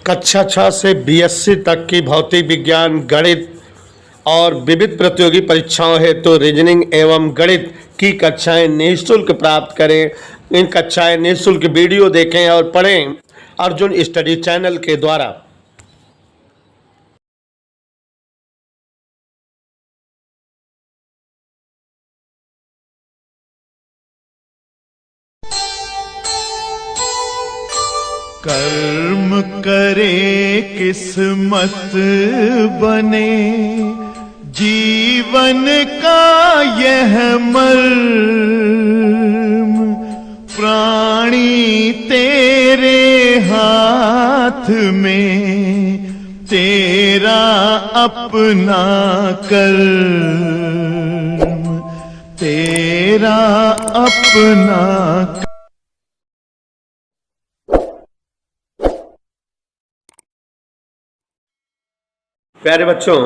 कक्षा 6 से बीएससी तक की भौतिक विज्ञान, गणित और विविध प्रतियोगी परीक्षाओं हेतु रीजनिंग एवं गणित की कक्षाएं निःशुल्क प्राप्त करें। इन कक्षाएं निःशुल्क वीडियो देखें और पढ़ें अर्जुन स्टडी चैनल के द्वारा। कर्म करे किस्मत बने, जीवन का यह मर्म, प्राणी तेरे हाथ में, तेरा अपना कर्म, तेरा अपना। प्यारे बच्चों,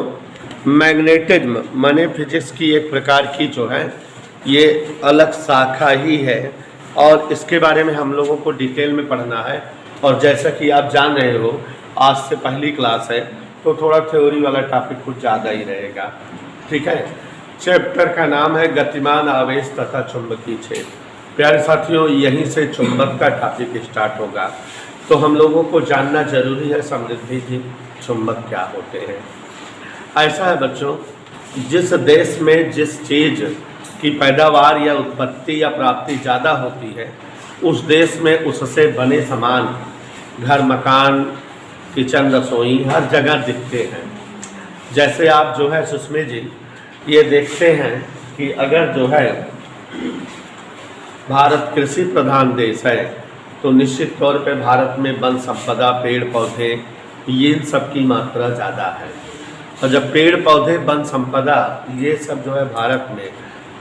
मैग्नेटिज्म माने फिजिक्स की एक प्रकार की जो है ये अलग शाखा ही है और इसके बारे में हम लोगों को डिटेल में पढ़ना है। और जैसा कि आप जान रहे हो, आज से पहली क्लास है तो थोड़ा थ्योरी वाला टॉपिक कुछ ज़्यादा ही रहेगा। ठीक है। चैप्टर का नाम है गतिमान आवेश तथा चुंबकीय क्षेत्र। प्यारे साथियों, यहीं से चुंबक का टॉपिक स्टार्ट होगा। तो हम लोगों को जानना जरूरी है समृद्धि जी, चुंबक क्या होते हैं। ऐसा है बच्चों, जिस देश में जिस चीज़ की पैदावार या उत्पत्ति या प्राप्ति ज़्यादा होती है, उस देश में उससे बने सामान, घर, मकान, किचन, रसोई हर जगह दिखते हैं। जैसे आप जो है सुषमा जी ये देखते हैं कि अगर जो है भारत कृषि प्रधान देश है तो निश्चित तौर पे भारत में वन संपदा, पेड़ पौधे, ये सब की मात्रा ज़्यादा है। और जब पेड़ पौधे, वन संपदा ये सब जो है भारत में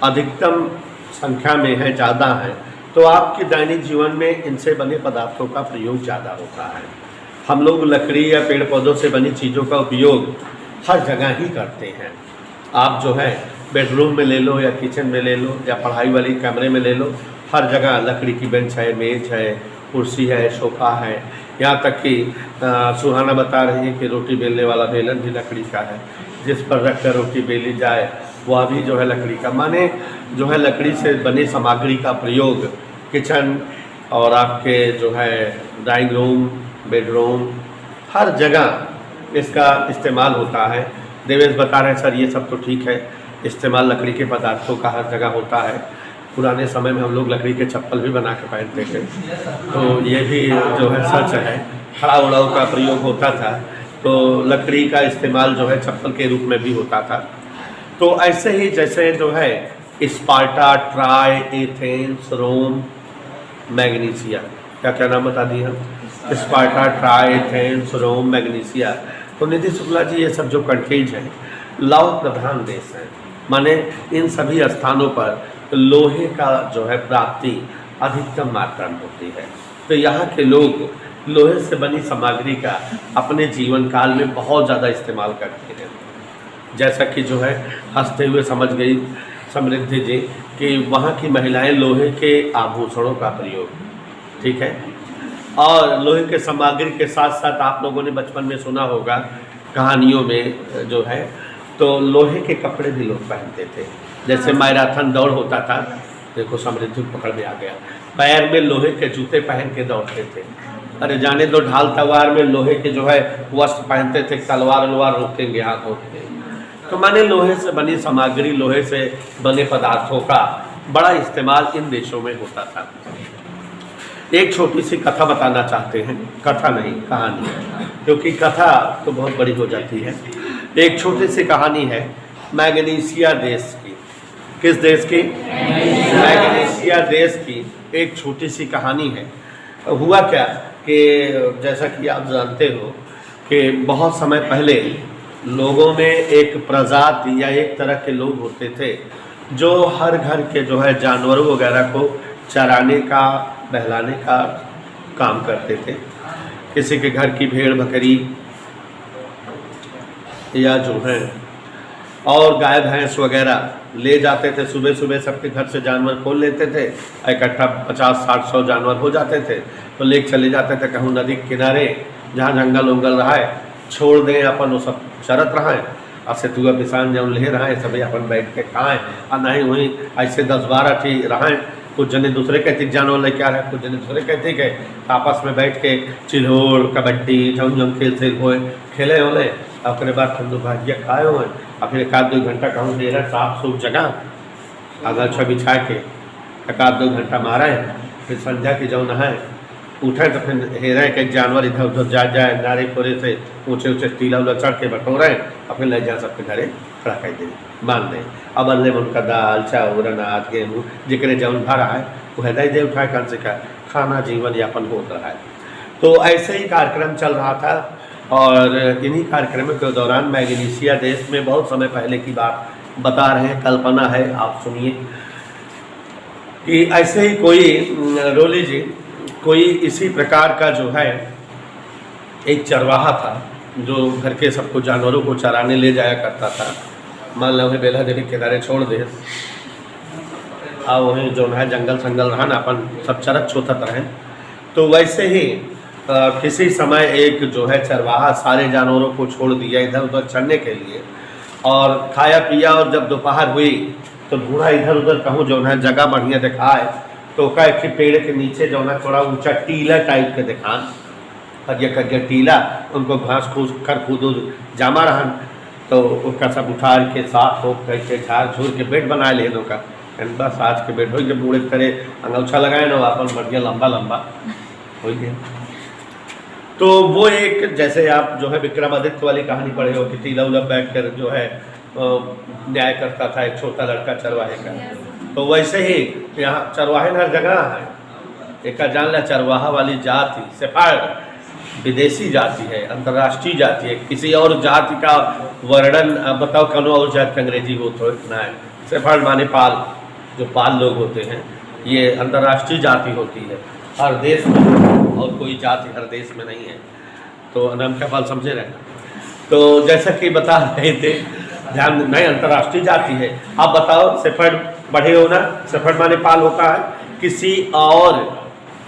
अधिकतम संख्या में है, ज़्यादा है, तो आपके दैनिक जीवन में इनसे बने पदार्थों का प्रयोग ज़्यादा होता है। हम लोग लकड़ी या पेड़ पौधों से बनी चीज़ों का उपयोग हर जगह ही करते हैं। आप जो है बेडरूम में ले लो या किचन में ले लो या पढ़ाई वाली कमरे में ले लो, हर जगह लकड़ी की बेंच है, मेज है, कुर्सी है, सोफ़ा है। यहाँ तक कि सुहाना बता रही है कि रोटी बेलने वाला बेलन भी लकड़ी का है, जिस पर रखकर रोटी बेली जाए वह भी जो है लकड़ी का। माने जो है लकड़ी से बनी सामग्री का प्रयोग किचन और आपके जो है ड्राइंग रूम, बेडरूम, हर जगह इसका इस्तेमाल होता है। देवेश बता रहे हैं सर ये सब तो ठीक है, इस्तेमाल लकड़ी के पदार्थों का हर जगह होता है। पुराने समय में हम लोग लकड़ी के चप्पल भी बना के पहनते थे, तो ये भी जो है सच है। खड़ा उड़ाऊ का प्रयोग होता था, तो लकड़ी का इस्तेमाल जो है चप्पल के रूप में भी होता था। तो ऐसे ही जैसे जो है स्पार्टा, ट्राई, एथेंस, रोम, मैग्नीशिया, क्या क्या नाम बता दिए हम? स्पार्टा, ट्राई, एथेंस, रोम, मैग्नीशिया। तो निधि शुक्ला जी ये सब जो कंट्रीज हैं लौह प्रधान देश हैं, माने इन सभी स्थानों पर लोहे का जो है प्राप्ति अधिकतम मात्रा में होती है। तो यहाँ के लोग लोहे से बनी सामग्री का अपने जीवन काल में बहुत ज़्यादा इस्तेमाल करते हैं। जैसा कि जो है हंसते हुए समझ गई समृद्धि जी कि वहाँ की महिलाएं लोहे के आभूषणों का प्रयोग, ठीक है, और लोहे के सामग्री के साथ साथ आप लोगों ने बचपन में सुना होगा कहानियों में जो है, तो लोहे के कपड़े भी लोग पहनते थे। जैसे मैराथन दौड़ होता था, देखो समृद्धि पकड़ में आ गया, पैर में लोहे के जूते पहन के दौड़ते थे। अरे जाने दो, ढाल तलवार में लोहे के जो है वस्त्र पहनते थे, तलवार वलवार रोकेंगे हाथों में। तो माने लोहे से बनी सामग्री, लोहे से बने पदार्थों का बड़ा इस्तेमाल इन देशों में होता था। एक छोटी सी कथा बताना चाहते हैं, कथा नहीं कहानी, क्योंकि कथा तो बहुत बड़ी हो जाती है। एक छोटी सी कहानी है मैग्नीशिया देश की। किस देश की? मैग्नीशिया देश की एक छोटी सी कहानी है। हुआ क्या कि जैसा कि आप जानते हो कि बहुत समय पहले लोगों में एक प्रजाति या एक तरह के लोग होते थे जो हर घर के जो है जानवरों वगैरह को चराने का, बहलाने का काम करते थे। किसी के घर की भेड़ बकरी या जो है और गाय भैंस वगैरह ले जाते थे। सुबह सुबह सबके घर से जानवर खोल लेते थे, इकट्ठा 50, 60, 100 जानवर हो जाते थे, तो लेके चले जाते थे कहूँ नदी के किनारे जहाँ जंगल उंगल रहा है छोड़ दें अपन वो सब चरत रहा है और सेतुआ किसान जब ले रहा है सभी अपन बैठ के खाएँ और नहीं वहीं ऐसे 10-12 ठी रहें। कुछ जने दूसरे कहते जानवर लेके आ रहे हैं, कुछ जने दूसरे कहते कि आपस में बैठ के चिल्होड़ कबड्डी जौन जौन खेल से हुए खेले होले अपने बाद ठंडू भाजिया खाए हुए और फिर 1-2 घंटा कहूँ दे रहा साफ सूफ जगह अगर छः बिछा के 1-2 घंटा मारा है फिर संध्या की जौन है उठे तो फिर हेरे के जानवर इधर उधर जा जाए नारे फोरे से ऊँचे ऊँचे टीला उला चढ़ के बटोरे और फिर ले जा सबके घरे खड़ा कर दे बांध दें। अब अल्ले में उनका दाल चावल अनाज गेहूँ जिक्र जौन भरा है वो हृदय दे उठाए कम से का खाना जीवन यापन हो रहा है। तो ऐसे ही कार्यक्रम चल रहा था और इन्हीं कार्यक्रमों के दौरान मैग्नीशिया देश में बहुत समय पहले की बात बता रहे हैं, कल्पना है आप सुनिए कि ऐसे ही कोई रोली जी कोई इसी प्रकार का जो है एक चरवाहा था जो घर के सबको जानवरों को चराने ले जाया करता था। मान लो बेला देवी किनारे छोड़ दे और वहीं जो है जंगल संगल रहा ना अपन सब चरत छोतत रहें। तो वैसे ही किसी समय एक जो है चरवाहा सारे जानवरों को छोड़ दिया इधर उधर चरने के लिए और खाया पिया और जब दोपहर हुई तो ढूंढा इधर उधर कहूँ जो है जगह बढ़िया दिखाए तो का एक पेड़ के नीचे जो है थोड़ा ऊंचा टीला टाइप के दिखा करिया टीला उनको घास फूस कर कूद जामा रहन तो उसका सब उठा के साफ हो करके झाड़ झूर के बेड बना ले का बस आज के बेड हो गए बूढ़े तरह अंगौछा लगाए ना अपन बढ़िया लंबा लंबा हो गया। तो वो एक जैसे आप जो है विक्रमादित्य वाली कहानी पढ़े हो कि टीला उला बैठ कर जो है न्याय करता था एक छोटा लड़का चरवाहे का। तो वैसे ही यहाँ चरवाहे हर जगह है। एक जान ला चरवाहा वाली जाति सेफार्ड विदेशी जाति है, अंतर्राष्ट्रीय जाति है। किसी और जाति का वर्णन बताओ कौनो और जाति अंग्रेजी हो तो इतना है। सेफार्ड माने पाल, जो पाल लोग होते हैं ये अंतर्राष्ट्रीय जाति होती है हर देश में और कोई जाति हर देश में नहीं है। तो नाम का पाल समझे रहना। तो जैसा कि बता रहे थे ध्यान नहीं अंतर्राष्ट्रीय जाति है। आप बताओ सेफर्ड बढ़े हो ना, सेफर्ड माने पाल होता है। किसी और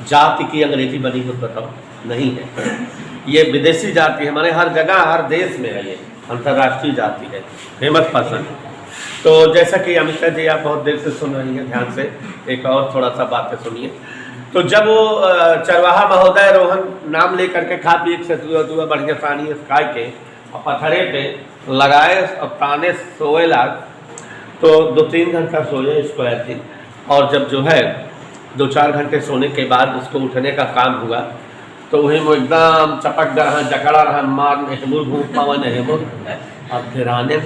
जाति की अंग्रेजी बनी हो बताओ नहीं है। ये विदेशी जाति है हमारे हर जगह हर देश में है। ये अंतर्राष्ट्रीय जाति है, फेमस पर्सन। तो जैसा कि अमिता जी आप बहुत देर से सुन रही हैं ध्यान से एक और थोड़ा सा बातें सुनिए। तो जब वो चरवाहा महोदय रोहन नाम ले करके खा पी से बढ़िया पानी खाए के और पत्थरे पे लगाए और ताने सोए लाग तो 2-3 घंटा सोए स्क्वायर थी। और जब जो है 2-4 घंटे सोने के बाद उसको उठने का काम हुआ तो वही वो एकदम चपक रहा जकड़ा रहा मार हेमुर घूम पवन हेमुर अब फिराने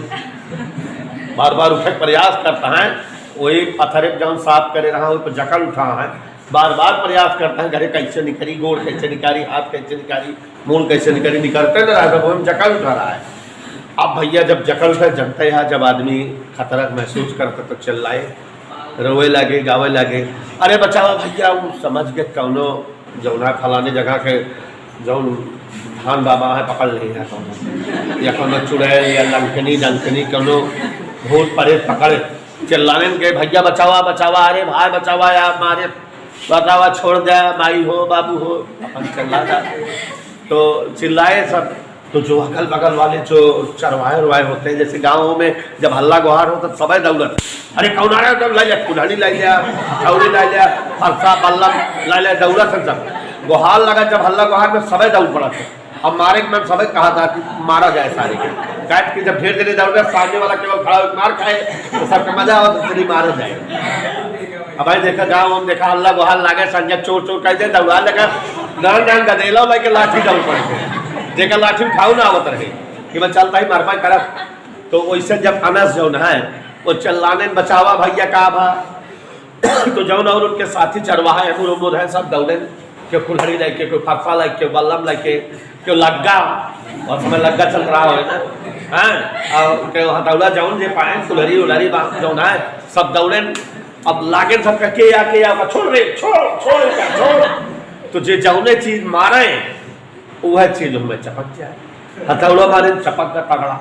बार बार उठे प्रयास करता है। वही पत्थरे जब साफ करे रहा वही पर जकड़ उठा है बार बार प्रयास करता है घरे कैसे निकली गोड़ कैसे निकाली हाथ कैसे निकाली मूल कैसे निकली निकलते न रहा वो जकड़ उठा रहा है। अब भैया जब जकड़ उठा जनते है जब आदमी खतरा महसूस करता तो चिल्लाए रोए लगे गावे लगे अरे बचाओ भैया वो समझ के कौनो जौना फलाने जगह के जौन धान बाबा है पकड़ नहीं है कौनो या कौनो चुड़ैल या लंकनी डंकनी कौनो भूत परेत पकड़ चिल्लाने के भैया बचावा बचावा अरे भाई बचावा या मारे बतावा छोड़ दे माई हो बाबू हो अपन चिल्ला जाते। तो चिल्लाए सब। तो जो अगल बगल वाले जो चरवाहे उरवाहे होते हैं जैसे गाँवों में जब हल्ला गुहार हो तो सब दौलत अरे कौन आ रहा है ला लिया कुल्हाड़ी ला लिया छौड़ी ला लिया फरसा बल्लम ला लिया दौलत सब गुहार लगा। जब हल्ला गुहार में सब दौड़ पड़ा था। अब मारे के मैं सब कहा था कि मारा जाए सारे के काट के जब ढेर देने दौड़ सामने वाला केवल खड़ा मार खाए तो सबका मजा हो तो चली मारा जाए। अब भाई देखा गाँव में देखा हल्ला गुहार लागे संजय चोर चोर कह दे दौड़ा लगा डर डर गदेला लेके लाठी दौड़ पड़े देखा लाठी उठाओ ना आवत रहे कि मैं चलता ही मारपा कर। तो वैसे जब अनस जौन है वो चिल्लाने बचावा भैया का भा तो जौन और उनके साथी चरवाहा है सब दौड़े क्यों कुल्हड़ी लाके कोई फरसा लाके क्यों बल्लम लाके क्यों लग्गा और समय लग्गा चल रहा हो ना हाँ और हथौड़ा जौन जे पाए कुल्हड़ी उलहड़ी जौन है सब दौड़े। अब लागे सब के या छोड़ रे छोड़ छोड़ छोड़ तो जे जौने चीज मारे वह चीज हमें चपक जाए। हथौड़ा मारे चपक का तगड़ा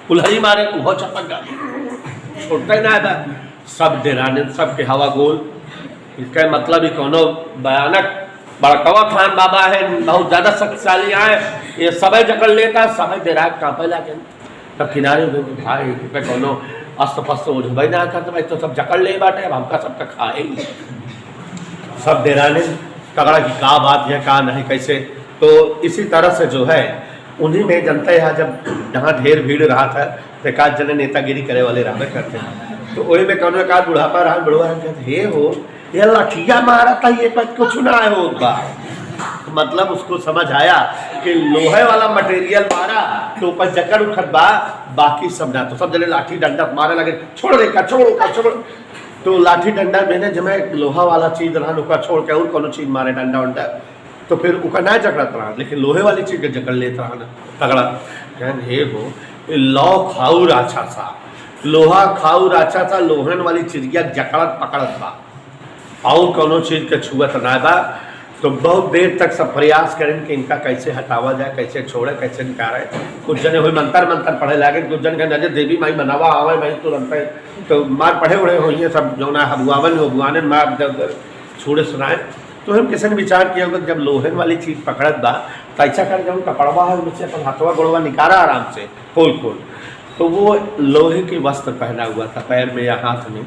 कुल्हड़ी मारे वह चपक गया छोड़ता ही ना था सब डेराने सबके हवा गोल। इसका मतलब ही कोनो भयानक बड़कवा खान बाबा है, बहुत ज़्यादा शक्तिशाली है, ये समय जकड़ लेता, समय दे रहा है कांपे लागे। तब किनारे हो गए भाई पे कोनो अस्त पस्त हो भाई ना करते भाई, तो सब जकड़ ले बाटे, अब हमका सबका खाए सब डेराने तगड़ा की का बात है का नहीं कैसे। तो इसी तरह से जो है उन्हीं में जनता यहाँ जब जहाँ ढेर भीड़ रहा था तो एक जने नेतागिरी करे वाले रहा करते हैं, तो वही में कौन एक बुढ़ापा रहा बुढ़वा कहते हे हो ये लाठिया मारा था ये पर कुछ ना है हो बा। तो मतलब उसको समझ आया कि लोहे वाला मटेरियल मारा तो ऊपर जकड़ उखड़ बा, बाकी सब ना, तो सब जने लाठी डंडा मारे लगे, छोड़ दे का छोड़। तो लाठी डंडा मैंने जब मैं लोहा वाला चीज रहा उका छोड़ के और कोनो चीज मारे डंडा उंडा, तो फिर उका ना जकड़त रहा, लेकिन लोहे वाली चीज के जकड़ लेता रहा ना तगड़ा। कहन हे हो लौ खाऊ राछा सा, लोहा खाऊ राछा सा, लोहन वाली चिड़िया जकड़त पकड़त बा और कोनो चीज के छुअत ना बा। तो बहुत देर तक सब प्रयास करें कि इनका कैसे हटावा जाए, कैसे छोड़े, कैसे निकाले। कुछ जने हुई मंत्र पढ़े लागे, कुछ जन के नजर देवी माई बनावा आवे भाई तुरंत, तो मार पढ़े उड़े होइए सब जो ना हबुआवन हबुआने मार छूड़े सुनाए। तो हम किसी ने विचार किया होगा जब लोहन वाली चीज़ पकड़त बा तो ऐसा कर जब कपड़वा है उनसे अपन हाथवा गोड़वा निकाला आराम से खोल, तो वो लोहे के वस्त्र पहना हुआ था पैर में या हाथ में,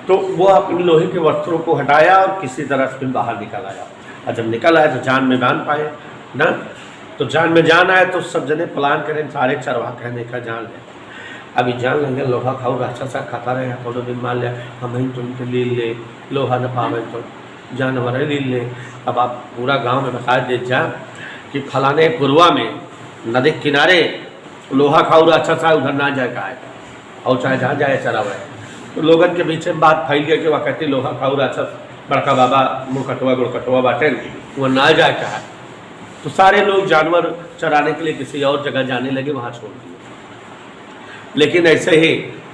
तो वो अपने लोहे के वस्त्रों को हटाया और किसी तरह से बाहर निकल आया। और जब निकल आया तो जान में जान पाए ना, तो जान में जान आए तो सब जने प्लान करें, सारे चरवाहा कहने का जान ले अभी जान लेंगे, लोहा खाओ राक्षा सा खाता रहे कोनो दिन मान लिया हम ही तुमके ले ले लोहा न पावे तो जानवर ले ले। अब आप पूरा गांव में बता दे जा कि फलाने पुरवा में नदी किनारे लोहा खाऊ राक्षा सा उधर ना जाए का है, और चाहे जहाँ जाए चरावे। तो लोगन के बीच में बात फैल गया कि वह कहती लोहा खाऊ राक्षा बड़का बाबा मुड़कटवा गुड़कटवा बाटे वो ना जाए का है। तो सारे लोग जानवर चराने के लिए किसी और जगह जाने लगे, वहाँ छोड़ दिए। लेकिन ऐसे ही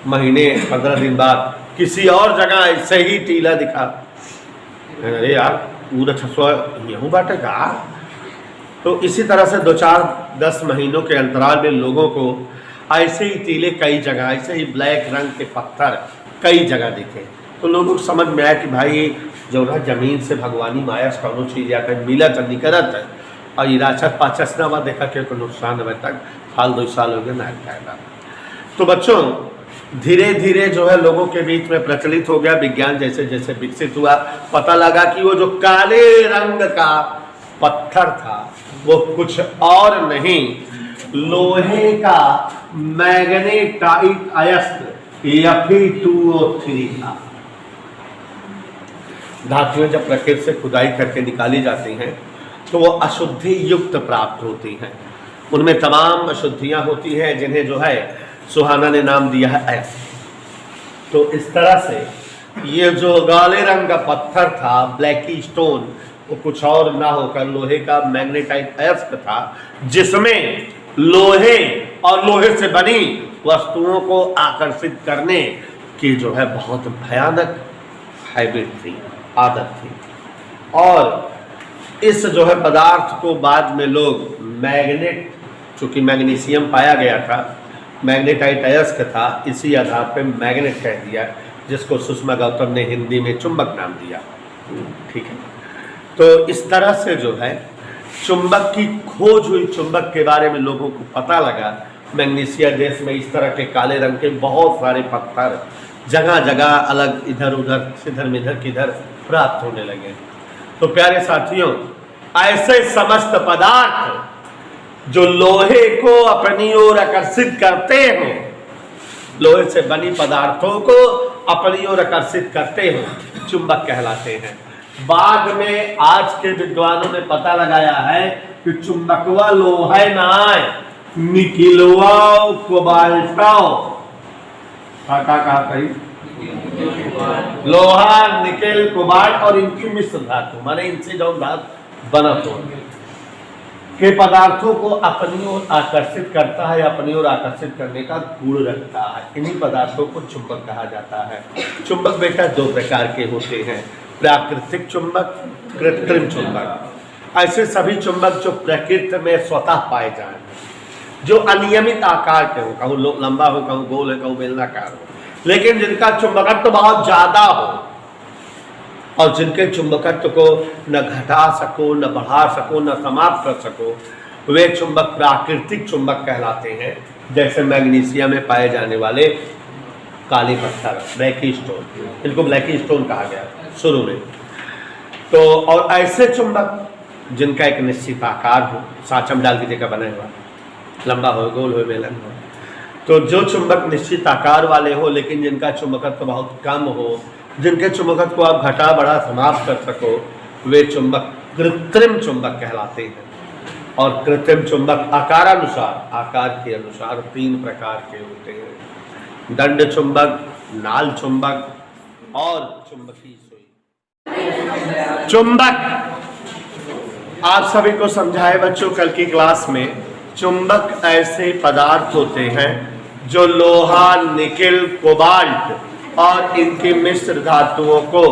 महीने 15 दिन बाद किसी और जगह ऐसे ही टीला दिखा, अरे यार पूरा 600 गेहूँ बांटेगा। तो इसी तरह से 2-4-10 महीनों के अंतराल में लोगों को ऐसे ही टीले कई जगह, ऐसे ही ब्लैक रंग के पत्थर कई जगह दिखे। तो लोगों को समझ में आया कि भाई जो ना जमीन से भगवानी माया से कौनो चीज़ या कहीं मिलत निकलत है, और ये राक्षस पाचस ना देखा कि कोई नुकसान अभी तक साल 2 साल हो गए ना खाएगा। तो बच्चों धीरे धीरे जो है लोगों के बीच में प्रचलित हो गया, विज्ञान जैसे जैसे विकसित हुआ, पता लगा कि वो जो काले रंग का पत्थर था वो कुछ और नहीं, लोहे का मैग्नेटाइट अयस्क Fe2O3 था। धातुएं जब प्रकृति से खुदाई करके निकाली जाती हैं तो वो अशुद्धि युक्त प्राप्त होती हैं, उनमें तमाम अशुद्धियां होती हैं जिन्हें जो है सुहाना ने नाम दिया है अयस्क। तो इस तरह से ये जो काले रंग का पत्थर था ब्लैकी स्टोन, वो कुछ और ना होकर लोहे का मैग्नेटाइट अयस्क था, जिसमें लोहे और लोहे से बनी वस्तुओं को आकर्षित करने की जो है बहुत भयानक हैबिट थी, आदत थी। और इस जो है पदार्थ को बाद में लोग मैग्नेट, चूँकि मैग्नीशियम पाया गया था, मैग्नेटाइट अयस्क था, इसी आधार पर मैग्नेट कह दिया, जिसको सुषमा गौतम ने हिंदी में चुंबक नाम दिया। ठीक है, तो इस तरह से जो है चुंबक की खोज हुई, चुंबक के बारे में लोगों को पता लगा। मैग्नीशिया देश में इस तरह के काले रंग के बहुत सारे पत्थर जगह जगह अलग इधर उधर सिधर मिधर किधर प्राप्त होने लगे। तो प्यारे साथियों, ऐसे समस्त पदार्थ जो लोहे को अपनी ओर आकर्षित करते हैं, लोहे से बनी पदार्थों को अपनी ओर आकर्षित करते हैं, चुंबक कहलाते हैं। बाद में आज के विद्वानों ने पता लगाया है कि चुंबकवा लोहा नाय निकिलवा कोबाल्टो कहा कही लोहा निकेल कोबाल्ट और इनकी मिश्र धातु, माने इनसे जो धातु बना तो के पदार्थों को अपनी ओर आकर्षित करता है, अपनी ओर आकर्षित करने का गुण रखता है। इन्हीं पदार्थों को चुंबक कहा जाता है। चुंबक बेटा 2 प्रकार के होते हैं, प्राकृतिक चुंबक, कृत्रिम चुंबक। ऐसे सभी चुंबक जो प्रकृति में स्वतः पाए जाए, जो अनियमित आकार के हो, कहूँ लंबा हो, कहूँ गोल है, कहूँ बेलनाकार हो, लेकिन जिनका चुंबकत्व तो बहुत ज्यादा हो, और जिनके चुंबकत्व को न घटा सको, न बढ़ा सको, न समाप्त कर सको, वे चुंबक प्राकृतिक चुंबक कहलाते हैं। जैसे मैग्नीशिया में पाए जाने वाले काले पत्थर, ब्लैकी स्टोन, इनको ब्लैकी स्टोन कहा गया शुरू में। तो और ऐसे चुंबक जिनका एक निश्चित आकार हो, सांचा में डाल की जगह बना हुआ, लंबा हो, गोल हो, बेलन हो, तो जो चुंबक निश्चित आकार वाले हो लेकिन जिनका चुंबकत्व बहुत कम हो, जिनके चुंबकत्व को आप घटा बढ़ा समाप्त कर सको, वे चुंबक कृत्रिम चुंबक कहलाते हैं। और कृत्रिम चुंबक आकारानुसार, आकार के अनुसार 3 प्रकार के होते हैं: दंड चुंबक, नाल चुंबक और चुंबकीय सुई। चुंबक आप सभी को समझाए बच्चों कल की क्लास में। चुंबक ऐसे पदार्थ होते हैं जो लोहा, निकेल, कोबाल्ट और इनकी मिश्र धातुओं को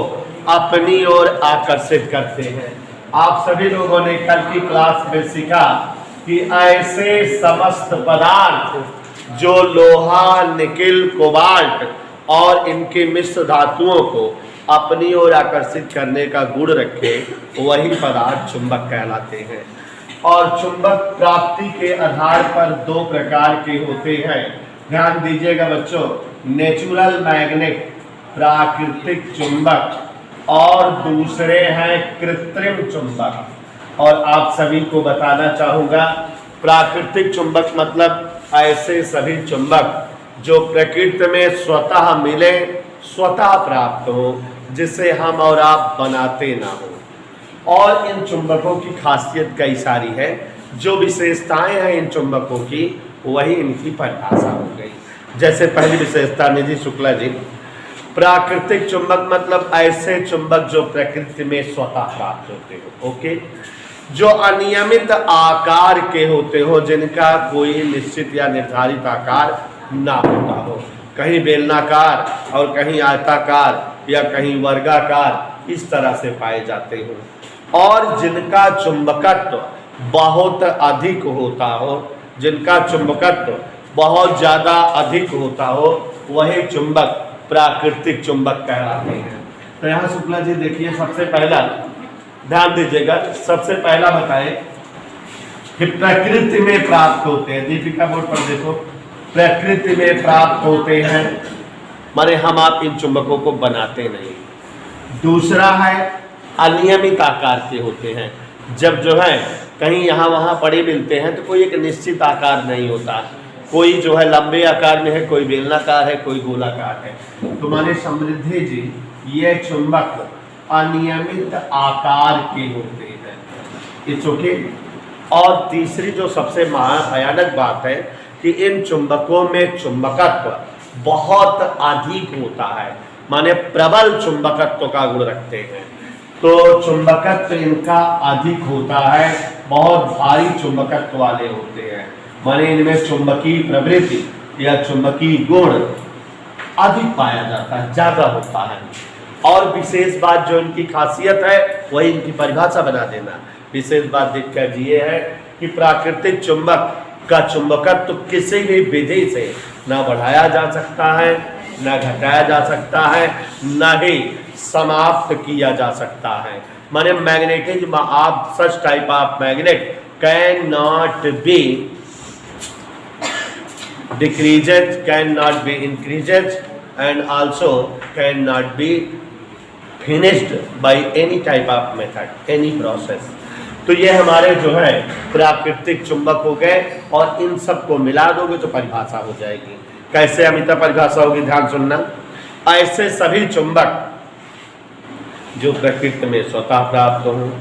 अपनी ओर आकर्षित करते हैं। आप सभी लोगों ने कल की क्लास में सीखा कि ऐसे समस्त पदार्थ जो लोहा, निकेल, कोबाल्ट और इनके मिश्र धातुओं को अपनी ओर आकर्षित करने का गुण रखे, वही पदार्थ चुंबक कहलाते हैं। और चुंबक प्राप्ति के आधार पर 2 प्रकार के होते हैं। ध्यान दीजिएगा बच्चों, नेचुरल मैग्नेट, प्राकृतिक चुंबक, और दूसरे हैं कृत्रिम चुंबक। और आप सभी को बताना चाहूँगा, प्राकृतिक चुंबक मतलब ऐसे सभी चुंबक जो प्रकृति में स्वतः मिले, स्वतः प्राप्त हो, जिसे हम और आप बनाते ना हो। और इन चुंबकों की खासियत कई सारी है। जो विशेषताएं हैं इन चुंबकों की, वही इनकी परिभाषा हो गई। जैसे पहली विशेषता निधि शुक्ला जी, प्राकृतिक चुंबक मतलब ऐसे चुंबक जो प्रकृति में स्वतः प्राप्त होते हो। ओके, जो अनियमित आकार के होते हो, जिनका कोई निश्चित या निर्धारित आकार ना होता हो, कहीं बेलनाकार और कहीं आयताकार या कहीं वर्गाकार, इस तरह से पाए जाते हो। और जिनका चुंबकत्व बहुत अधिक होता हो, जिनका चुंबकत्व बहुत ज़्यादा अधिक होता हो, वही चुंबक प्राकृतिक चुंबक कहलाते हैं। तो यहाँ शुक्ला जी देखिए, सबसे पहला ध्यान दीजिएगा, सबसे पहला बताएं कि प्रकृति में प्राप्त होते हैं। दीपिका बोर्ड पर देखो, प्रकृति में प्राप्त होते हैं, माने हम आप इन चुंबकों को बनाते नहीं। दूसरा है अनियमित आकार के होते हैं। जब जो है कहीं यहाँ वहाँ पड़े मिलते हैं तो कोई एक निश्चित आकार नहीं होता, कोई जो है लंबे आकार में है, कोई बेलनाकार है, कोई गोलाकार है। तो माने समृद्धि जी, ये चुंबक अनियमित आकार के होते हैं। It's okay. और तीसरी जो सबसे भयानक बात है कि इन चुंबकों में चुंबकत्व बहुत अधिक होता है, माने प्रबल चुंबकत्व का गुण रखते हैं। तो चुंबकत्व इनका अधिक होता है, बहुत भारी चुंबकत्व वाले होते हैं, माने इनमें चुंबकीय प्रवृत्ति या चुंबकीय गुण अधिक पाया जाता है, ज़्यादा होता है। और विशेष बात जो इनकी खासियत है, वही इनकी परिभाषा बना देना। विशेष बात दिक्कत ये है कि प्राकृतिक चुंबक का चुंबकत्व किसी भी विधि से न बढ़ाया जा सकता है, न घटाया जा सकता है, न ही समाप्त किया जा सकता है। माने magnetism of such type of magnet can not be decreases, can not be increases and also can not be finished by any type of method, any process. तो ये हमारे जो है प्राकृतिक चुंबक हो गए, और इन सब को मिला दोगे तो परिभाषा हो जाएगी। कैसे अमिता परिभाषा होगी, ध्यान सुनना। ऐसे सभी चुंबक जो प्रकृति में स्वतः प्राप्त हो,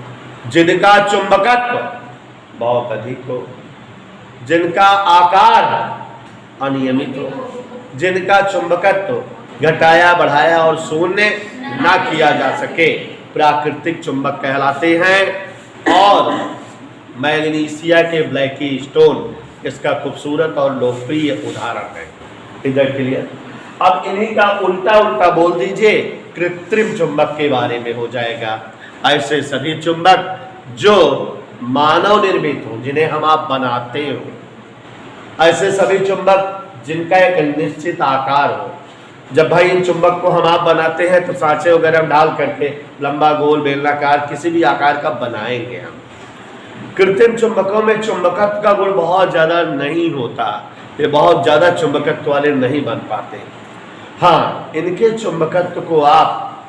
जिनका चुंबकत्व बहुत अधिक हो, जिनका आकार अनियमित हो, जिनका चुंबकत्व घटाया बढ़ाया और शून्य ना किया जा सके, प्राकृतिक चुंबक कहलाते हैं। और मैग्नीशिया के ब्लैकी स्टोन इसका खूबसूरत और लोकप्रिय उदाहरण है। इधर क्लियर। अब इन्हीं का उल्टा उल्टा बोल दीजिए, कृत्रिम चुंबक के बारे में हो जाएगा। ऐसे सभी चुंबक जो मानव निर्मित हो, जिन्हें हम आप बनाते हो, ऐसे सभी चुंबक जिनका एक निश्चित आकार हो, जब भाई इन चुंबक को हम आप बनाते हैं तो सांचे वगैरह में डाल करके लंबा गोल बेलनाकार किसी भी आकार का बनाएंगे हम। कृत्रिम चुंबकों में चुंबकत्व का गुण बहुत ज़्यादा नहीं होता, ये बहुत ज़्यादा चुंबकत्व वाले नहीं बन पाते। हाँ, इनके चुंबकत्व को आप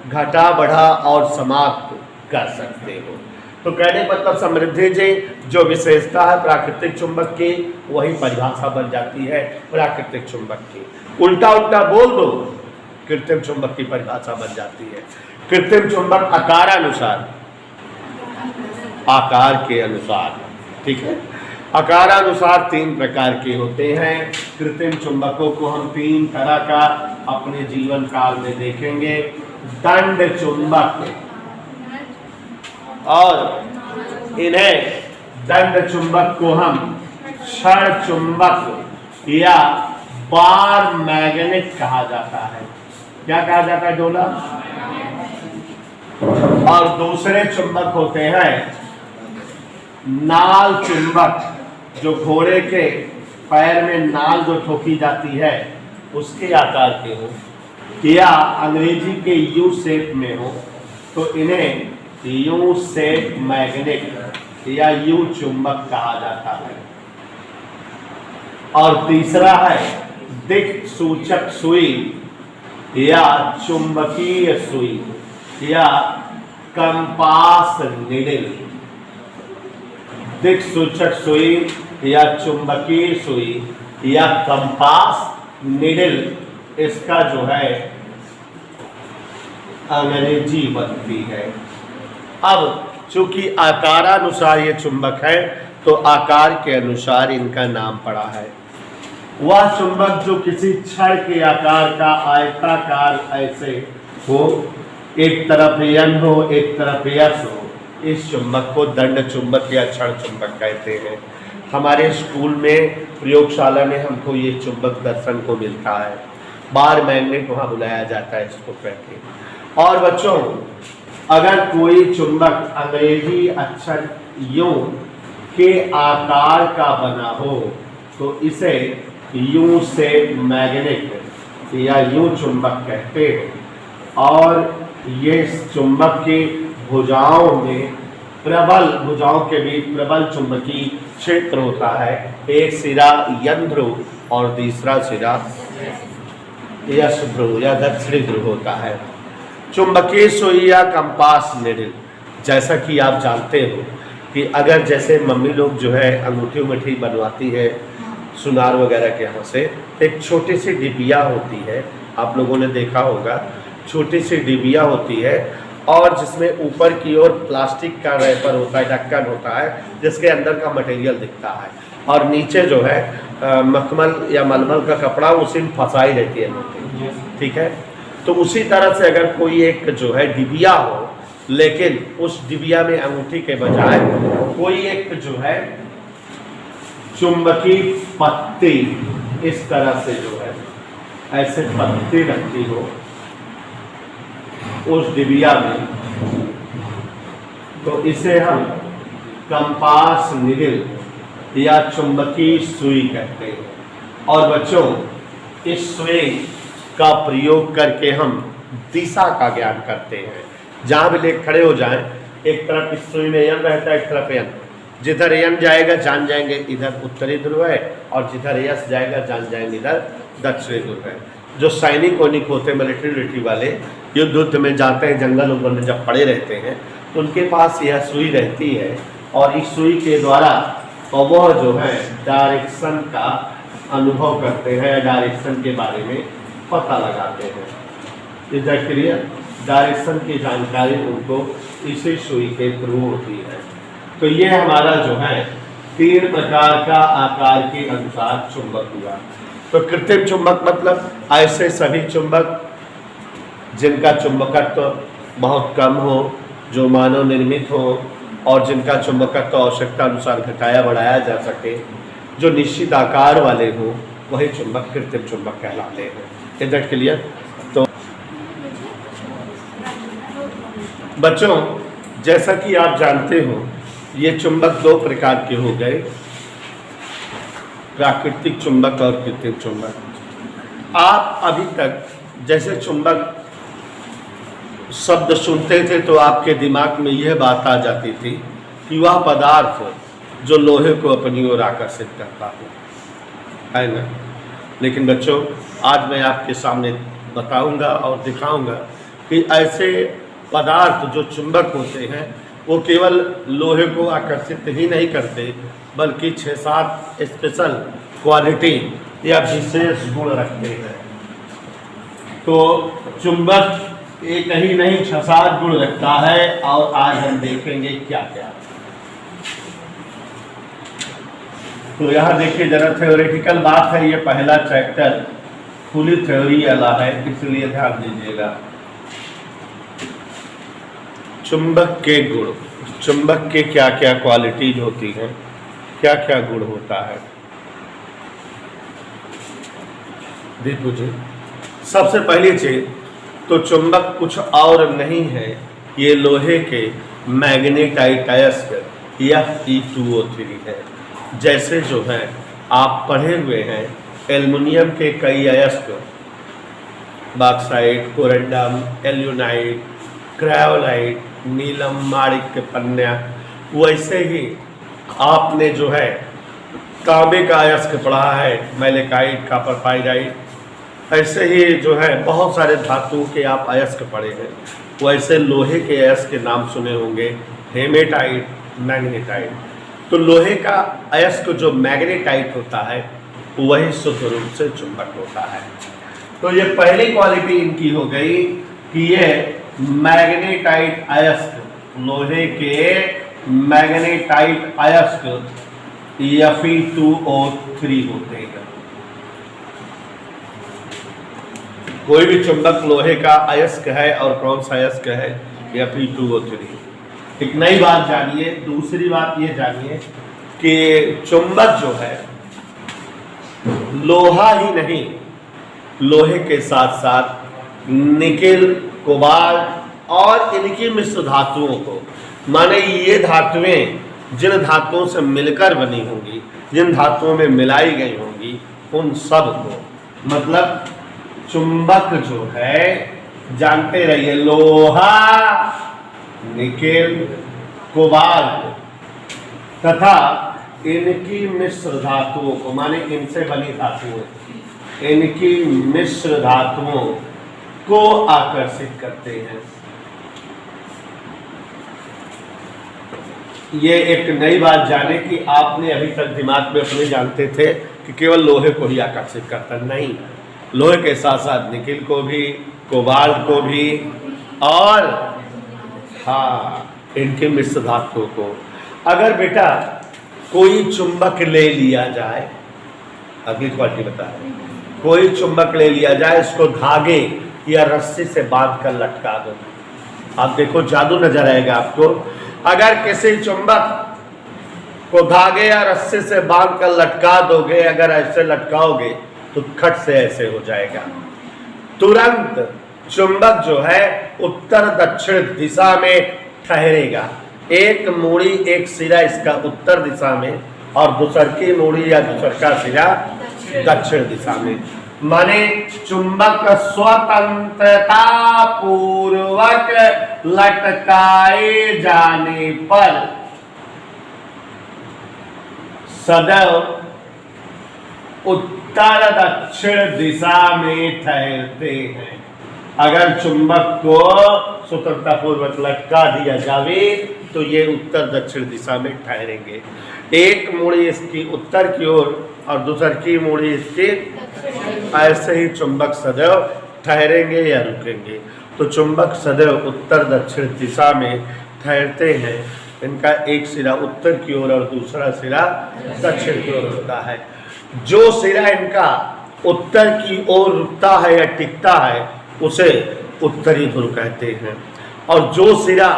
घटा बढ़ा और समाप्त कर सकते हो। तो कहने मतलब समृद्धि जी जो विशेषता है प्राकृतिक चुंबक की, वही परिभाषा बन जाती है प्राकृतिक चुंबक की। उल्टा उल्टा बोल दो, कृत्रिम चुंबक की परिभाषा बन जाती है। कृत्रिम चुंबक आकारानुसार, आकार के अनुसार, ठीक है। आकारानुसार 3 प्रकार के होते हैं। कृत्रिम चुंबकों को हम 3 तरह का अपने जीवन काल में देखेंगे। दंड चुंबक, और इन्हें दंड चुंबक को हम क्षण चुंबक या बार मैग्नेट कहा जाता है। क्या कहा जाता है डोला? और दूसरे चुंबक होते हैं नाल चुंबक, जो घोड़े के पैर में नाल जो ठोकी जाती है उसके आकार के हो, या अंग्रेजी के यू शेप में हो तो इन्हें यू शेप मैग्नेट या यू चुंबक कहा जाता है। और तीसरा है दिक् सूचक सुई या चुंबकीय सुई या कंपास निडल। दिक् सूचक सुई या चुंबकीय सुई या कंपास निडल, इसका जो है अंग्रेजी बनती है। अब चूंकि आकारानुसार ये चुंबक है तो आकार के अनुसार इनका नाम पड़ा है। वह चुंबक जो किसी छड़ के आकार का आयताकार ऐसे हो, एक तरफ यन हो एक तरफ यस हो, इस चुंबक को दंड चुंबक या छड़ चुंबक कहते हैं। हमारे स्कूल में प्रयोगशाला में हमको ये चुंबक दर्शन को मिलता है, बार मैग्नेट वहाँ बुलाया जाता है इसको कहते हैं। और बच्चों, अगर कोई चुंबक अंग्रेजी अक्षर यू के आकार का बना हो तो इसे यू से मैग्नेट या यू चुंबक कहते हैं। और ये चुंबक की भुजाओं में प्रबल, भुजाओं के बीच प्रबल चुंबकीय क्षेत्र होता है। एक सिरा यन ध्रुव और दूसरा सिरा यश ध्रुव या दक्षिणी ध्रुव होता है। चुंबकीय सुई या कंपास निडल, जैसा कि आप जानते हो कि अगर जैसे मम्मी लोग जो है अंगूठी उंगूठी बनवाती है सुनार वगैरह के यहाँ से, एक छोटी सी डिबिया होती है, आप लोगों ने देखा होगा, छोटी सी डिबिया होती है और जिसमें ऊपर की ओर प्लास्टिक का रैपर होता है, ढक्कन होता है जिसके अंदर का मटेरियल दिखता है, और नीचे जो है मखमल या मलमल का कपड़ा उसी में फंसाई रहती है मोती, ठीक है। तो उसी तरह से अगर कोई एक जो है डिबिया हो, लेकिन उस डिबिया में अंगूठी के बजाय कोई एक जो है चुंबकीय पत्ती इस तरह से जो है ऐसे पत्ती रखती हो उस डिबिया में, तो इसे हम कंपास निडल या चुंबकीय सुई कहते हैं। और बच्चों, इस सुई का प्रयोग करके हम दिशा का ज्ञान करते हैं। जहाँ भी लेख खड़े हो जाएं, एक तरफ इस सुई में यन रहता है, एक तरफ यन, जिधर यन जाएगा जान जाएंगे इधर उत्तरी ध्रुव है, और जिधर यस जाएगा जान जाएंगे इधर दक्षिणी ध्रुव है। जो सैनिक वैनिक होते हैं, मिलिट्री वाले युद्ध में जाते हैं, जंगल उंगल में जब पड़े रहते हैं तो उनके पास यह सुई रहती है, और इस सुई के द्वारा वह जो है डायरेक्शन का अनुभव करते हैं, डायरेक्शन के बारे में पता लगाते हैं। इधर क्लियर, डायरेक्शन की जानकारी उनको इसी सुई के थ्रू होती है। तो ये हमारा जो है 3 प्रकार का आकार के अनुसार चुंबक हुआ। तो कृत्रिम चुंबक मतलब ऐसे सभी चुंबक जिनका चुंबकत्व बहुत कम हो, जो मानव निर्मित हो, और जिनका चुंबकत्व आवश्यकता अनुसार घटाया बढ़ाया जा सके, जो निश्चित आकार वाले हो, वही चुंबक कृत्रिम चुंबक कहलाते हैं। इधर क्लियर। तो बच्चों, जैसा कि आप जानते हो, ये चुंबक 2 प्रकार के हो गए, प्राकृतिक चुंबक और कृत्रिम चुंबक। आप अभी तक जैसे चुंबक शब्द सुनते थे तो आपके दिमाग में यह बात आ जाती थी कि वह पदार्थ जो लोहे को अपनी ओर आकर्षित करता है ना। लेकिन बच्चों, आज मैं आपके सामने बताऊंगा और दिखाऊंगा कि ऐसे पदार्थ जो चुंबक होते हैं वो केवल लोहे को आकर्षित ही नहीं करते, बल्कि 6-7 स्पेशल क्वालिटी या विशेष गुण रखते हैं। तो चुंबक एक ही नहीं 6-7 गुण रखता है और आज हम देखेंगे क्या क्या। तो यहाँ देखिए जरा, थ्योरेटिकल बात है, ये पहला चैप्टर फुली थ्योरी वाला है, इसलिए ध्यान दीजिएगा। चुंबक के गुण, चुंबक के क्या क्या क्वालिटीज होती हैं, क्या क्या गुण होता है, देखो जी। सबसे पहली चीज तो चुंबक कुछ और नहीं है, ये लोहे के मैग्नेटाइट अयस्क Fe2O3 है। जैसे जो है आप पढ़े हुए हैं एल्युमिनियम के कई अयस्क, बॉक्साइट, कोरंडम, एल्यूनाइट, क्रायोलाइट, नीलम, माणिक्य, पन्या, वैसे ही आपने जो है तांबे का अयस्क पढ़ा है, मैलेकाइट, कॉपर पाइराइट, ऐसे ही जो है बहुत सारे धातुओं के आप अयस्क पढ़े हैं। वैसे लोहे के अयस्क के नाम सुने होंगे, हेमेटाइट, मैग्नेटाइट। तो लोहे का अयस्क जो मैग्नेटाइट होता है वही शुद्ध रूप से चुंबक होता है। तो ये पहली क्वालिटी इनकी हो गई कि ये मैग्नेटाइट अयस्क, लोहे के मैग्नेटाइट अयस्क Fe2O3 होते हैं। कोई भी चुंबक लोहे का अयस्क है, और कौन सा अयस्क है? Fe2O3। एक नई बात जानिए। दूसरी बात ये जानिए कि चुंबक जो है लोहा ही नहीं, लोहे के साथ साथ निकेल, कोबाल्ट और इनकी मिश्र धातुओं को, माने ये धातुएं जिन धातुओं से मिलकर बनी होंगी, जिन धातुओं में मिलाई गई होंगी, उन सब को, मतलब चुंबक जो है जानते रहिए, लोहा, निकेल, कोबाल्ट तथा इनकी मिश्र धातुओं को, माने इनसे बनी धातुओं, इनकी मिश्र धातुओं को आकर्षित करते हैं। ये एक नई बात जाने कि आपने अभी तक दिमाग में अपने जानते थे कि केवल लोहे को ही आकर्षित करता, नहीं, लोहे के साथ साथ निकेल को भी, कोबाल्ट को भी, और हाँ इनके मिश्र धातुओं को। अगर बेटा कोई चुंबक ले लिया जाए, अगली क्वालिटी बता रहे, कोई चुंबक ले लिया जाए, इसको धागे या रस्सी से बांध कर लटका दो, आप देखो जादू नजर आएगा आपको। अगर किसी चुंबक को धागे या रस्सी से बांध कर लटका दोगे, अगर ऐसे लटकाओगे तो खट से ऐसे हो जाएगा। तुरंत चुंबक जो है उत्तर दक्षिण दिशा में ठहरेगा। एक मूड़ी, एक सिरा इसका उत्तर दिशा में और दूसर की मूड़ी या दूसर का सिरा दक्षिण दिशा में। माने चुंबक स्वतंत्रता पूर्वक लटकाए जाने पर सदैव उत्तर दक्षिण दिशा में ठहरते हैं। अगर चुंबक को स्वतंत्रता पूर्वक लटका दिया जावे तो ये उत्तर दक्षिण दिशा में ठहरेंगे। एक मूड़ी इसकी उत्तर की ओर और दूसर की मूड़ी इसकी, ऐसे ही चुंबक सदैव ठहरेंगे या रुकेंगे। तो चुंबक सदैव उत्तर दक्षिण दिशा में ठहरते हैं। इनका एक सिरा उत्तर की ओर और दूसरा सिरा दक्षिण की ओर होता है। जो सिरा इनका उत्तर की ओर रुकता है या टिकता है उसे उत्तरी ध्रुव कहते हैं, और जो सिरा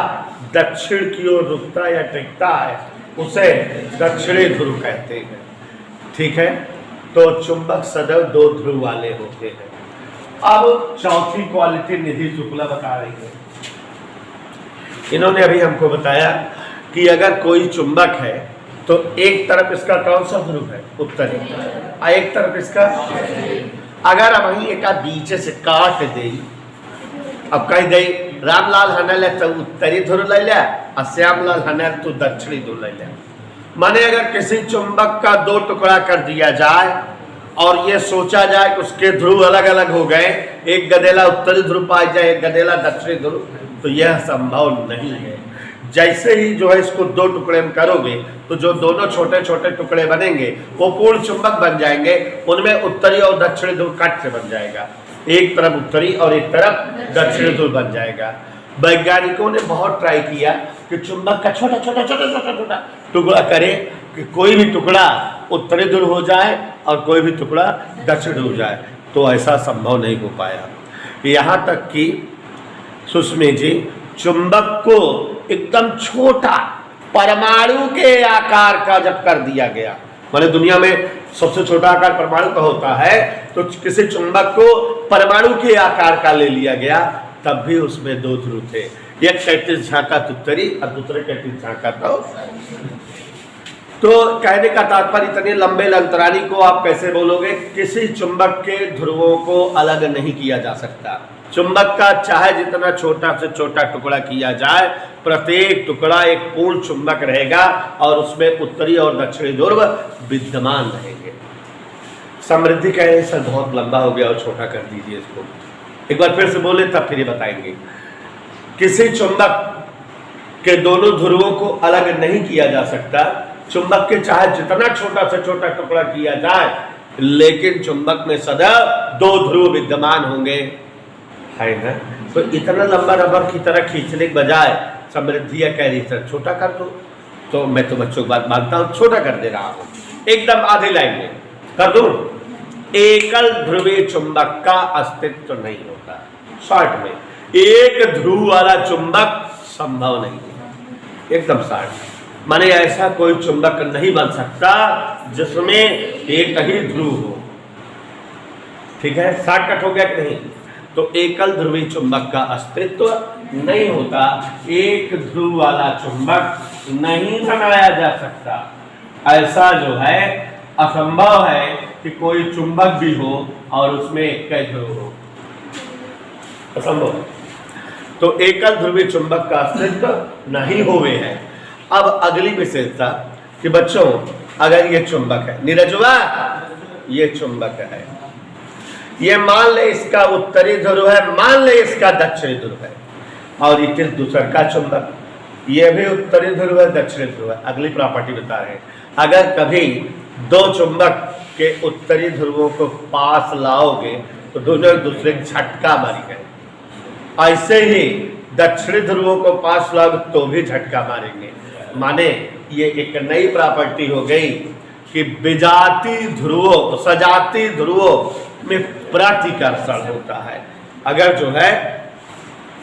दक्षिण की ओर रुकता या टिकता है उसे दक्षिणी ध्रुव कहते हैं। ठीक है, तो चुंबक सदैव दो ध्रुव वाले होते हैं। अब चौथी क्वालिटी निधि शुक्ला बता रही है। इन्होंने अभी हमको बताया कि अगर कोई चुंबक है तो एक तरफ इसका कौन सा ध्रुव है? उत्तरी, और एक तरफ इसका, अगर वही एक बीच से काट दे, अब कह दे रामलाल हनल तो उत्तरी ध्रुव ले लिया और श्यामलाल हनल तो दक्षिणी ध्रुव ले लिया। माने अगर किसी चुंबक का दो टुकड़ा कर दिया जाए और ये सोचा जाए कि उसके ध्रुव अलग अलग हो गए, एक गदेला उत्तरी ध्रुव पाया जाए, एक गदेला दक्षिणी ध्रुव, तो यह संभव नहीं है। जैसे ही जो है इसको दो टुकड़े में करोगे तो जो दोनों छोटे छोटे टुकड़े बनेंगे वो पूर्ण चुंबक बन जाएंगे, उनमें उत्तरी और दक्षिणी ध्रुव कट से बन जाएगा, एक तरफ उत्तरी और एक तरफ दक्षिणी ध्रुव बन जाएगा। वैज्ञानिकों ने बहुत ट्राई किया कि चुंबक का छोटा छोटा छोटा छोटा छोटा टुकड़ा करें कि कोई भी टुकड़ा उत्तरी ध्रुव हो जाए और कोई भी टुकड़ा दक्षिण ध्रुव हो जाए, तो ऐसा संभव नहीं हो पाया। यहाँ तक कि सुस्मी जी चुंबक को एकदम छोटा परमाणु के आकार का जब कर दिया गया, माने दुनिया में सबसे छोटा आकार परमाणु का होता है, तो किसी चुंबक को परमाणु के आकार का ले लिया गया, तब भी उसमें दो ध्रुव थे, एक 33 झांका उत्तरी और दूसरे 33 झांका तो कहने का तात्पर्य इतने लंबे अंतराली को आप कैसे बोलोगे? किसी चुंबक के ध्रुवों को अलग नहीं किया जा सकता। चुंबक का चाहे जितना छोटा से छोटा टुकड़ा किया जाए, प्रत्येक टुकड़ा एक पूर्ण चुंबक रहेगा और उसमें उत्तरी और दक्षिणी ध्रुव विद्यमान रहेंगे। समृद्धि कहे सर बहुत लंबा हो गया और छोटा कर दीजिए इसको, एक बार फिर से बोले तब फिर बताएंगे। किसी चुंबक के दोनों ध्रुवों को अलग नहीं किया जा सकता। चुंबक के चाहे जितना छोटा से छोटा टुकड़ा किया जाए, लेकिन चुंबक में सदा दो ध्रुव विद्यमान होंगे, है ना। तो इतना लंबा रबर की तरह खींचने के बजाय समृद्धि या कह रही सर छोटा कर दो, तो मैं तो बच्चों की बात मानता हूँ, छोटा कर दे रहा हूँ, एकदम आधी लाइन में कर दूं। एकल ध्रुवीय चुंबक का अस्तित्व नहीं होता। शॉर्ट में एक ध्रुव वाला चुंबक संभव नहीं है, एकदम शॉर्ट। माने ऐसा कोई चुंबक नहीं बन सकता जिसमें एक ही ध्रुव हो, ठीक है, शॉर्टकट हो गया कि नहीं। तो एकल ध्रुवीय चुंबक का अस्तित्व नहीं होता, एक ध्रुव वाला चुंबक नहीं बनाया जा सकता। ऐसा जो है असंभव है कि कोई चुंबक भी हो और उसमें कई ध्रुव हो, असंभव है। तो एकल ध्रुवीय चुंबक का अस्तित्व नहीं हुए है। अब अगली विशेषता कि बच्चों अगर ये चुंबक है, नीरजवा ये चुंबक है, ये मान ले इसका उत्तरी ध्रुव है, मान ले इसका दक्षिणी ध्रुव है, और ये दूसरा का चुंबक ये भी उत्तरी ध्रुव है दक्षिणी ध्रुव है। अगली प्रॉपर्टी बता रहे हैं, अगर कभी दो चुंबक के उत्तरी ध्रुवों को पास लाओगे तो दोनों एक दूसरे को झटका मारेंगे, ऐसे ही दक्षिणी ध्रुवों को पास लाओगे तो भी झटका मारेंगे। माने ये एक नई प्रॉपर्टी हो गई कि विजाती ध्रुवों सजाती ध्रुवों में प्रतिकर्षण होता है। अगर जो है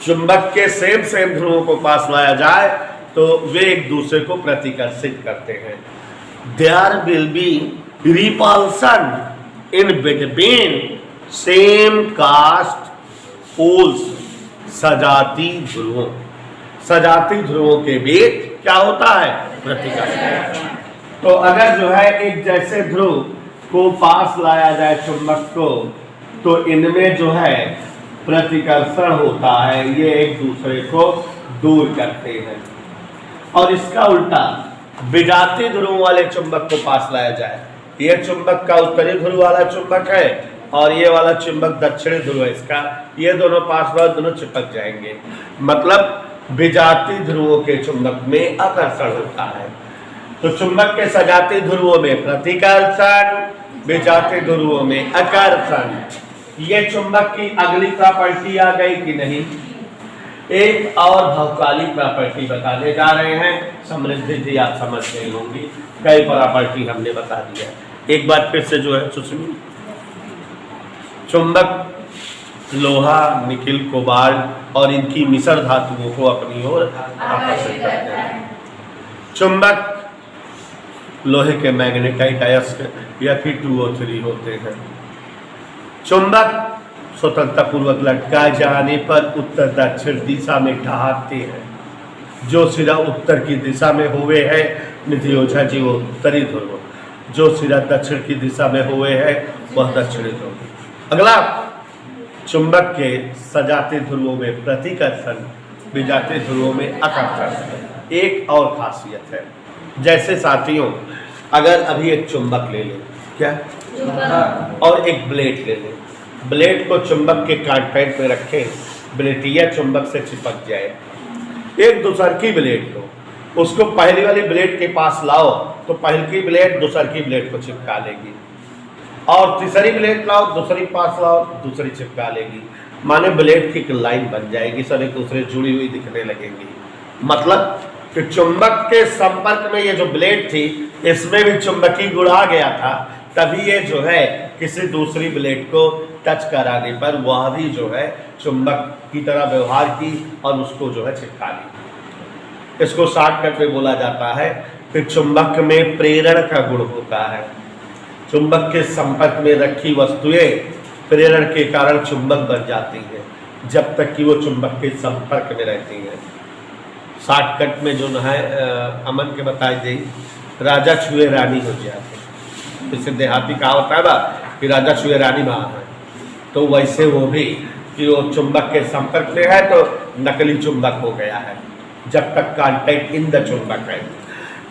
चुंबक के सेम ध्रुवों को पास लाया जाए तो वे एक दूसरे को प्रतिकर्षित करते हैं। There will be repulsion in between same cast poles. सजाती ध्रुवों के बीच क्या होता है? प्रतिकर्षण। तो अगर जो है एक जैसे ध्रुव को पास लाया जाए चुंबक को, तो इनमें जो है प्रतिकर्षण होता है, ये एक दूसरे को दूर करते हैं। और इसका उल्टा विजातीय ध्रुव वाले चुंबक को पास लाया जाए, ये चुंबक का उत्तरी ध्रुव वाला चुंबक है और ये वाला चुंबक दक्षिणी ध्रुव है इसका, ये दोनों पास लाओ दोनों चिपक जाएंगे। मतलब विजातीय ध्रुवों के चुंबक में आकर्षण होता है। तो चुंबक के सजाती ध्रुवों में प्रतिकर्षण, विजातीय ध्रुवों में आकर्षण। ये चुंबक की अगली प्रॉपर्टी आ गई कि नहीं? एक और भौकाली प्रॉपर्टी बताने जा रहे हैं। समृद्धि जी आप समझ गई होंगी, कई प्रॉपर्टी हमने बता दिया। एक बार फिर से जो है सुस्मी, चुंबक लोहा, निकिल, कोबाल्ट और इनकी मिश्र धातुओं को अपनी ओर आकर्षित करते हैं। चुंबक लोहे के मैग्नेटाइट अयस्क या फिर 2 और 3 होते हैं। चुंबक स्वतंत्रता पूर्वक लटकाए जाने पर उत्तर दक्षिण दिशा में ढहाते हैं। जो सिरा उत्तर की दिशा में हुए है निधि ओझा जी वो उत्तरी ध्रुव, जो सिरा दक्षिण की दिशा में हुए है वह दक्षिणी ध्रुव। अगला, चुंबक के सजाते ध्रुवों में प्रतिकर्षण, विजातीय ध्रुवों में आकर्षण। एक और खासियत है, जैसे साथियों अगर अभी एक चुंबक ले लें, क्या और एक ब्लेड ले लें, ब्लेड को चुंबक के कांटेक्ट में रखें, ब्लेटिया चुंबक से चिपक जाए। एक दूसर की ब्लेड लो, उसको पहली वाली ब्लेड के पास लाओ तो पहली की ब्लेड दूसर की ब्लेड को चिपका लेगी, और तीसरी ब्लेड लाओ, दूसरी पास लाओ, दूसरी चिपका लेगी। माने ब्लेड की एक लाइन बन जाएगी, सब एक दूसरे जुड़ी हुई दिखने लगेंगी। मतलब कि चुंबक के संपर्क में ये जो ब्लेड थी, इसमें भी चुंबकीय गुण आ गया था, तभी ये जो है किसी दूसरी ब्लेड को टच कराने पर वह भी जो है चुंबक की तरह व्यवहार की और उसको जो है चिपका ली। इसको शॉर्टकट में बोला जाता है कि चुंबक में प्रेरण का गुण होता है। चुंबक के संपर्क में रखी वस्तुएं प्रेरण के कारण चुंबक बन जाती हैं, जब तक कि वो चुंबक के संपर्क में रहती हैं। शॉर्टकट में जो है अमन के बताई दी, राजा छुए रानी हो जाते। जैसे देहाती कहा होता है ना कि राजा छुए रानी वहाँ है, तो वैसे वो भी कि वो चुंबक के संपर्क में है तो नकली चुंबक हो गया है, जब तक कांटेक्ट इन द चुंबक है।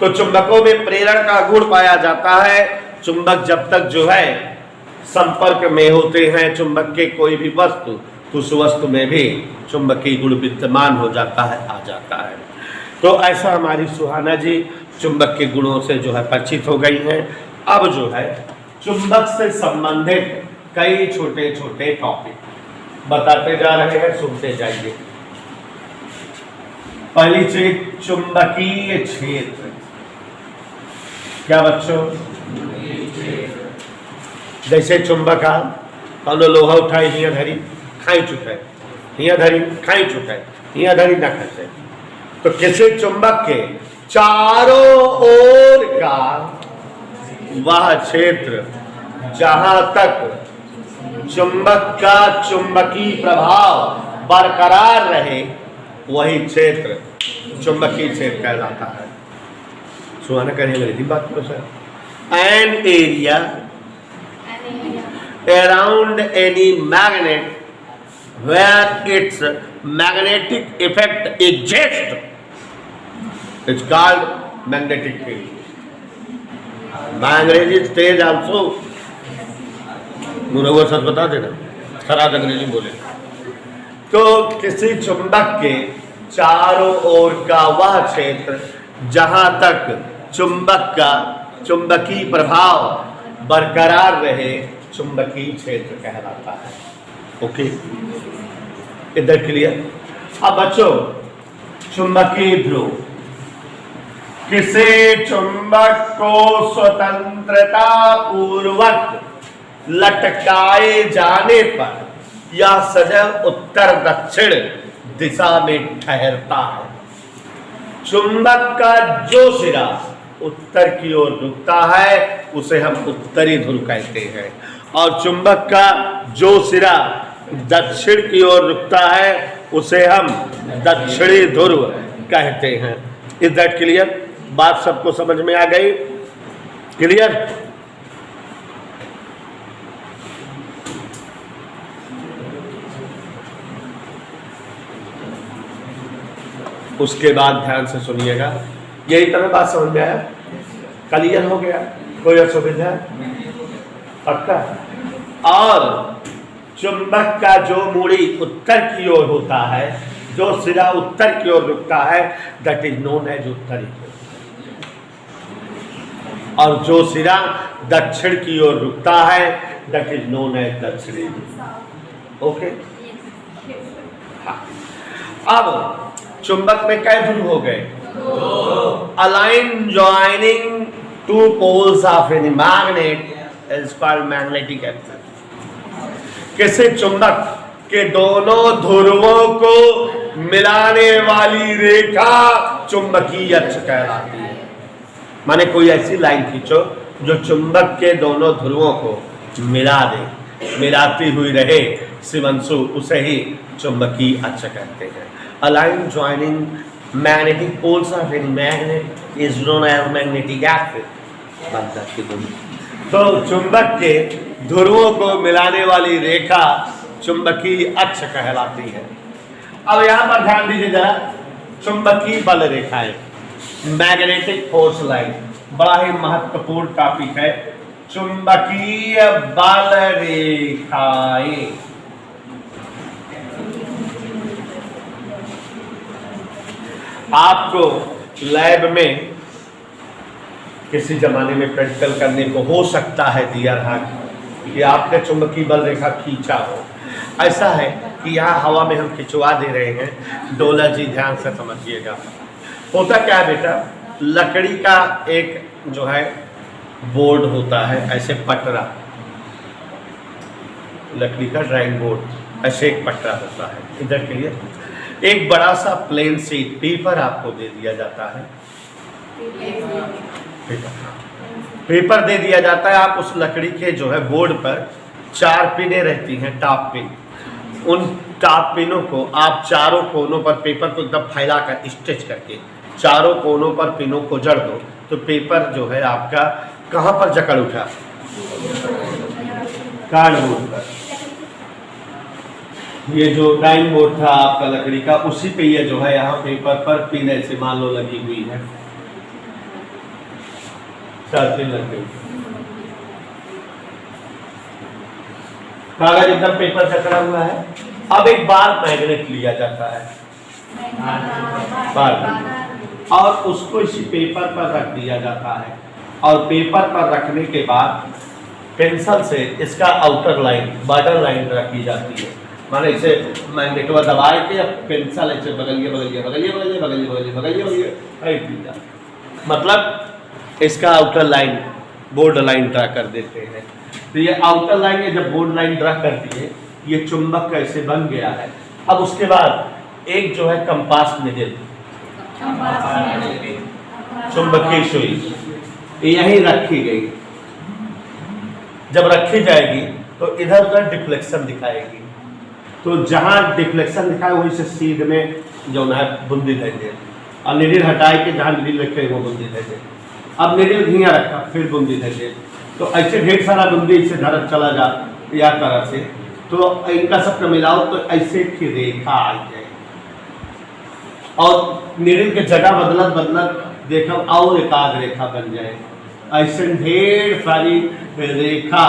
तो चुंबकों में प्रेरण का गुण पाया जाता है। चुंबक जब तक जो है संपर्क में होते हैं चुंबक के कोई भी वस्तु, तो उस वस्तु में भी चुंबकीय गुण विद्यमान हो जाता है, आ जाता है। तो ऐसा हमारी सुहाना जी चुंबक के गुणों से जो है परिचित हो गई हैं। अब जो है चुंबक से संबंधित कई छोटे छोटे टॉपिक बताते जा रहे हैं, सुनते जाइए। पहली चीज, चुंबकीय क्षेत्र। क्या बच्चों? जैसे चुंबक आ कौन लोहा उठाई हिया धरी खाई चुके, हिया धरी खाई चुके, हिया धरी न खसे। तो किसी चुंबक के चारों ओर का वह क्षेत्र जहां तक चुंबक का चुंबकीय प्रभाव बरकरार रहे, वही क्षेत्र चुंबकीय क्षेत्र कहलाता है। सुहाना करिए मेरी बात को sir. An area around any magnet where its magnetic effect exists, it's called magnetic field. अंग्रेजी तेज also, मुझे सर बता देना, खराब अंग्रेजी बोले। तो किसी चुंबक के चारों ओर का वह क्षेत्र जहां तक चुंबक का चुंबकीय प्रभाव बरकरार रहे, चुंबकीय क्षेत्र कहलाता है। ओके, इधर क्लियर? अब बच्चों, चुंबकीय ध्रुव, किसी चुंबक को स्वतंत्रता पूर्वक लटकाए जाने पर यह सदैव उत्तर दक्षिण दिशा में ठहरता है। चुंबक का जो सिरा उत्तर की ओर रुकता है उसे हम उत्तरी ध्रुव कहते हैं, और चुंबक का जो सिरा दक्षिण की ओर रुकता है उसे हम दक्षिणी ध्रुव कहते हैं। Is that clear? बात सबको समझ में आ गई? क्लियर? उसके बाद ध्यान से सुनिएगा, यही तरह बात समझ में आया? क्लियर हो गया? कोई असुविधा? पक्का? और चुंबक का जो मूड़ी उत्तर की ओर होता है, जो सिरा उत्तर की ओर रुकता है, दैट इज नोन एज उत्तरी ध्रुव, और जो सिरा दक्षिण की ओर रुकता है, दैट इज नोन एज दक्षिणी ध्रुव। ओके? हाँ। अब चुंबक में कई ध्रुव हो गए? A line joining two poles of any magnet is called magnetic axis. किसी चुंबक के दोनों ध्रुवों को मिलाने वाली रेखा चुंबकीय अक्ष कहलाती है। माने कोई ऐसी लाइन खींचो जो चुंबक के दोनों ध्रुवों को मिला दे, मिलाती हुई रहे शिवंशु, उसे ही चुंबकीय अक्ष कहते हैं। A line joining magnetic poles of any magnet is known as magnetic axis. बंधक की दूरी। तो चुंबक के ध्रुवों को मिलाने वाली रेखा चुंबकीय अक्ष कहलाती है। अब यहां पर ध्यान दीजिए जरा, चुंबकीय बल रेखाएं, मैग्नेटिक फोर्स लाइन, बड़ा ही महत्वपूर्ण टॉपिक है। चुंबकीय बल रेखाएं, आपको लैब में किसी जमाने में प्रैक्टिकल करने को हो सकता है दिया रहा कि आपने चुंबकीय बल रेखा खींचा हो। ऐसा है कि यहाँ हवा में हम खिंचवा दे रहे हैं, डोला जी ध्यान से समझिएगा। होता क्या है बेटा, लकड़ी का एक जो है बोर्ड होता है, ऐसे पटरा, लकड़ी का ड्राइंग बोर्ड, ऐसे एक पटरा होता है। इधर के लिए एक बड़ा सा प्लेन शीट पेपर आपको दे दिया जाता है, पेपर दे दिया जाता है। आप उस लकड़ी के जो है बोर्ड पर 4 पिनें रहती हैं, टॉप पिन, उन टॉप पिनों को आप चारों कोनों पर पेपर को एकदम फैलाकर स्ट्रेच करके चारों कोनों पर पिनों को जड़ दो, तो पेपर जो है आपका कहाँ पर जकड़ उठा, कार्डबोर्ड पर। ये जो ड्राइंग बोर्ड था आपका लकड़ी का, उसी पे ये जो है यहाँ पेपर पर पिन ऐसे मान लो लगी हुई है, 4 पिन लगी हुई, कागज एकदम पेपर जकड़ा हुआ है। अब एक बार मैग्नेट लिया जाता है, बार, और उसको इसी पेपर पर रख दिया जाता है, और पेपर पर रखने के बाद पेंसिल से इसका आउटर लाइन, बॉर्डर लाइन रखी जाती है। माने इसे मैग्नेटवा दबाए के अब पेंसिल ऐसे बगलिए बगलिए बगलिए बगलिए बगलिए बगलिए बगलिए बगलिए, मतलब इसका outer line, board line draw कर देते हैं। तो ये आउटर लाइन, ये जब बोर्ड लाइन ड्रा करती है, ये चुंबक कैसे बन गया है। अब उसके बाद एक जो है कंपास निडल, चुंबकीय सुई यहीं रखी गई। जब रखी जाएगी तो इधर उधर डिफ्लेक्शन दिखाएगी, तो जहां डिफ्लेक्शन दिखाए वहीं से सीध में जो है बूंदी देंगे, और निडिल हटाए के जहां निडिल रखे वो बूंदी देंगे। अब निडिल घिया रखा, फिर बूंदी देंगे, तो ऐसे ढेर सारा बूंदी इसे धरत चला जा या तरह से, तो इनका सबका मिलाओ तो ऐसे की रेखा आ जाए, और निडिल के जगह बदलत बदलत देखो और एकाध रेखा बन जाए। ऐसे ढेर सारी रेखा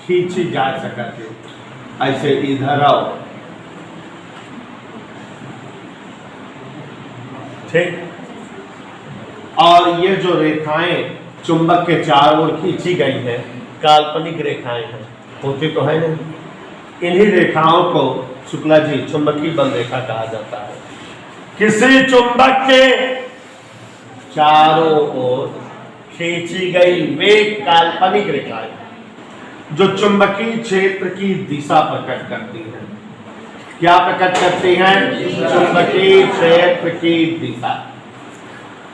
खींची जा सकते। ऐसे इधर आओ, ठीक, और ये जो रेखाएं चुंबक के चारों ओर खींची गई हैं, काल्पनिक रेखाएं हैं, होती तो है नहीं। इन्हीं रेखाओं को शुक्ला जी चुंबकीय बल रेखा कहा जाता है। किसी चुंबक के चारों ओर खींची गई वे काल्पनिक रेखाएं जो चुंबकीय क्षेत्र की दिशा प्रकट करती हैं। क्या प्रकट करती हैं? चुंबकीय क्षेत्र की दिशा।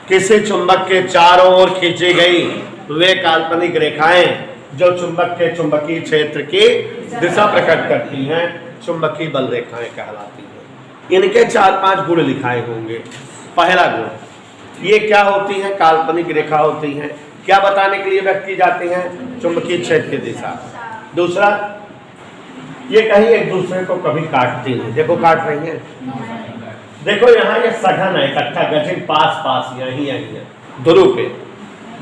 किसी चुंबक के चारों ओर खींची गई वे काल्पनिक रेखाएं जो चुंबक के चुंबकीय क्षेत्र की दिशा प्रकट करती हैं, चुंबकीय बल रेखाएं कहलाती हैं। इनके 4-5 गुण लिखाए होंगे। पहला गुण, ये क्या होती हैं? काल्पनिक रेखा होती हैं। क्या बताने के लिए व्यक्त की जाती हैं? चुंबकीय क्षेत्र की दिशा। दूसरा, ये कहीं एक दूसरे को कभी काटती नहीं। देखो काट रही हैं, देखो यहाँ ये सघन है, इकट्ठा गठित पास पास यहीं है ध्रुव पे,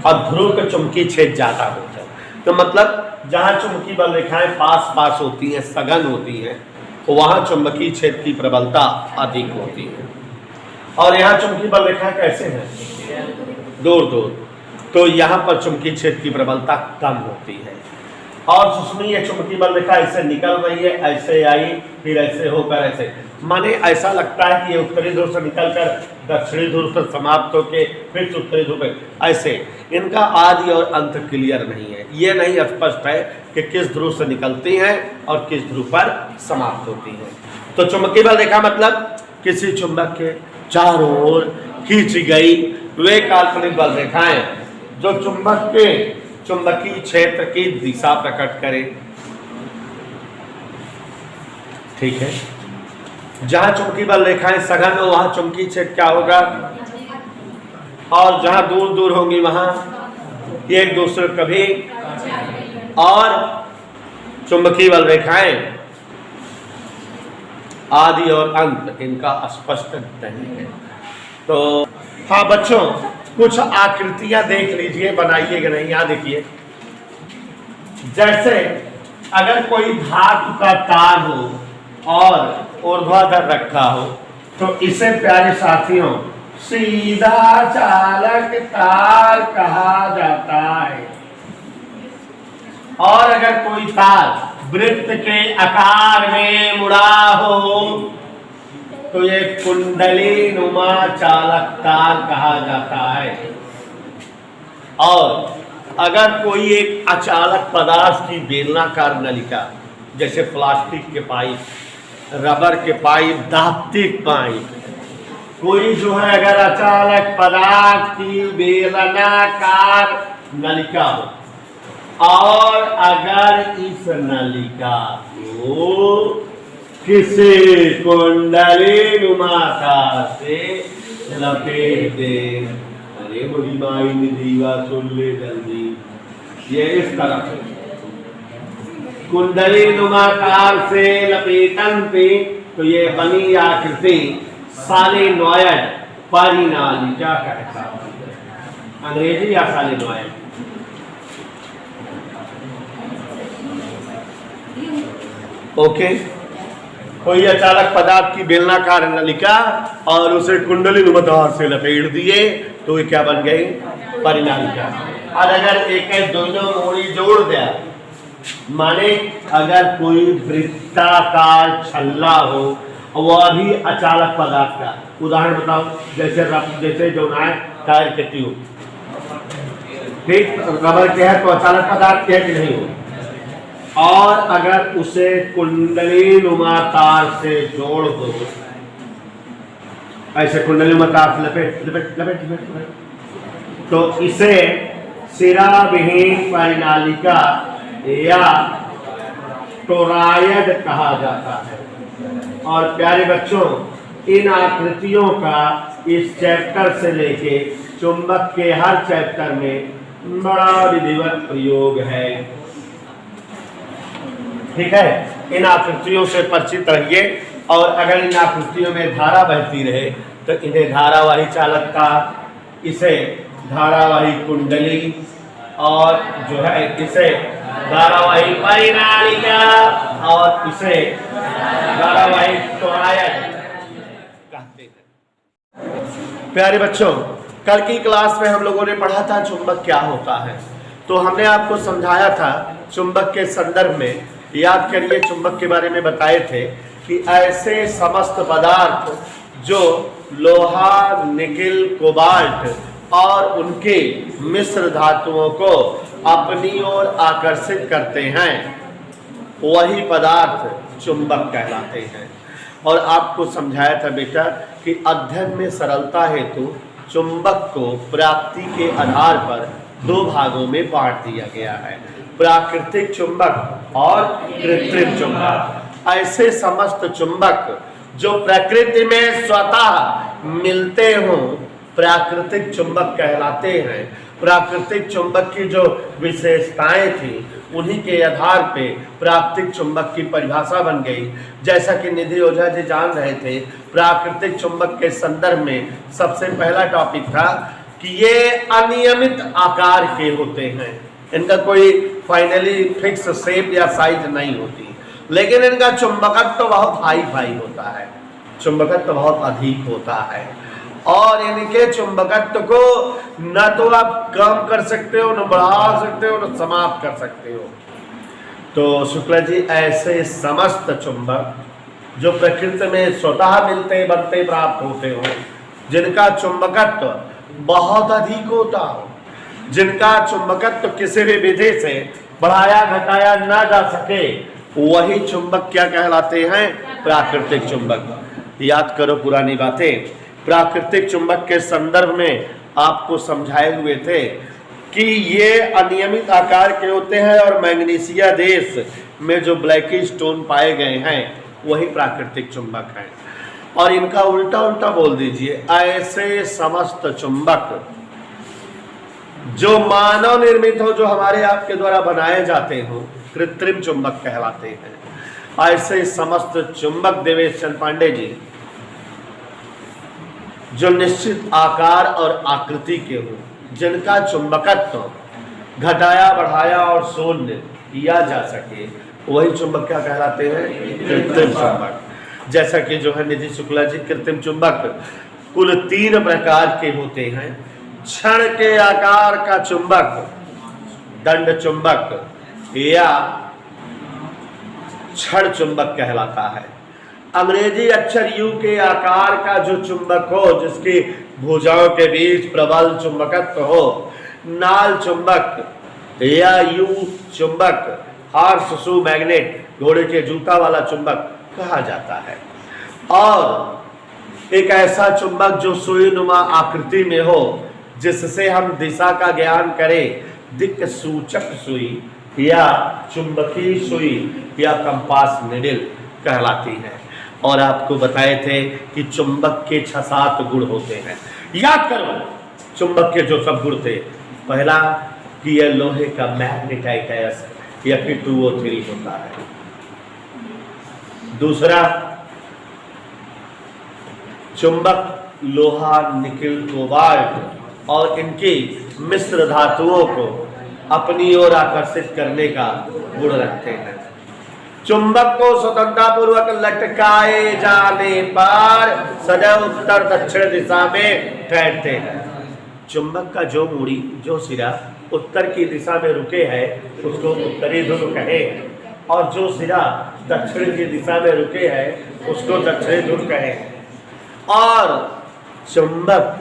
और ध्रुव के चुंबकीय क्षेत्र ज्यादा होता है। तो मतलब जहाँ चुंबकीय बल रेखाएं पास पास होती हैं, सघन होती हैं, तो वहाँ चुंबकीय क्षेत्र की प्रबलता अधिक होती है। और यहाँ चुंबकीय बल रेखाएं कैसे हैं? दूर दूर, तो यहाँ पर चुंबकीय क्षेत्र की प्रबलता कम होती है। और उसमें ये चुंबकीय बल रेखा ऐसे निकल रही है, ऐसे आई, फिर ऐसे होकर ऐसे, माने ऐसा लगता है कि ये उत्तरी ध्रुव से निकलकर दक्षिणी ध्रुव पर समाप्त होकर फिर उत्तरी ध्रुव पे, ऐसे इनका आदि और अंत क्लियर नहीं है। ये नहीं स्पष्ट है कि किस ध्रुव से निकलती हैं और किस ध्रुव पर समाप्त होती हैं। तो चुंबकीय बल रेखा मतलब किसी चुंबक के चारों ओर खींची गई वे काल्पनिक बल रेखाएं जो चुंबक के चुंबकीय क्षेत्र की दिशा प्रकट करे। ठीक है, जहां चुंबकीय बल रेखाएं सघन हो वहां चुंबकीय क्षेत्र क्या होगा, और जहां दूर दूर होंगी वहां ये एक दूसरे को कभी और चुंबकीय बल रेखाएं आदि और अंत इनका स्पष्ट नहीं है। तो हाँ बच्चों, कुछ आकृतियां देख लीजिए, बनाइएगा नहीं। यहाँ देखिए, जैसे अगर कोई धातु का तार हो और ऊर्ध्वाधर रखा हो तो इसे प्यारे साथियों सीधा चालक तार कहा जाता है। और अगर कोई तार वृत्त के आकार में मुड़ा हो तो ये कुंडली नुमा चालक तार कहा जाता है। और अगर कोई एक अचालक पदार्थ की बेलनाकार नलिका, जैसे प्लास्टिक के पाइप, रबर के पाइप, धात्विक पाइप, कोई जो है अगर अचालक पदार्थ की बेलनाकार नलिका हो और अगर इस नलिका को किसी कुंडली नुमाकार से लपेट दे, अरे बड़ी माई दीवा सुन ले जल्दी, ये इस तरह से कुंडली नुमाकार से लपेटन पे तो ये बनी आकृति सालिनॉयड परिनालिका कहता है, अंग्रेजी या सालिनॉयड। ओके, कोई अचालक पदार्थ की बेलनाकार नलिका और उसे कुंडली नुमाकार से लपेट दिए तो ये क्या बन गई? परिनालिका। और अगर एक दोनों मोड़ी जोड़ दिया, माने अगर कोई वृत्ताकार छल्ला हो और वह भी अचालक पदार्थ का, उदाहरण बताओ, जैसे जो ना है टायर के ट्यूब, ठीक, रबर के है तो अचालक पदार्थ के है कि नहीं हो, और अगर उसे कुंडली नुमा तार से जोड़ दो, ऐसे कुंडली नुमा तार से लपेट लपेट लपेट लपेट, तो इसे सिरा विहीन परिनालिका या टोरायड कहा जाता है। और प्यारे बच्चों, इन आकृतियों का इस चैप्टर से लेके चुंबक के हर चैप्टर में बड़ा विधिवत प्रयोग है। ठीक है, इन आकृतियों से परिचित रहिए। और अगर इन आकृतियों में धारा बहती रहे तो इन्हें धारावाही चालकता, इसे धारावाही कुंडली, और जो है इसे धारावाही परिनालिका, और इसे धारावाही टोरायड कहते हैं। प्यारे बच्चों, कल की क्लास में हम लोगों ने पढ़ा था चुंबक क्या होता है। तो हमने आपको समझाया था चुंबक के संदर्भ में, याद करिए चुंबक के बारे में बताए थे कि ऐसे समस्त पदार्थ जो लोहा, निकिल, कोबाल्ट और उनके मिश्र धातुओं को अपनी ओर आकर्षित करते हैं, वही पदार्थ चुंबक कहलाते हैं। और आपको समझाया था बेटा कि अध्ययन में सरलता हेतु चुंबक को प्राप्ति के आधार पर दो भागों में बांट दिया गया है, प्राकृतिक चुंबक और कृत्रिम चुंबक। ऐसे समस्त चुंबक जो प्रकृति में स्वतः मिलते हों प्राकृतिक चुंबक कहलाते हैं। प्राकृतिक चुंबक की जो विशेषताएं थी उन्हीं के आधार पे प्राकृतिक चुंबक की परिभाषा बन गई। जैसा कि निधि ओझा जी जान रहे थे, प्राकृतिक चुंबक के संदर्भ में सबसे पहला टॉपिक था कि ये अनियमित आकार के होते हैं, इनका कोई फाइनली फिक्स शेप या साइज नहीं होती, लेकिन इनका चुंबकत्व तो बहुत हाई फाई होता है, चुंबकत्व तो बहुत अधिक होता है। और इनके चुंबकत्व को न तो आप कम कर सकते हो, न बढ़ा सकते हो, न समाप्त कर सकते हो। तो शुक्ला जी, ऐसे समस्त चुंबक जो प्रकृति में स्वतः मिलते, बनते, प्राप्त होते हो, जिनका चुंबकत्व बहुत अधिक होता हो, जिनका चुंबकत्व किसी भी विधि से बढ़ाया घटाया ना जा सके, वही चुंबक क्या कहलाते हैं? प्राकृतिक चुंबक। याद करो पुरानी बातें। प्राकृतिक चुंबक के संदर्भ में आपको समझाए हुए थे कि ये अनियमित आकार के होते हैं और मैग्नीशिया देश में जो ब्लैकी स्टोन पाए गए हैं वही प्राकृतिक चुंबक हैं। और इनका उल्टा उल्टा बोल दीजिए, ऐसे समस्त चुंबक जो मानव निर्मित हो, जो हमारे आपके द्वारा बनाए जाते हो, कृत्रिम चुंबक कहलाते हैं। ऐसे समस्त चुंबक देवेश चंद पांडे जी जो निश्चित आकार और आकृति के हो, जिनका चुंबकत्व घटाया बढ़ाया और शून्य किया जा सके, वही चुंबक क्या कहलाते हैं? कृत्रिम चुंबक। जैसा कि जो है निधि शुक्ला जी, कृत्रिम चुंबक कुल 3 प्रकार के होते हैं। क्षण के आकार का चुंबक दंड चुंबक या क्षण चुंबक कहलाता है। अंग्रेजी अक्षर यू के आकार का जो चुंबक हो, जिसकी भुजाओं के बीच प्रबल चुंबकत्व हो, नाल चुंबक या यू चुंबक, हॉर्स शू मैग्नेट, घोड़े के जूता वाला चुंबक कहा जाता है। और एक ऐसा चुंबक जो सुई नुमा आकृति में हो, जिससे हम दिशा का ज्ञान करें, दिक् सूचक सुई या चुंबकीय सुई या कंपास निडल कहलाती है। और आपको बताए थे कि चुंबक के 6-7 गुण होते हैं। याद करो चुंबक के जो सब गुण थे। पहला कि यह लोहे का मैग्नेटाइटस या फिर 2O3 होता है। दूसरा, चुंबक लोहा, निकिल, कोबाल्ट और इनकी मिश्र धातुओं को अपनी ओर आकर्षित करने का गुण रखते हैं। चुंबक को स्वतंत्रतापूर्वक लटकाए जाने पर सदैव उत्तर दक्षिण दिशा में ठहरते हैं। चुंबक का जो मूड़ी, जो सिरा उत्तर की दिशा में रुके है, उसको उत्तरी ध्रुव कहें, और जो सिरा दक्षिण की दिशा में रुके है, उसको दक्षिणी ध्रुव कहें। और चुंबक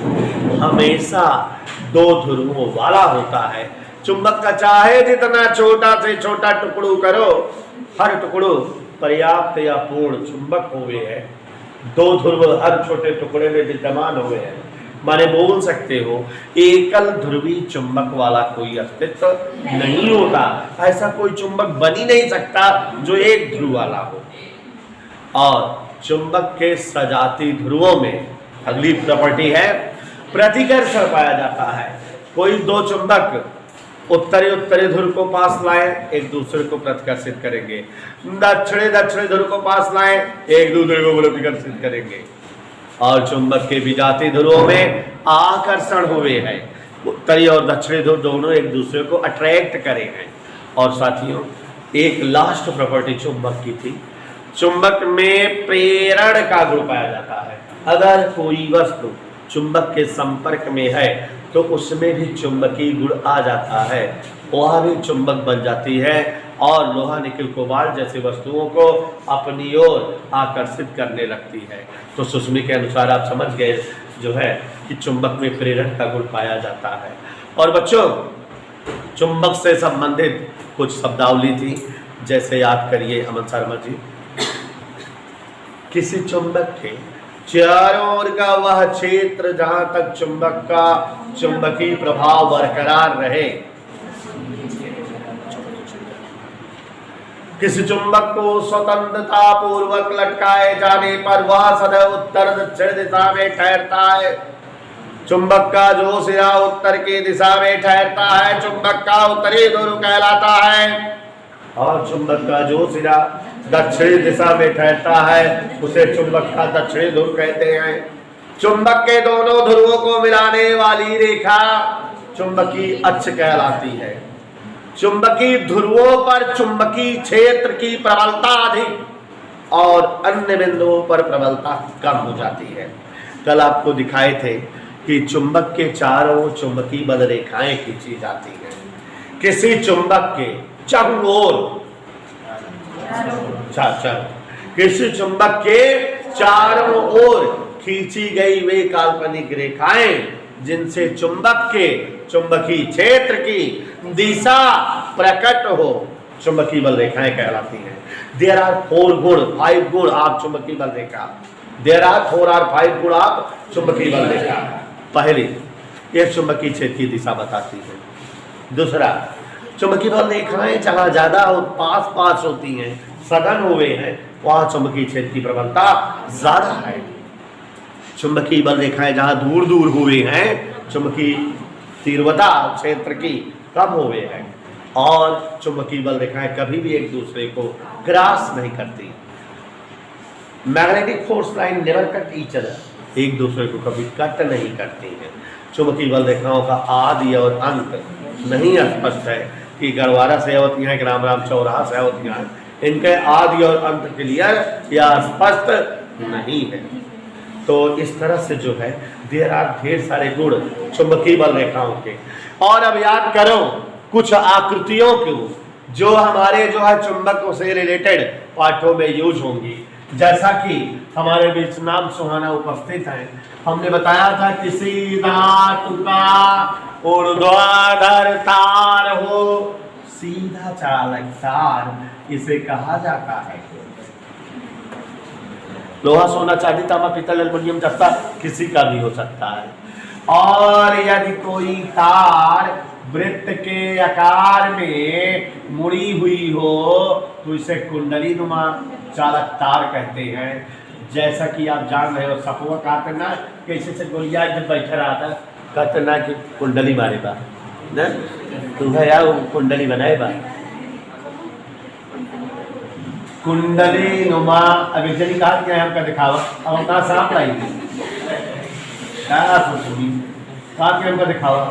हमेशा 2 ध्रुवों वाला होता है। चुंबक का चाहे जितना छोटा से छोटा टुकड़ो करो, हर टुकड़ो पर्याप्त या पूर्ण चुंबक हुए है। 2 ध्रुव हर छोटे टुकड़े में विद्यमान हुए हैं। माने बोल सकते हो एकल ध्रुवी चुंबक वाला कोई अस्तित्व नहीं होता। ऐसा कोई चुंबक बन ही नहीं सकता जो एक ध्रुव वाला हो। और चुंबक के सजाती ध्रुवों में अगली प्रॉपर्टी है प्रतिकर्षण पाया जाता है। कोई 2 चुंबक उत्तरी ध्रुव को पास लाए, एक दूसरे को प्रतिकर्षित करेंगे। दक्षिणी ध्रुव को पास लाए, एक दूसरे को प्रतिकर्षित करेंगे। और चुंबक के विजातीय ध्रुवों में आकर्षण हुए हैं। उत्तरी और दक्षिणी ध्रुव दोनों एक दूसरे को अट्रैक्ट करेंगे। और साथियों, एक लास्ट प्रॉपर्टी चुंबक की थी। चुंबक में प्रेरण का गुण पाया जाता है। अगर कोई वस्तु चुंबक के संपर्क में है तो उसमें भी चुंबकीय गुण आ जाता है, वह भी चुंबक बन जाती है और लोहा, निकिल, कोबाल्ट जैसी वस्तुओं को अपनी ओर आकर्षित करने लगती है। तो सुस्मी के अनुसार आप समझ गए जो है कि चुंबक में प्रेरण का गुण पाया जाता है। और बच्चों, चुंबक से संबंधित कुछ शब्दावली थी, जैसे याद करिए अमन शर्मा जी। किसी चुंबक के चारों ओर का वह क्षेत्र जहां तक चुंबक का चुंबकीय प्रभाव बरकरार रहे, किसी चुंबक को स्वतंत्रता पूर्वक लटकाए जाने पर वह सदैव उत्तर दक्षिण दिशा में ठहरता है। चुंबक का जो सिरा उत्तर की दिशा में ठहरता है, चुंबक का उत्तरी ध्रुव कहलाता है। और चुंबक का जो सिरा दक्षिणी दिशा में ठहरता है, उसे चुंबक का दक्षिणी ध्रुव कहते हैं। चुंबक के दोनों ध्रुवों को मिलाने वाली रेखा चुंबकीय अक्ष कहलाती है। चुंबकीय ध्रुवों पर चुंबकीय क्षेत्र की प्रबलता अधिक और अन्य बिंदुओं पर प्रबलता कम हो जाती है। कल आपको दिखाए थे कि चुंबक के चारों चुंबकीय बल रेखाएं खींची जाती हैं। किसी चुंबक के चारों ओर किसी चुंबक के चारों ओर खींची गई वे काल्पनिक रेखाएं, जिनसे चुंबक के चुंबकीय क्षेत्र की दिशा प्रकट हो, चुंबकीय बल रेखाएं कहलाती हैं। देयर आर 5 गुण आप चुंबकीय बल रेखा। देयर आर 5 गुण आप चुंबकीय बल रेखा। पहली, यह चुंबकीय क्षेत्र की दिशा बताती है। दूसरा, चुंबकीय बल रेखाएं जहां ज्यादा पास होती हैं, सघन हुए हैं, वहां चुंबकीय क्षेत्र की प्रबलता ज्यादा है। चुंबकीय बल रेखाएं जहां दूर हुए हैं, चुंबकीय तीव्रता क्षेत्र की कम हो गई है और चुंबकीय बल रेखाएं कभी भी एक दूसरे को क्रॉस नहीं करती। Magnetic force line never cut each other, एक दूसरे को कभी कट नहीं करती हैं। चुंबकीय बल रेखाओं का आदि और अंत नहीं स्पष्ट है कि गढ़वारा से होती हैं कि राम राम चौराहा से होती हैं, इनके आदि और अंत क्लियर या स्पष्ट नहीं है। तो इस तरह से जो है ढेर सारे गुण चुंबकीय बल रेखाओं के। और अब याद करो कुछ आकृतियों को जो हमारे जो है चुंबक से रिलेटेड पाठों में यूज होंगी। जैसा कि हमारे बीच नाम सुहाना उपस्थित है, हमने बताया था कि सीधा तुका ऊर्ध्वाधर तार हो, सीधा चालक तार इसे कहा जाता है। लोहा सोना चांदी तांबा पीतल एल्युमिनियम जस्ता किसी का भी हो सकता है। और यदि कोई तार वृत्त के आकार में मुड़ी हुई हो तो इसे कुंडली नुमा चालक तार कहते हैं। जैसा कि आप जान रहे हो सपुआ कहते ना कैसे से गोलिया जब बैठा रहा था कहते ना कि कुंडली मारे बा ना तुम्हें यार कुंडली बनाए बा कुंडली नुमा। अभी जनी कहा क्या हमका दिखावा, अब हम कहाँ सांप लाएंगे क्या सोचूंगी कहा कि हमका दिखावा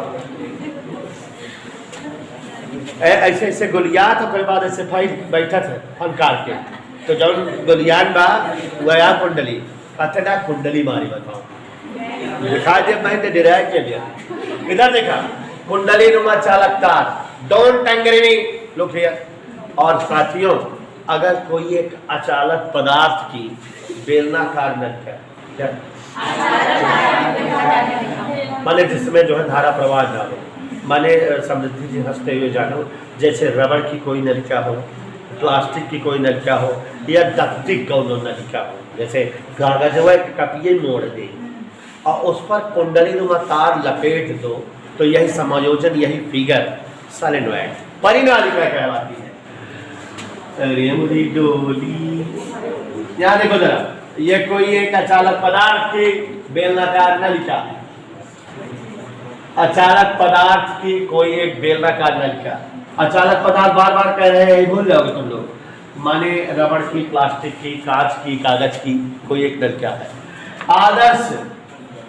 ऐसे ऐसे गोलियात और बाद ऐसे फाइल बैठा था फनकार के। तो जब गोलियान बा वह कुंडली कहते ना कुंडली मारी बताओ दिखा दे मैंने डिराय के दिया। इधर देखा कुंडली नुमा चालक तार, डोंट एंग्री लुक हियर। और साथियों अगर कोई एक अचालक पदार्थ की बेलनाकार नलिका क्या माने जिसमें जो है धारा प्रवाह ना हो, माने समृद्धि जी हंसते हुए जानो जैसे रबड़ की कोई नलिका हो, प्लास्टिक की कोई नलिका हो या दत्तिक कौनो नलिका हो, जैसे कागज कपिए मोड़ दे और उस पर कुंडली नुमा तार लपेट दो तो यही समायोजन यही फिगर सोलेनॉइड परिनालिका कहलाती है। डोली यहाँ देखो जरा, ये कोई एक अचालक पदार्थ की बेलनाकार नलिका, अचालक पदार्थ की कोई एक बेलनाकार नलिका। अचालक पदार्थ बार बार कह रहे हैं भूल जाओगे तुम लोग, माने रबड़ की, प्लास्टिक की, कांच की, कागज की कोई एक नलिका है। आदर्श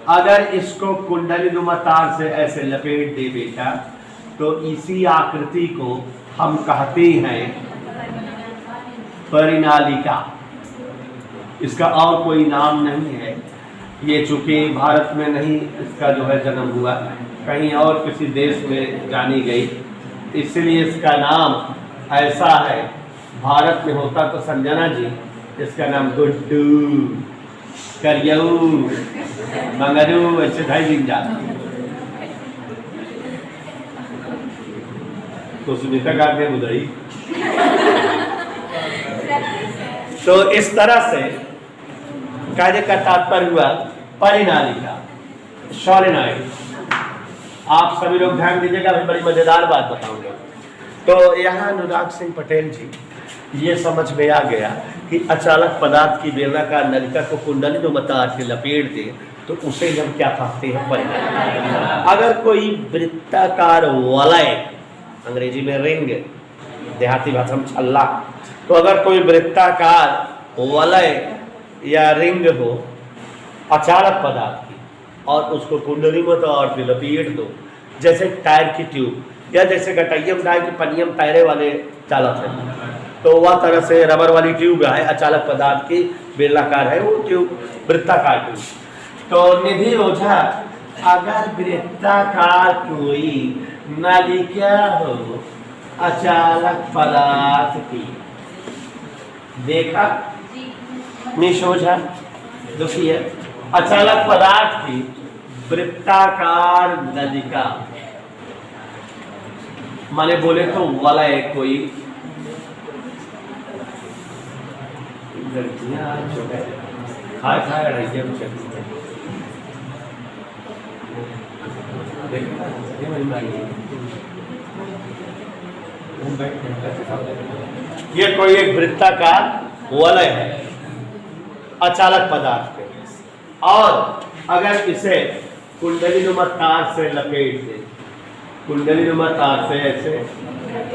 अगर इसको कुंडली नुमा तार से ऐसे लपेट दे बेटा तो इसी आकृति को हम कहते हैं परिनालिका। इसका और कोई नाम नहीं है। ये चूंकि भारत में नहीं इसका जो है जन्म हुआ, कहीं और किसी देश में जानी गई, इसलिए इसका नाम ऐसा है। भारत में होता तो संजना जी, इसका नाम गुड्डू करियऊ मंगरू ऐसे ढाई दिन जाता तो सुनीता गाते बुदड़ी। तो इस तरह से कार्य का तात्पर्य हुआ परिनालिका सोलेनॉइड। आप सभी लोग ध्यान दीजिएगा, मैं बड़ी मजेदार बात बताऊंगा। तो यहाँ अनुराग सिंह पटेल जी ये समझ में आ गया कि अचालक पदार्थ की बेलनाकार नलिका को कुंडली नुमा तार से लपेट दे तो उसे हम क्या कहते हैं परिनालिका। अगर कोई वृत्ताकार वलय, अंग्रेजी में रिंग, देहाती भाषा में छल्ला, तो अगर कोई वृत्ताकार वलय या रिंग हो अचालक पदार्थ की और उसको कुंडली नुमा तार से लपेट दो, जैसे टायर की ट्यूब या जैसे गटैयम डाय की पनियम तैरे वाले चालक है, तो वह तरह से रबर वाली ट्यूब है अचालक पदार्थ की बेलनाकार है वो ट्यूब, वृत्ताकार ट्यूब। तो निधि ओझा अगर वृत्ताकार कोई नलिका हो अचालक पदार्थ की, देखा मिश ओझा देखिए अचालक पदार्थ की वृत्ताकार नलिका माने बोले तो वलय कोई ये कोई एक वृत्ताकार वलय है अचालक पदार्थ के, और अगर इसे कुंडली नुमा तार से लपेट दे कुंडली नुमा तार से ऐसे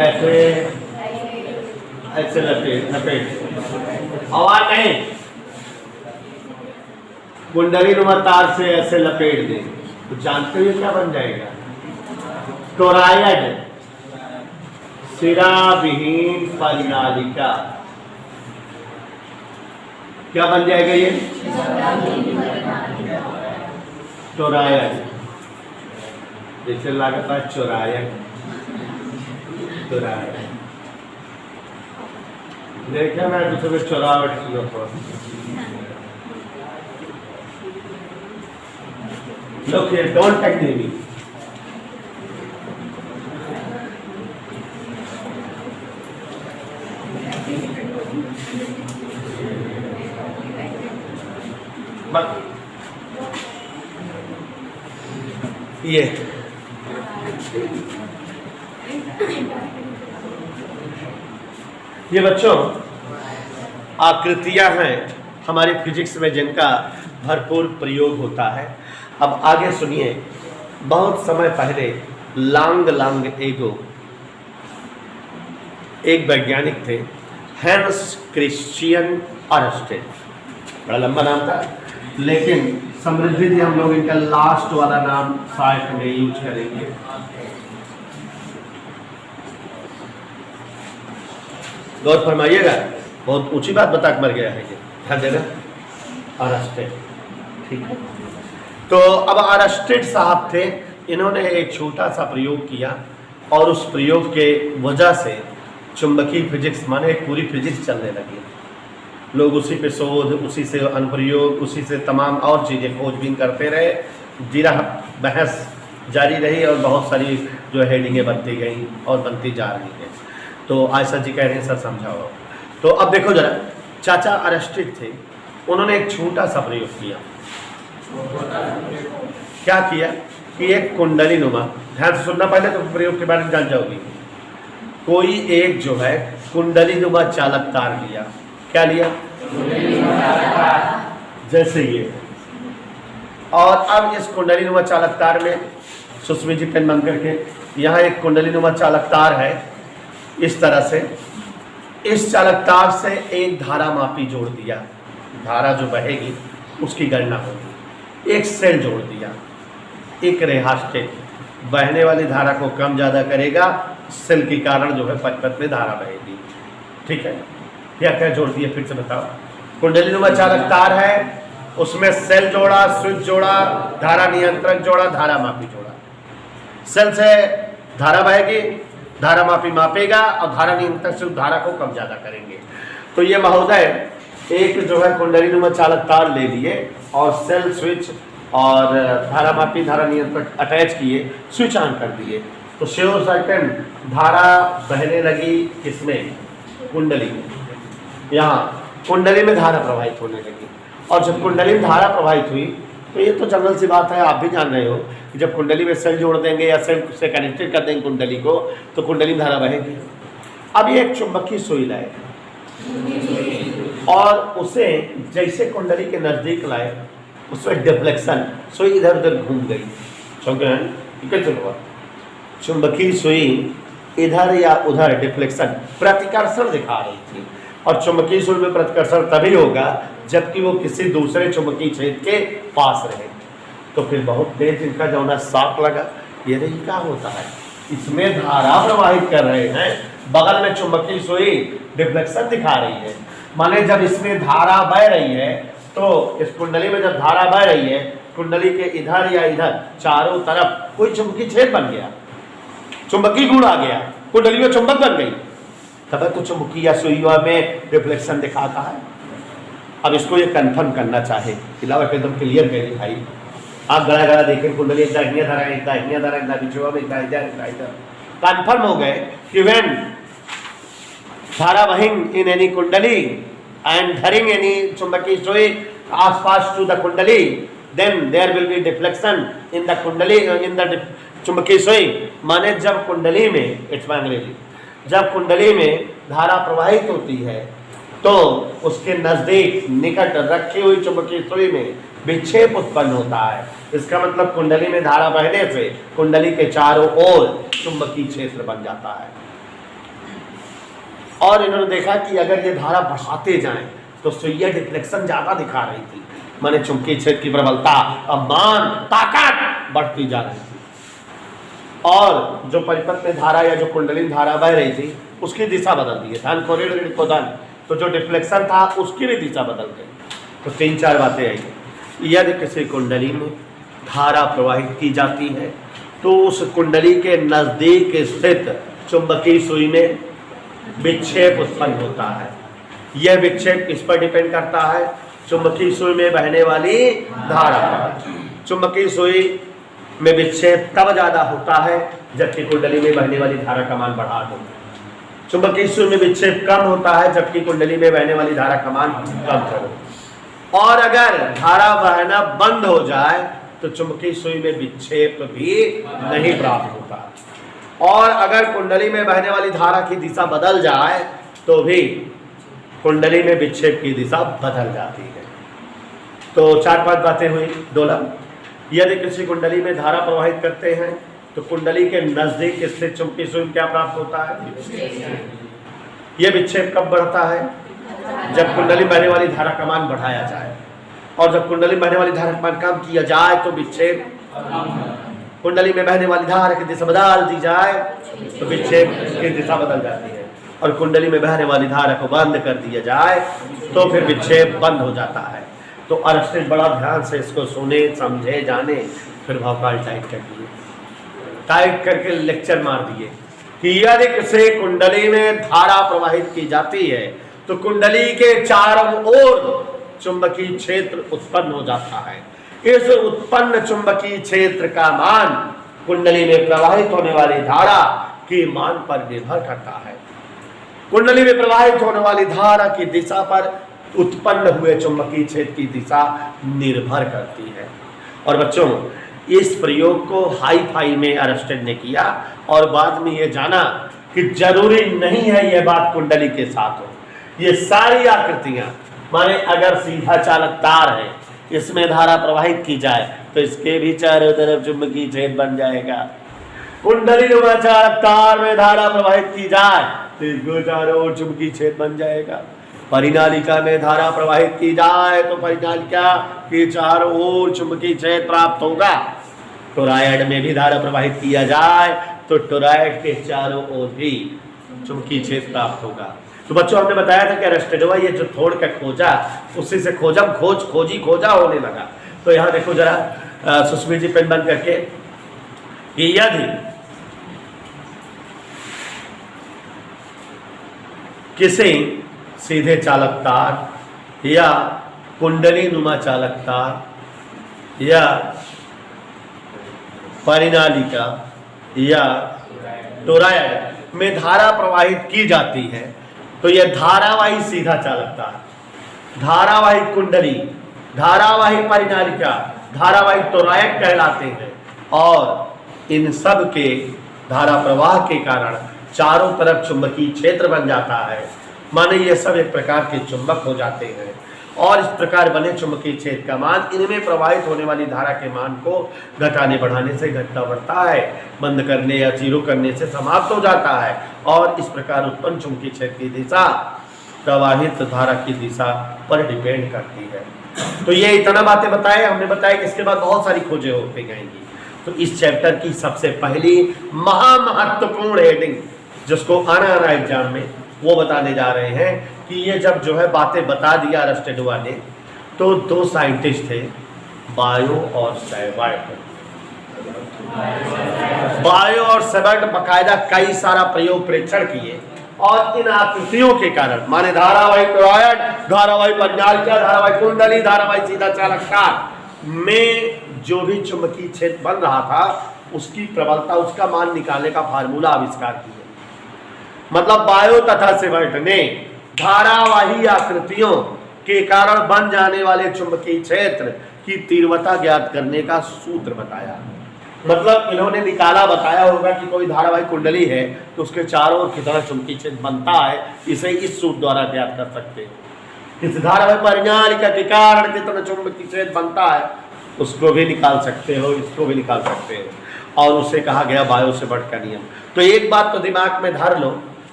ऐसे ऐसे लपेट आवाज नहीं, कुंडली नुमा तार से ऐसे लपेट दें तो जानते हुए क्या बन जाएगा? टोरायड, सिरा विहीन परिनालिका। क्या बन जाएगा ये? टोरायड। जैसे लगता है चौरायड, टोरायड। देखा ना दूसरे चौरावट की लोग। Look here, don't take me. ये बच्चों आकृतियां हैं हमारे फिजिक्स में जिनका भरपूर प्रयोग होता है। अब आगे सुनिए, बहुत समय पहले लांग एगो एक वैज्ञानिक थे, हैंस क्रिश्चियन अरस्टेड। बड़ा लंबा नाम था, लेकिन समृद्धि जी हम लोग इनका लास्ट वाला नाम शायद में यूज करेंगे। गौर फरमाइएगा, बहुत ऊंची बात बता के मर गया है ये, ध्यान देना। अरस्टेड, ठीक है। तो अब अरस्टेड साहब थे, इन्होंने एक छोटा सा प्रयोग किया और उस प्रयोग के वजह से चुंबकीय फिजिक्स माने पूरी फिजिक्स चलने लगी। लोग उसी पे शोध, उसी से अनुप्रयोग, उसी से तमाम और चीज़ें खोजबीन करते रहे। जीरा बहस जारी रही और बहुत सारी जो हेडिंगें बनती गई और बनती जा रही हैं। तो आयशा जी कह रहे हैं सर समझाओ। तो अब देखो जरा, चाचा अरस्टेड थे, उन्होंने एक छोटा सा प्रयोग किया। क्या किया कि एक कुंडली नुमा, ध्यान से सुनना पहले तो प्रयोग के बारे में जान जाओगी। कोई एक जो है कुंडली नुमा चालक तार लिया। क्या लिया? जैसे ये। और अब इस कुंडली नुमा चालक तार में सुस्मी जी पेन बंद करके, यहाँ एक कुंडली नुमा चालक तार है इस तरह से। इस चालक तार से एक धारा मापी जोड़ दिया, धारा जो बहेगी उसकी गणना होगी। एक सेल जोड़ दिया, एक रेहास्टेट बहने वाली धारा को कम ज़्यादा करेगा, सेल के कारण जो है पथ में धारा बहेगी। ठीक है, क्या क्या जोड़ दिया फिर से बताओ। कुंडली नुमा चालक तार है, उसमें सेल जोड़ा, स्विच जोड़ा, धारा नियंत्रक जोड़ा, धारा मापी जोड़ा। सेल से धारा बहेगी, धारा मापी मापेगा और धारा नियंत्रक से धारा को कम ज़्यादा करेंगे। तो ये महोदय एक जो है कुंडली नुमा चालक तार ले लिए और सेल, स्विच और धारा मापी, धारा नियंत्रक अटैच किए, स्विच ऑन कर दिए। तो श्योर सर्टेन धारा बहने लगी किसमें? कुंडली में। यहाँ कुंडली में धारा प्रवाहित होने लगी। और जब कुंडली में धारा प्रवाहित हुई तो ये तो जनरल सी बात है, आप भी जान रहे हो कि जब कुंडली में सेल जोड़ देंगे या सेल से कनेक्टेड कर देंगे कुंडली को तो कुंडली में धारा बहेगी। अब ये एक चुंबकीय सुई लाए और उसे जैसे कुंडली के नज़दीक लाए, उसमें डिफ्लेक्शन, सुई इधर उधर घूम गई। चलो, चुंबकीय सुई इधर या उधर डिफ्लेक्शन, प्रतिकर्षण दिखा रही थी। और चुंबकीय सुई में प्रतिकर्षण तभी होगा जबकि वो किसी दूसरे चुंबकीय क्षेत्र के पास रहे। तो फिर बहुत तेज इनका जो ना शॉक लगा, ये नहीं क्या होता है, इसमें धारा प्रवाहित कर रहे हैं, बगल में चुंबकीय सुई डिफ्लेक्शन दिखा रही है। माने जब इसमें धारा बह रही है तो इस कुंडली में जब धारा बह रही है, कुंडली के इधर या इधर चारों तरफ कोई चुंबकीय क्षेत्र बन गया, चुंबकीय गुण आ गया, कुंडली में चुंबक बन गई, तब तो चुंबकीय सुईवा में रिफ्लेक्शन दिखाता है। अब इसको ये कंफर्म करना चाहे, इलावा एकदम क्लियर करिए भाई, आप गड़ा गड़ा देखें कुंडली एक दाहिनी धारा, एक दाहिनी धारा, एक दाहिनी में, एक इधर कंफर्म हो गए कि व्हेन धारा बहिंग इन एनी कुंडली एंड धरिंग एनी चुंबकीय सुई आसपास टू द कुंडली, then there will be deflection in the कुंडली, इन द चुंबकीय सुई। माने जब कुंडली में, इट्स अंग्रेजी, जब कुंडली में धारा प्रवाहित होती है तो उसके नजदीक निकट रखी हुई चुंबकीय सुई में विक्षेप उत्पन्न होता है। इसका मतलब कुंडली में धारा बहने से कुंडली के चारों ओर चुंबकीय क्षेत्र बन जाता है। और इन्होंने देखा कि अगर ये धारा बढ़ाते जाएं तो सुइया डिफ्लेक्शन ज्यादा दिखा रही थी, माने चुंबकीय क्षेत्र की प्रबलता अब मान ताकत बढ़ती जा रही थी। और जो परिपथ में धारा या जो कुंडली धारा बह रही थी उसकी दिशा बदल दी है, धन को ऋण को धन, तो जो डिफ्लेक्शन था उसकी भी दिशा बदल गई। तो 3-4 बातें आई। यदि किसी कुंडली में धारा प्रवाहित की जाती है तो उस कुंडली के नजदीक स्थित चुंबकीय सुई में विक्षेप उत्पन्न होता है। यह विक्षेप किस पर डिपेंड करता है? चुंबकीय सुई में बहने वाली धारा पर। चुंबकीय सुई में विक्षेप तब ज्यादा होता है जबकि कुंडली में बहने वाली धारा का मान बढ़ा दो। चुंबकीय सुई में विक्षेप कम होता है जबकि कुंडली में बहने वाली धारा का मान कम करो। और अगर धारा बहना बंद हो जाए तो चुंबकीय सुई में विक्षेप भी नहीं प्राप्त होता। और अगर कुंडली में बहने वाली धारा की दिशा बदल जाए तो भी कुंडली में विक्षेप की दिशा बदल जाती है। तो 4-5 बातें हुई। दोलन, यदि किसी कुंडली में धारा प्रवाहित करते हैं तो कुंडली के नजदीक स्थित चुंबकीय सुई क्या प्राप्त होता है? यह विक्षेप कब बढ़ता है? जब कुंडली बहने वाली धारा का मान बढ़ाया जाए। और जब कुंडली बहने वाली धारा का मान कम किया जाए तो विक्षेप, कुंडली में बहने वाली धारा की दिशा बदल दी जाए तो विक्षेप की दिशा बदल जाती है। और कुंडली में बहने वाली धारा को बंद कर दिया जाए तो फिर विक्षेप बंद हो जाता है। तो अरस्टिड बड़ा ध्यान से इसको सुने, समझे, जाने, फिर भौकाल टाइट कर दिए, टाइट करके लेक्चर मार दिए कि यदि किसी कुंडली में धारा प्रवाहित की जाती है तो कुंडली के चारों ओर चुंबकीय क्षेत्र उत्पन्न हो जाता है। इस उत्पन्न चुंबकीय क्षेत्र का मान कुंडली में प्रवाहित होने वाली धारा के मान पर निर्भर करता है। कुंडली में प्रवाहित होने वाली धारा की दिशा पर उत्पन्न हुए चुंबकीय क्षेत्र की दिशा निर्भर करती है। और बच्चों, इस प्रयोग को हाई फाई में अरस्टिड ने किया और बाद में ये जाना कि जरूरी नहीं है यह बात कुंडली के साथ हो। ये सारी आकृतियां, माने अगर सीधा चालक तार है, इसमें धारा प्रवाहित की जाए तो इसके भी चारों तरफ चुंबकीय क्षेत्र बन जाएगा। कुंडली चालक तार में धारा प्रवाहित की जाए तो इसको चारों ओर चुंबकीय क्षेत्र बन जाएगा। परिनालिका में धारा प्रवाहित की जाए तो परिनालिका के चारों ओर चुंबकीय क्षेत्र प्राप्त होगा। टोरॉयड में भी धारा प्रवाहित किया जाए तो टोरॉयड के चारों ओर भी चुंबकीय क्षेत्र प्राप्त होगा। तो बच्चों, हमने बताया था कि अरस्टिड ये जो थोड़ का खोजा, उसी से खोजा होने लगा। तो यहाँ देखो जरा सुस्मित जी पेन बंद करके, कि यदि किसी सीधे चालक तार या कुंडली नुमा चालक तार या परिनालिका या टोरॉयड में धारा प्रवाहित की जाती है तो यह धारावाही सीधा चालक तार, धारावाही कुंडली, धारावाही परिनालिका, धारावाही टोरॉयड कहलाते हैं। और इन सब के धारा प्रवाह के कारण चारों तरफ चुंबकीय क्षेत्र बन जाता है। माने ये सब एक प्रकार के चुंबक हो जाते हैं। और इस प्रकार बने चुंबकीय क्षेत्र का मान इनमें प्रवाहित होने वाली धारा के मान को घटाने बढ़ाने से घटता बढ़ता है, बंद करने या जीरो करने से समाप्त हो जाता है। और इस प्रकार उत्पन्न चुंबकीय क्षेत्र की दिशा प्रवाहित धारा की दिशा पर डिपेंड करती है। तो ये इतना बातें बताए हमने, बताया कि इसके बाद बहुत सारी खोजें होती जाएंगी। तो इस चैप्टर की सबसे पहली महत्वपूर्ण हेडिंग जिसको आना एग्जाम में वो बताने जा रहे हैं कि ये जब जो है बातें बता दिया अरस्टिड ने, तो 2 साइंटिस्ट थे, बायो और सेवर्ट। बायो और सेवर्ट बाकायदा कई सारा प्रयोग परीक्षण किए और इन आकृतियों के कारण, माने धारावाही टोरॉयड, धारावाही परिनालिका, धारावाही कुंडली, धारावाही सीधा चालक तार में जो भी चुंबकीय क्षेत्र बन रहा था उसकी प्रबलता, उसका मान निकालने का फार्मूला आविष्कार किया। मतलब बायो तथा सेवर्ट ने धारावाही आकृतियों के कारण बन जाने वाले चुंबकीय क्षेत्र की तीव्रता ज्ञात करने का सूत्र बताया। मतलब इन्होंने निकाला, बताया होगा कि कोई धारावाहिक कुंडली है तो उसके चारों ओर कितना चुंबकीय क्षेत्र बनता है, इसे इस सूत्र द्वारा ज्ञात कर सकते हो। इस धारावाहिक परिणालिका के कारण कितना चुंबकीय क्षेत्र बनता है उसको भी निकाल सकते हो, इसको भी निकाल सकते हो, और उसे कहा गया बायो-सेवर्ट का नियम। तो एक बात तो दिमाग में धर लो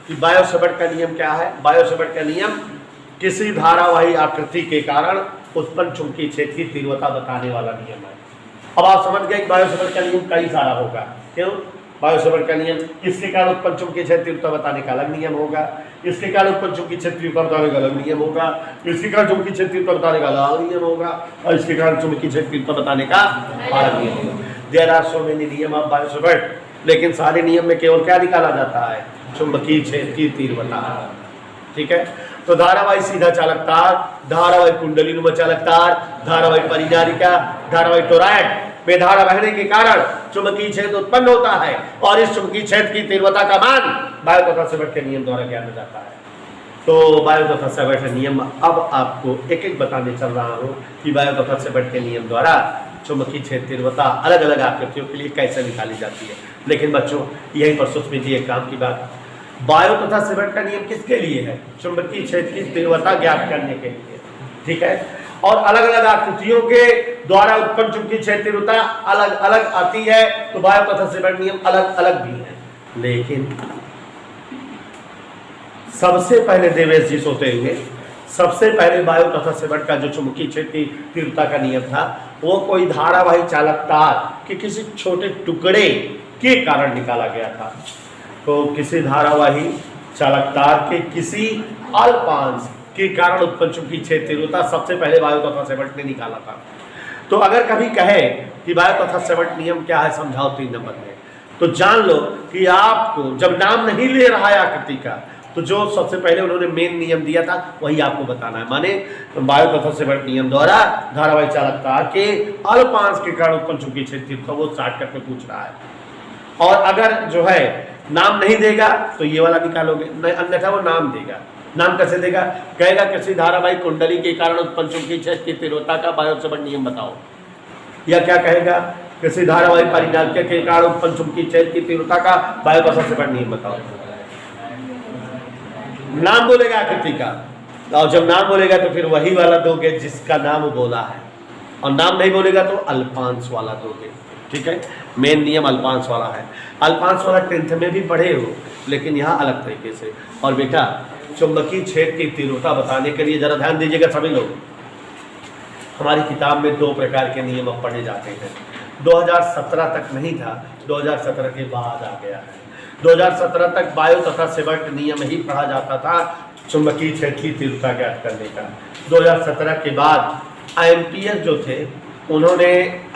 कि बायो-सेवर्ट का नियम क्या है। बायो-सेवर्ट का नियम किसी धारावाही आकृति के कारण उत्पन्न चुंबकीय क्षेत्र की तीव्रता बताने वाला नियम है। अब आप समझ गए कि बायो-सेवर्ट का नियम कई सारा होगा। क्यों? बायो-सेवर्ट का नियम इसके कारण उत्पन्न चुंबकीय क्षेत्र तीव्रता बताने का अलग नियम होगा, इसके कारण उत्पन्न चुंबकीय क्षेत्र तीव्रता बताने का अलग नियम होगा, इसके कारण चुंबकीय क्षेत्र तीव्रता बताने का अलग नियम होगा, और इसके कारण चुंबकीय क्षेत्र तीव्रता बताने का अलग नियम होगा। देयर आर सो मेनी नियम ऑफ बायो-सेवर्ट, लेकिन सारे नियम में केवल क्या निकाला जाता है? चुंबकीय क्षेत्र की तीव्रता। ठीक है, तो धारावाही सीधा चालक तार, धारावाही कुंडली नुमा चालक तार, धारावाही परिचारिका, धारावाही टोरॉयड में धारा बहने के कारण चुंबकीय क्षेत्र उत्पन्न होता है, और इस चुंबकीय क्षेत्र की तीव्रता का मान बायो तथा सेवर्ट के नियम द्वारा ज्ञात जाता है। तो बायो तथा सेवर्ट नियम अब आपको एक एक बताने चल रहा हूँ कि बायो तथा सेवर्ट के नियम द्वारा चुंबकीय क्षेत्र तीव्रता अलग अलग आकृतियों के लिए कैसे निकाली जाती है। लेकिन बच्चों यहीं पर सोच लीजिए एक काम की बात, बायो तथा सेवर्ट का नियम किसके लिए है? चुंबकीय क्षेत्र की तीव्रता ज्ञात करने के लिए। ठीक है, और अलग अलग आकृतियों के द्वारा उत्पन्न चुंबकीय क्षेत्र तीव्रता अलग अलग आती है, तो बायो तथा सेवर्ट नियम अलग अलग भी है। लेकिन सबसे पहले देवेश जी सोते हुए सबसे पहले बायो तथा सेवर्ट का जो चुंबकीय क्षेत्र की तीव्रता का नियम था वो कोई धारावाही चालक तार के किसी छोटे टुकड़े के कारण निकाला गया था। तो किसी धारावाही चालक तार के किसी अल्पांश के कारण उत्पन्न चुंबकीय क्षेत्र तीव्रता सबसे पहले बायो तथा सेवर्ट ने निकाला था। तो अगर कभी कहे कि बायो तथा सेवर्ट नियम क्या है समझाओ 3 नंबर में, तो जान लो कि आपको जब नाम नहीं ले रहा है आकृति का, तो जो सबसे पहले उन्होंने मेन नियम दिया था वही आपको बताना है। माने बायो तथा सेवर्ट नियम द्वारा धारावाही चालक तार के अल्पांश के कारण उत्पन्न चुंबकीय क्षेत्र तीव्रता वो स्टार्ट करके पूछ रहा है। और अगर जो है नाम नहीं देगा तो ये वाला निकालोगे, अन्यथा वो नाम देगा। नाम कैसे देगा? कहेगा किसी धारावाही कुंडली के कारण उत्पन्न चुंबकीय क्षेत्र की तीव्रता का बायो सेवर्ट नियम बताओ, या क्या कहेगा किसी धारावाही परिणालिका के कारण उत्पन्न चुंबकीय क्षेत्र की तीव्रता का बायो तथा सेवर्ट नियम बताओ। नाम बोलेगा आकृति का, और जब नाम बोलेगा तो फिर वही वाला दोगे जिसका नाम बोला है, और नाम नहीं बोलेगा तो अल्पांश वाला दोगे। ठीक है, मेन नियम अल्पांश वाला है। अल्पांश वाला 10th में भी पढ़े हो, लेकिन यहाँ अलग तरीके से। और बेटा चुंबकीय क्षेत्र की तीव्रता बताने के लिए जरा ध्यान दीजिएगा सभी लोग, हमारी किताब में 2 प्रकार के नियम अब पढ़े जाते हैं। 2017 तक नहीं था, 2017 के बाद आ गया है। 2017 तक बायो तथा सेवर्ट नियम ही पढ़ा जाता था चुंबकीय क्षेत्र की तीव्रता ज्ञात करने का। 2017 के बाद एम्पियर जो थे उन्होंने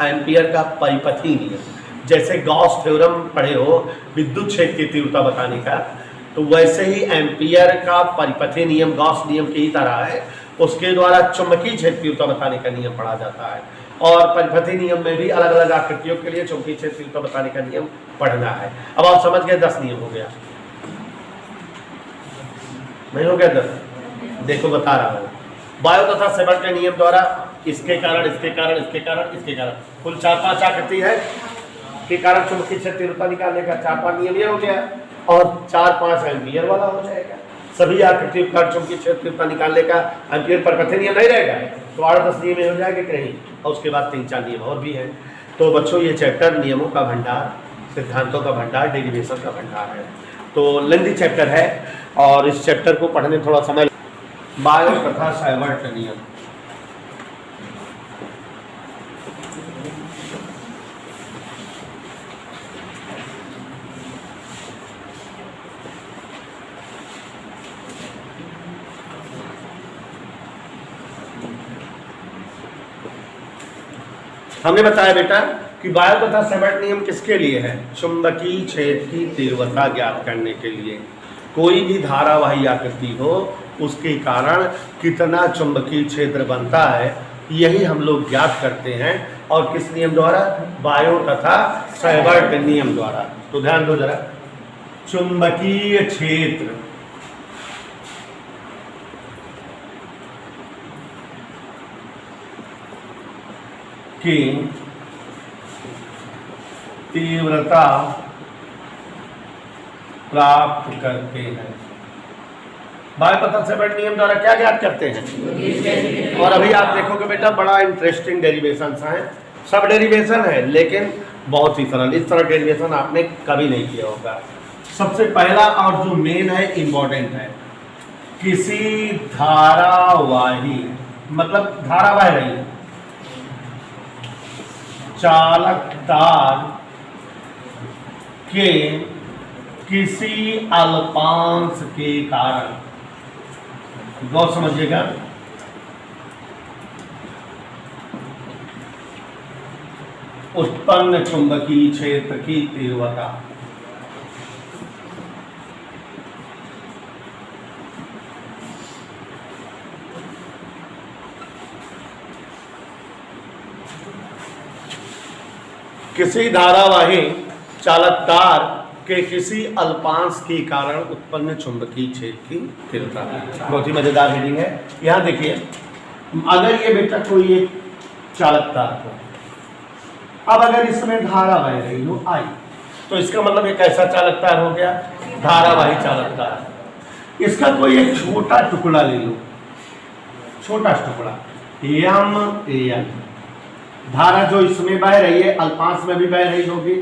एम्पियर का परिपथी नियम, जैसे गॉस थ्योरम पढ़े हो विद्युत क्षेत्र की तीव्रता बताने का, तो वैसे ही एम्पियर का परिपथी नियम गॉस नियम की ही तरह है, उसके द्वारा चुंबकीय क्षेत्र तीव्रता बताने का नियम पढ़ा जाता है। और परिपथी नियम में भी अलग अलग आकृतियों के लिए चुंबकीय क्षेत्र तीव्रता बताने का नियम पढ़ना है। अब आप समझ गए 10 नियम हो गया, नहीं हो गया 10? देखो बता रहा हूँ, बायो तथा सेवर्ट के नियम द्वारा इसके कारण इसके कारण इसके कारण इसके कारण कुल 4-5 आकृति है के कारण चुंबकीय क्षेत्र तीव्रता निकालने का 4-5 नियम ये हो गया, और 4-5 एम्पियर वाला हो जाएगा। सभी आकृतियों का चुंबकीय क्षेत्र तीव्रता निकालने का एम्पियर परिपथी नियम नहीं रहेगा, तो 8-10 नियम हो जाएंगे कहीं, और उसके बाद 3-4 नियम और भी हैं। तो बच्चों ये चैप्टर नियमों का भंडार, सिद्धांतों का भंडार, डेरिवेशन का भंडार है। तो लेंथी चैप्टर है, और इस चैप्टर को पढ़ने थोड़ा समय। बायो तथा सेवर्ट नियम, हमने बताया बेटा कि बायो तथा सेवर्ट नियम किसके लिए है? चुंबकीय क्षेत्र की तीव्रता ज्ञात करने के लिए। कोई भी धारावाही आकृति हो उसके कारण कितना चुंबकीय क्षेत्र बनता है यही हम लोग ज्ञात करते हैं, और किस नियम द्वारा? बायो तथा सेवर्ट नियम द्वारा। तो ध्यान दो जरा, चुंबकीय क्षेत्र की तीव्रता प्राप्त करते हैं। बायो तथा सेवर्ट नियम द्वारा क्या ज्ञात करते हैं? और अभी आप देखोगे बेटा बड़ा इंटरेस्टिंग डेरिवेशन है, सब डेरिवेशन है लेकिन बहुत ही सरल। इस तरह डेरिवेशन आपने कभी नहीं किया होगा। सबसे पहला और जो मेन है, इम्पोर्टेंट है, किसी धारावाही, मतलब धारा बह रही है, चालक तार के किसी अल्पांश के कारण, गौर समझिएगा, उत्पन्न चुंबकीय क्षेत्र की तीव्रता किसी धारावाही चालक तार के किसी अल्पांश के कारण उत्पन्न चुंबकीय क्षेत्र की तीव्रता। बहुत ही मजेदार रीडिंग है। यहां देखिए, अगर ये बेटा कोई एक चालक तार हो, अब अगर इसमें धारा बह रही हो आई, तो इसका मतलब एक ऐसा चालक तार हो गया, धारावाही चालक तार। इसका कोई एक छोटा टुकड़ा ले लो, छोटा टुकड़ा एम, धारा जो इसमें बह रही है अल्पांश में भी बह रही होगी,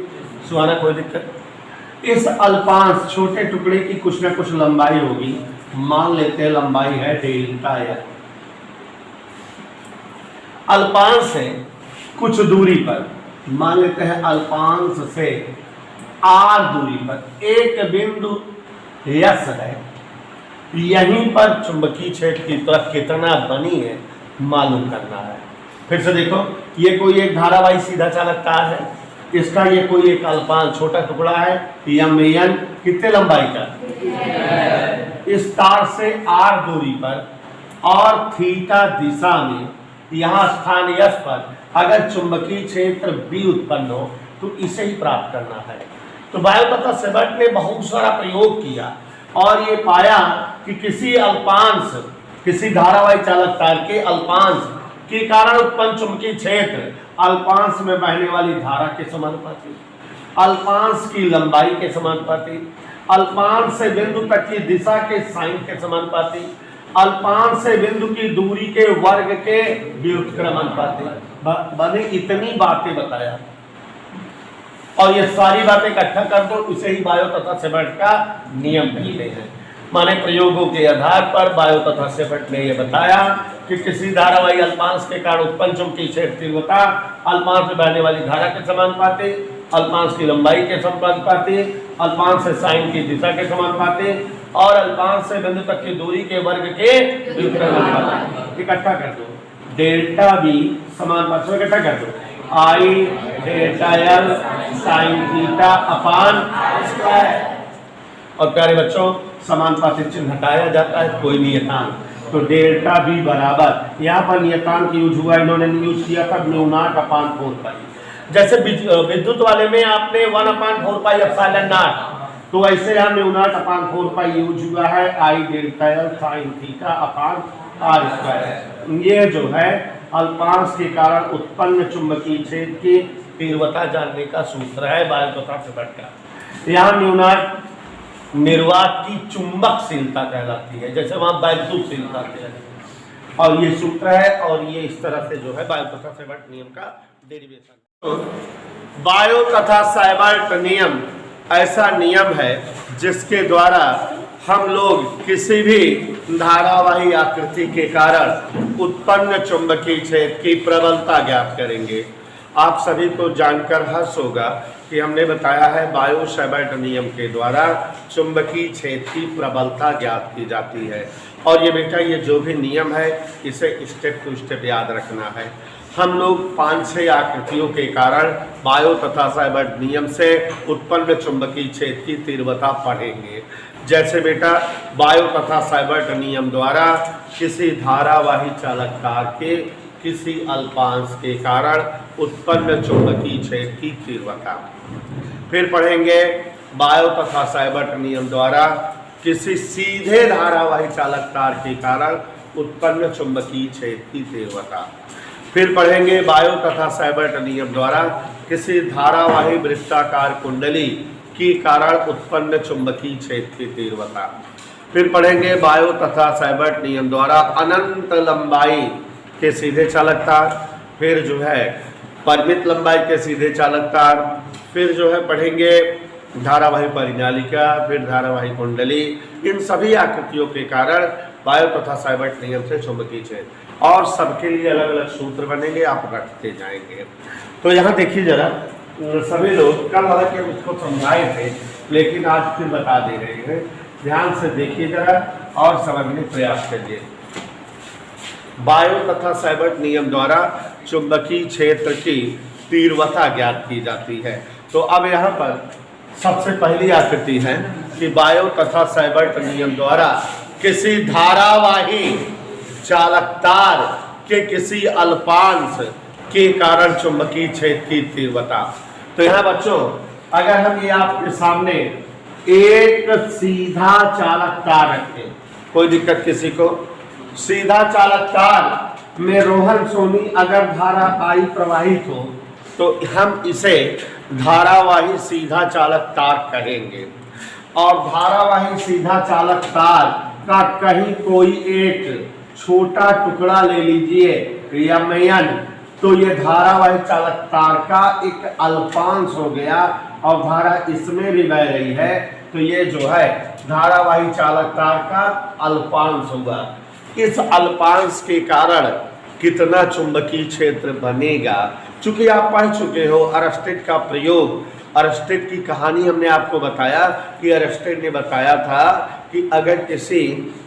सुहाना कोई दिक्कत। इस अल्पांश छोटे टुकड़े की कुछ ना कुछ लंबाई होगी, मान लेते हैं लंबाई है डेल्टा एल। अल्पांश से कुछ दूरी पर, मान लेते हैं अल्पांश से आर दूरी पर एक बिंदु यस है, यहीं पर चुंबकीय क्षेत्र की तरफ कितना बनी है मालूम करना है। फिर से देखो, ये कोई एक धारावाही सीधा चालक तार है, इसका ये कोई एक अल्पांश छोटा टुकड़ा है एम एन, कितने लंबाई का, इस तार से आर दूरी पर और थीटा दिशा में यहाँ स्थान यस पर अगर चुंबकीय क्षेत्र बी उत्पन्न हो तो इसे ही प्राप्त करना है। तो बायो तथा सेवर्ट ने बहुत सारा प्रयोग किया और ये पाया कि किसी अल्पांश, किसी धारावाही चालक तार के अल्पांश के कारण उत्पन्न चुंबकीय क्षेत्र अल्पांश में बहने वाली धारा के समानुपाती, अल्पांश की लंबाई के समानुपाती, अल्पांश से बिंदु तक की दिशा के साइन के समानुपाती, अल्पांश से बिंदु की दूरी के वर्ग के व्युत्क्रमानुपाती। बने इतनी बातें बताया और ये सारी बातें इकट्ठा कर दो, इसे ही बायो तथा सेवर्ट का नियम कहते हैं। माने प्रयोगों के आधार पर बायो तथा सेवर्ट ने यह बताया कि किसी धारावाही अल्पांश के कारण उत्पन्न चुंबकीय क्षेत्र तीव्रता अल्पांश में बहने वाली धारा के समानुपाती, अल्पांश की लंबाई के समानुपाती, अल्पांश से साइन की दिशा के समानुपाती और अल्पांश से बिंदु तक की दूरी के वर्ग के व्युत्क्रमानुपाती। इकट्ठा कर दो, डेल्टा बी समानुपाती इकट्ठा कर दो, I delta L sine theta upon square. और प्यारे बच्चों, समानुपाती चिन्ह हटाया जाता है, कोई नियतांक, तो डेल्टा बी बराबर, यहाँ पर नियतांक यूज हुआ, इन्होंने यूज किया था म्यू नॉट अपान 4 पाई। जैसे विद्युत वाले में आपने 1 अपान 4 पाई एप्सिलॉन नॉट, तो ऐसे यहाँ mu naught upon 4 pi use हुआ है, I delta L sine theta upon R square. ये जो है अल्पांश के कारण उत्पन्न चुंबकीय क्षेत्र की तीव्रता जानने का सूत्र है बायो तथा सेवर्ट का। यहाँ म्यू नॉट निर्वात की चुंबकशीलता कहलाती है, जैसे वहां वैद्युतशीलता कहलाती है, और ये सूत्र है और ये इस तरह से जो है बायो तथा सेवर्ट नियम का डेरिवेशन। तो बायो तथा सेवर्ट नियम ऐसा नियम है जिसके द्वारा हम लोग किसी भी धारावाही आकृति के कारण उत्पन्न चुंबकीय क्षेत्र की प्रबलता ज्ञात करेंगे। आप सभी को जानकर हर्ष होगा कि हमने बताया है बायो सेवर्ट नियम के द्वारा चुंबकीय क्षेत्र की प्रबलता ज्ञात की जाती है। और ये बेटा ये जो भी नियम है इसे स्टेप टू स्टेप याद रखना है। हम लोग 5-6 आकृतियों के कारण बायो तथा सेवर्ट नियम से उत्पन्न चुंबकीय क्षेत्र की तीव्रता पढ़ेंगे। जैसे बेटा बायो तथा सेवर्ट नियम द्वारा किसी धारावाही चालक तार के किसी अल्पांश के कारण उत्पन्न चुंबकीय क्षेत्र की तीव्रता। फिर पढ़ेंगे बायो तथा सेवर्ट नियम द्वारा किसी सीधे धारावाही चालक तार के कारण उत्पन्न चुंबकीय क्षेत्र की तीव्रता। फिर पढ़ेंगे बायो तथा सेवर्ट नियम द्वारा किसी धारावाही वृत्ताकार कुंडली के कारण उत्पन्न चुंबकीय क्षेत्र की तीव्रता। फिर पढ़ेंगे बायो तथा साइबर्ट नियम द्वारा अनंत लंबाई के सीधे चालक तार, फिर जो है परिमित लंबाई के सीधे चालक तार, फिर जो है पढ़ेंगे धारावाही परिनालिका, फिर धारावाही कुंडली। इन सभी आकृतियों के कारण बायो तथा साइबर्ट नियम से चुंबकीय क्षेत्र, और सबके लिए अलग अलग सूत्र बनेंगे, आप रखते जाएंगे। तो यहाँ देखिए जरा, सभी लोग कल हालांकि हम इसको समझाए थे, लेकिन आज फिर बता दे रहे हैं, ध्यान से देखिए जरा और समझने प्रयास करिए। बायो तथा साइबर्ट नियम द्वारा चुंबकीय क्षेत्र की तीव्रता ज्ञात की जाती है। तो अब यहाँ पर सबसे पहली आकृति है कि बायो तथा साइबर्ट नियम द्वारा किसी धारावाही चालक तार के किसी अल्पांश के कारण चुंबकीय क्षेत्र की तीव्रता। तो यहाँ बच्चों, अगर हम ये आपके सामने एक सीधा चालक तार रखें, कोई दिक्कत किसी को, सीधा चालक तार में रोहन सोनी अगर धारा आई प्रवाहित हो तो हम इसे धारावाही सीधा चालक तार कहेंगे। और धारावाही सीधा चालक तार का कहीं कोई एक छोटा टुकड़ा ले लीजिए यमयन, तो ये धारावाही चालक तार का एक अल्पांश हो गया और धारा इसमें भी बह रही है, तो ये जो है धारावाही चालक तार का अल्पांश होगा। इस अल्पांश के कारण कितना चुंबकीय क्षेत्र बनेगा, चूंकि आप पढ़ चुके हो अरस्टेड का प्रयोग, अरस्टेड की कहानी हमने आपको बताया कि अरस्टेड ने बताया था कि अगर किसी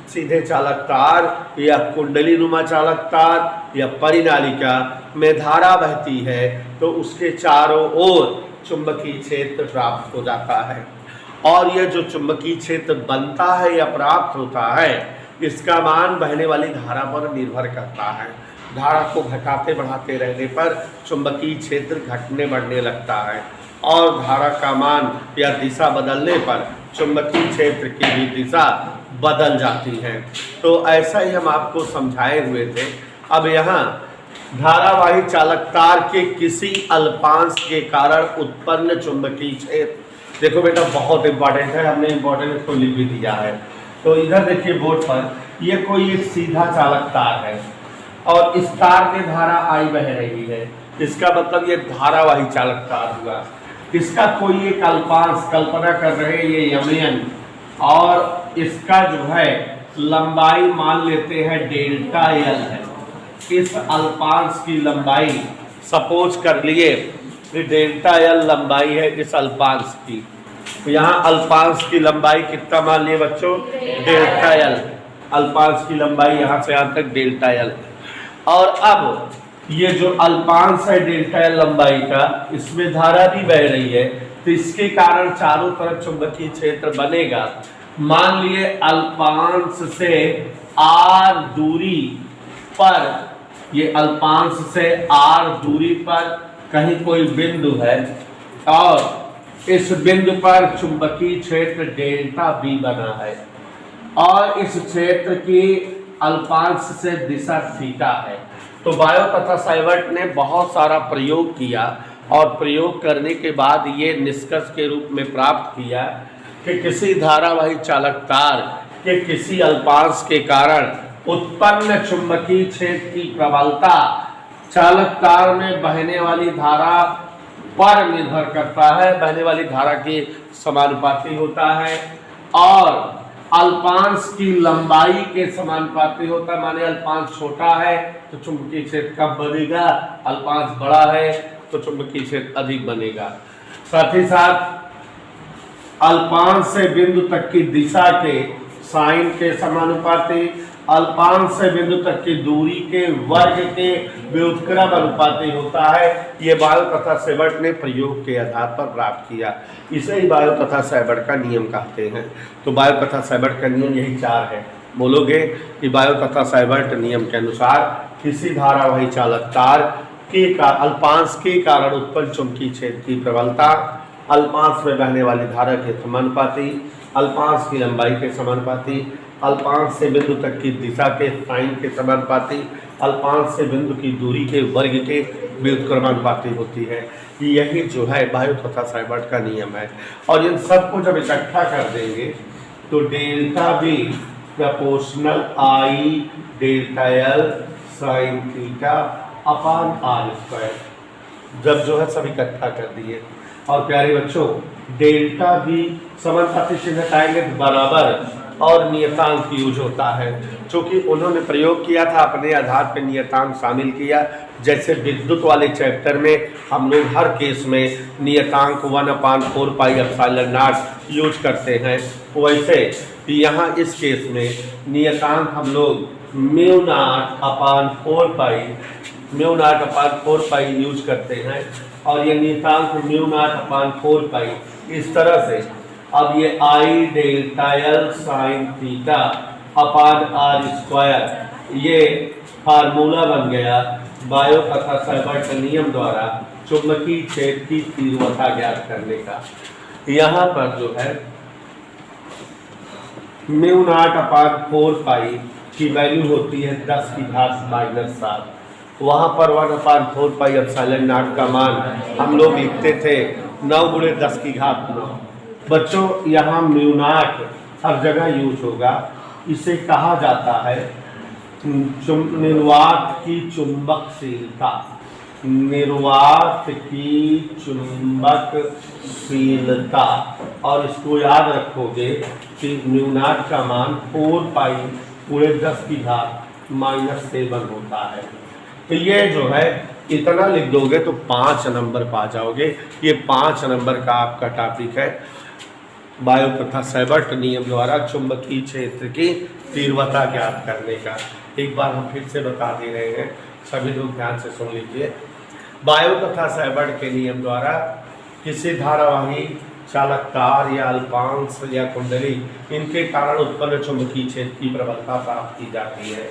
सीधे चालक तार या कुंडली नुमा चालक तार या परिनालिका में धारा बहती है तो उसके चारों ओर चुंबकीय क्षेत्र प्राप्त हो जाता है। और यह जो चुंबकीय क्षेत्र बनता है या प्राप्त होता है, इसका मान बहने वाली धारा पर निर्भर करता है। धारा को घटाते बढ़ाते रहने पर चुंबकीय क्षेत्र घटने बढ़ने लगता है, और धारा का मान या दिशा बदलने पर चुंबकीय क्षेत्र की भी दिशा बदल जाती है। तो ऐसा ही हम आपको समझाए हुए थे। अब यहाँ धारावाही चालक तार के किसी अल्पांश के कारण उत्पन्न चुंबकीय क्षेत्र, देखो बेटा बहुत इंपॉर्टेंट है, हमने इंपॉर्टेंट इसको लिख भी दिया है। तो इधर देखिए बोर्ड पर, ये कोई एक सीधा चालक तार है और इस तार में धारा आई बह रही है, इसका मतलब ये धारावाही चालक तार हुआ। इसका कोई एक अल्पांश, कल्पना कर रहे हैं ये यमयन, और इसका जो है लंबाई मान लेते हैं डेल्टा एल है। इस अल्पांश की लंबाई सपोज कर लिए कि डेल्टा एल लंबाई है इस अल्पांश की। तो यहाँ अल्पांश की लंबाई कितना मान लिए बच्चों, डेल्टा एल। अल्पांश की लंबाई यहाँ से यहाँ तक डेल्टा एल। और अब ये जो अल्पांश है डेल्टा एल लंबाई का, इसमें धारा भी बह रही है, तो इसके कारण चारों तरफ चुंबकीय क्षेत्र बनेगा। मान लिए अल्पांश से आर दूरी पर, ये अल्पांश से आर दूरी पर कहीं कोई बिंदु है और इस बिंदु पर चुंबकीय क्षेत्र डेल्टा बी बना है, और इस क्षेत्र की अल्पांश से दिशा थीटा है। तो बायो तथा साइबर्ट ने बहुत सारा प्रयोग किया और प्रयोग करने के बाद ये निष्कर्ष के रूप में प्राप्त किया कि किसी धारावाही चालक तार के किसी अल्पांश के कारण उत्पन्न चुंबकीय क्षेत्र की प्रबलता चालक तार में बहने वाली धारा पर निर्भर करता है, बहने वाली धारा के समानुपाती होता है, और अल्पांश की लंबाई के समानुपाती होता है। माने अल्पांश छोटा है तो चुंबकीय क्षेत्र कम बनेगा, अल्पांश बड़ा है तो चुंबकीय क्षेत्र अधिक बनेगा। साथ ही साथ अल्पांश से बिंदु तक की दिशा के साइन के समानुपाती, अल्पांश से बिंदु तक की दूरी के वर्ग के व्युत्क्रम अनुपाती होता है। ये बायो तथा साइबर्ट ने प्रयोग के आधार पर प्राप्त किया। इसे ही बायो तथा साइबर्ट का नियम कहते हैं। तो बायो तथा साइबर्ट का नियम यही चार है। बोलोगे कि बायो तथा साइबर्ट नियम के अनुसार किसी धारावाही चालक तार के अल्पांश के कारण उत्पन्न चुंबकीय क्षेत्र की प्रबलता अल्पांश में बहने वाली धारा के समानुपाती, अल्पांश की लंबाई के समानुपाती, अल्पांश से बिंदु तक की दिशा के साइन के समानुपाती, अल्पांश से बिंदु की दूरी के वर्ग के व्युत्क्रमानुपाती होती है। यही जो है बायोट तथा साइबर्ट का नियम है। और इन सबको जब इकट्ठा कर देंगे तो delta B proportional I delta L sine theta upon R square, जब जो है सब इकट्ठा कर दिए। और प्यारे बच्चों, डेल्टा भी समानुपाती चिन्ह हटाएंगे तो बराबर और नियतांक यूज होता है, क्योंकि उन्होंने प्रयोग किया था, अपने आधार पर नियतांक शामिल किया। जैसे विद्युत वाले चैप्टर में हम लोग हर केस में नियतांक 1/4 पाई एप्सिलॉन नॉट यूज करते हैं, वैसे यहाँ इस केस में नियतांक हम लोग mu naught upon 4 pi use करते हैं। और ये नियतांक म्यू नॉट अपान 4 पाई इस तरह से। अब ये I delta L sine theta upon R square, ये फार्मूला बन गया बायो तथा साइबर्ट नियम द्वारा चुंबकीय क्षेत्र की तीव्रता ज्ञात करने का। यहाँ पर जो है म्यू नॉट अपान 4 पाई की वैल्यू होती है 10⁻⁻7। वहाँ पर 1/4 पाई एप्सिलॉन नॉट का मान हम लोग लिखते थे 9 × 10⁹9। बच्चों, यहाँ म्यू नॉट हर जगह यूज होगा। इसे कहा जाता है निर्वात की चुंबकशीलता, निर्वात की चुंबकशीलता। और इसको याद रखोगे कि म्यू नॉट का मान 4 पाई पूरे 10⁻⁻7 होता है। तो ये जो है इतना लिख दोगे तो 5 नंबर पा जाओगे। ये 5 नंबर का आपका टॉपिक है बायो तथा साइबर्ट नियम द्वारा चुंबकीय क्षेत्र की तीव्रता ज्ञात करने का। एक बार हम फिर से बता दे रहे हैं, सभी लोग ध्यान से सुन लीजिए। बायो तथा साइबर्ट के नियम द्वारा किसी धारावाही चालक तार या अल्पांश या कुंडली, इनके कारण उत्पन्न चुंबकीय क्षेत्र की प्रबलता प्राप्त की जाती है।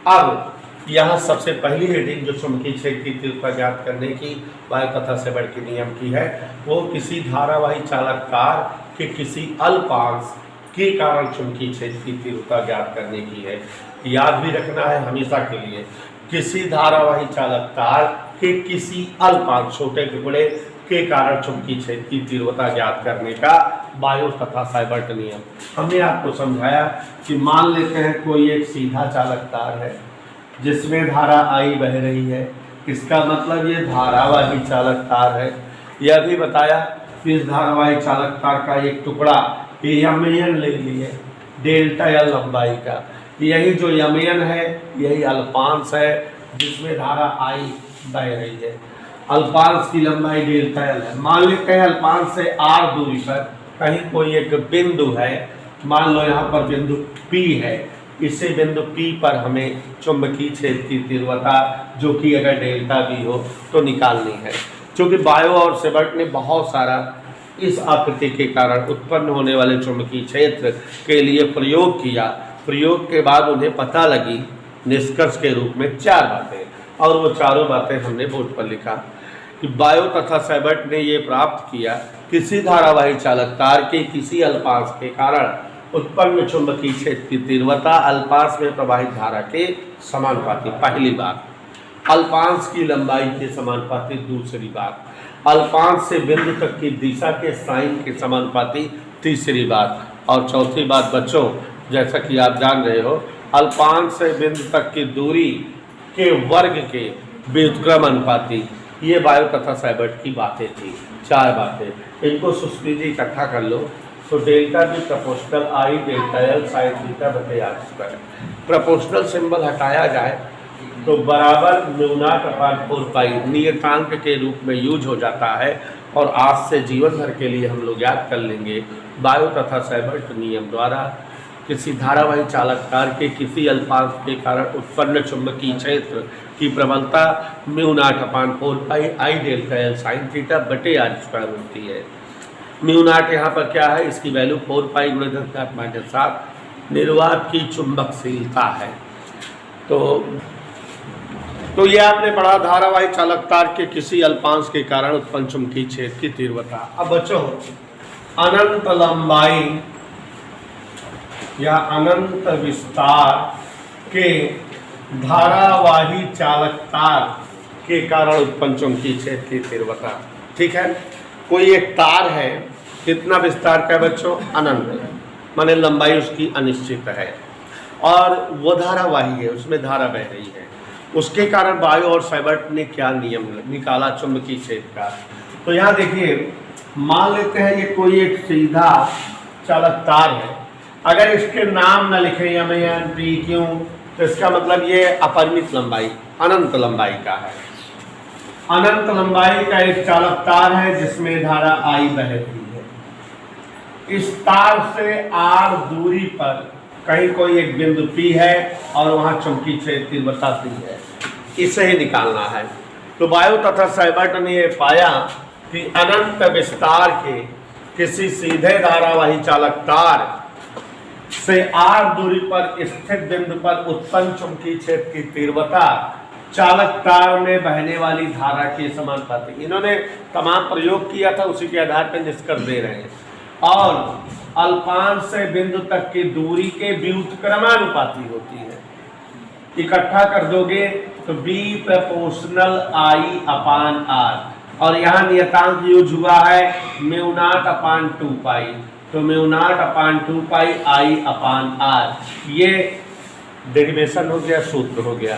अब यहाँ सबसे पहली हेडिंग जो चुंबकीय क्षेत्र की तीव्रता ज्ञात करने की बायो तथा साइबर्ट के नियम की है, वो किसी धारावाही चालक तार के किसी अल्पांश के कारण चुंबकीय क्षेत्र की तीव्रता ज्ञात करने की है। याद भी रखना है हमेशा के लिए, किसी धारावाही चालक तार के किसी अल्पांश छोटे टुकड़े के कारण चुंबकीय क्षेत्र की तीव्रता ज्ञात करने का बायो तथा साइबर्ट नियम। हमने आपको समझाया कि मान लेते हैं कोई एक सीधा चालक तार है जिसमें धारा आई बह रही है, इसका मतलब ये धारावाही चालक तार है। यह भी बताया कि इस धारावाही चालक तार का एक टुकड़ा यमयन ले लिए डेल्टा एल लंबाई का। यही जो यमयन है यही अल्पांश है जिसमें धारा आई बह रही है। अल्पांश की लंबाई डेल्टा एल है। मान लेते हैं अल्पांश से आर दूरी पर कहीं कोई एक बिंदु है, मान लो यहाँ पर बिंदु P है। इसे बिंदु P पर हमें चुंबकीय क्षेत्र की तीव्रता जो कि अगर डेल्टा B हो तो निकालनी है। क्योंकि बायो और साइबर्ट ने बहुत सारा इस आकृति के कारण उत्पन्न होने वाले चुंबकीय क्षेत्र के लिए प्रयोग किया। प्रयोग के बाद उन्हें पता लगी निष्कर्ष के रूप में 4 बातें, और वो चारों बातें हमने बोर्ड पर लिखा कि बायो तथा साइबर्ट ने ये प्राप्त किया किसी धारावाही चालक तार के किसी अल्पांश के कारण उत्पन्न चुंबकीय क्षेत्र की तीव्रता अल्पांश में प्रवाहित धारा के समानुपाती। पहली बात, अल्पांश की लंबाई के समानुपाती। दूसरी बात, अल्पांश से बिंदु तक की दिशा के साइन के समानुपाती। तीसरी बात, और चौथी बात बच्चों, जैसा कि आप जान रहे हो, अल्पांश से बिंदु तक की दूरी के वर्ग के व्युत्क्रम अनुपाती। ये बायो तथा साइबर्ट की बातें थी, 4 बातें। इनको सुस्पी जी इकट्ठा कर लो तो delta B proportional I delta L sine theta बटे आर स्क्वायर। प्रपोर्शनल सिंबल हटाया जाए तो बराबर म्यू नॉट अपान 4 पाई नियतांक के रूप में यूज हो जाता है। और आज से जीवन भर के लिए हम लोग याद कर लेंगे बायो तथा साइबर्ट नियम द्वारा किसी धारावाही चालक तार के किसी अल्पांश के कारण उत्पन्न चुंबकीय क्षेत्र की प्रबलता mu naught upon 4 pi I delta L sine theta बटे आर स्क्वायर होती है। म्यू नॉट यहाँ पर क्या है, इसकी वैल्यू 4 पाई × 10⁻⁷ निर्वात की चुंबकशीलता है। तो ये आपने पढ़ा धारावाही चालक तार के किसी अल्पांश के कारण उत्पन्न चुंबकीय क्षेत्र की तीव्रता। अब बच्चों, अनंत लंबाई या अनंत विस्तार के धारावाही चालक तार के कारण उत्पन्न चुंबकीय क्षेत्र की तीव्रता। ठीक है, कोई एक तार है, कितना विस्तार का है बच्चों? अनंत, माने लंबाई उसकी अनिश्चित है, और वो धारावाही है, उसमें धारा बह रही है। उसके कारण बायो और सेवर्ट ने क्या नियम निकाला चुंबकीय क्षेत्र का? तो यहाँ देखिए, मान लेते हैं ये कोई एक सीधा चालक तार है, अगर इसके नाम न लिखे एम एन पी क्यू, तो इसका मतलब ये अपरिमित लंबाई, अनंत लंबाई का है। अनंत लंबाई का एक चालक तार है जिसमें धारा आई बह रही है। इस तार से r दूरी पर कहीं कोई एक बिंदु P है और वहां चुंबकीय क्षेत्र तीव्रता P है, इसे ही निकालना है। तो बायो तथा सेवर्ट ने यह पाया कि अनंत विस्तार के किसी सीधे धारावाही चालक तार से r दूरी पर स्थित बिंदु पर उत्पन्न चुंबकीय क्षेत्र की तीव्रता चालक तार में बहने वाली धारा के समानुपाती। इन्होंने तमाम प्रयोग किया था, उसी के आधार पर निष्कर्ष दे रहे हैं। और अल्पांश से बिंदु तक की दूरी के व्युत्क्रमानुपाती होती है। इकट्ठा कर दोगे तो B प्रोपोर्शनल I/R, और यहाँ नियतांक यूज हुआ है μ0/2π, तो μ0/2π I/R, ये डेरिवेशन हो गया, सूत्र हो गया।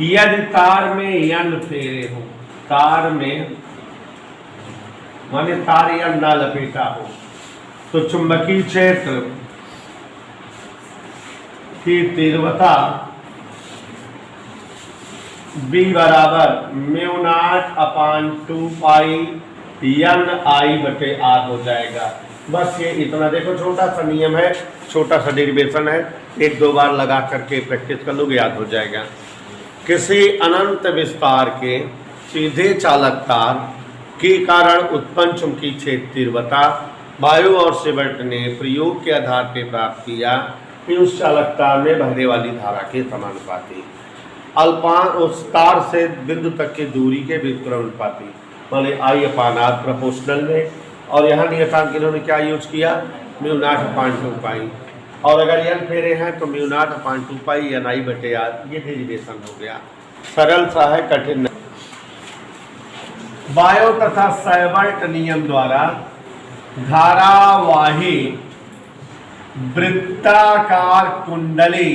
यदि तार में n फेरे हो, तार में माने तार n ना लपेटा हो, तो चुंबकीय क्षेत्र की तीव्रता B बराबर μ0/2π Ni/R हो जाएगा। बस ये इतना, देखो छोटा सा नियम है, छोटा सा डेरिवेशन है, एक दो बार लगा करके प्रैक्टिस कर लोगे, याद हो जाएगा। किसी अनंत विस्तार के सीधे चालक तार के कारण उत्पन्न चुंबकीय क्षेत्र तीव्रता बायो और सेवर्ट ने प्रयोग के आधार पर प्राप्त किया कि उस चालक तार में बहने वाली धारा के समानुपाती, अल्पान उस तार से बिंदु तक की दूरी के व्युत्क्रमानुपाती, माने I/R प्रोपोर्शनल में, और यहाँ नियतांक इन्होंने क्या यूज किया? μ0/2π, और अगर n फेरे हैं तो μ0/2π Ni/R, ये डेरिवेशन हो गया। सरल सा है, कठिन नहीं। बायो तथा सेवर्ट नियम द्वारा धारावाही वृत्ताकार कुंडली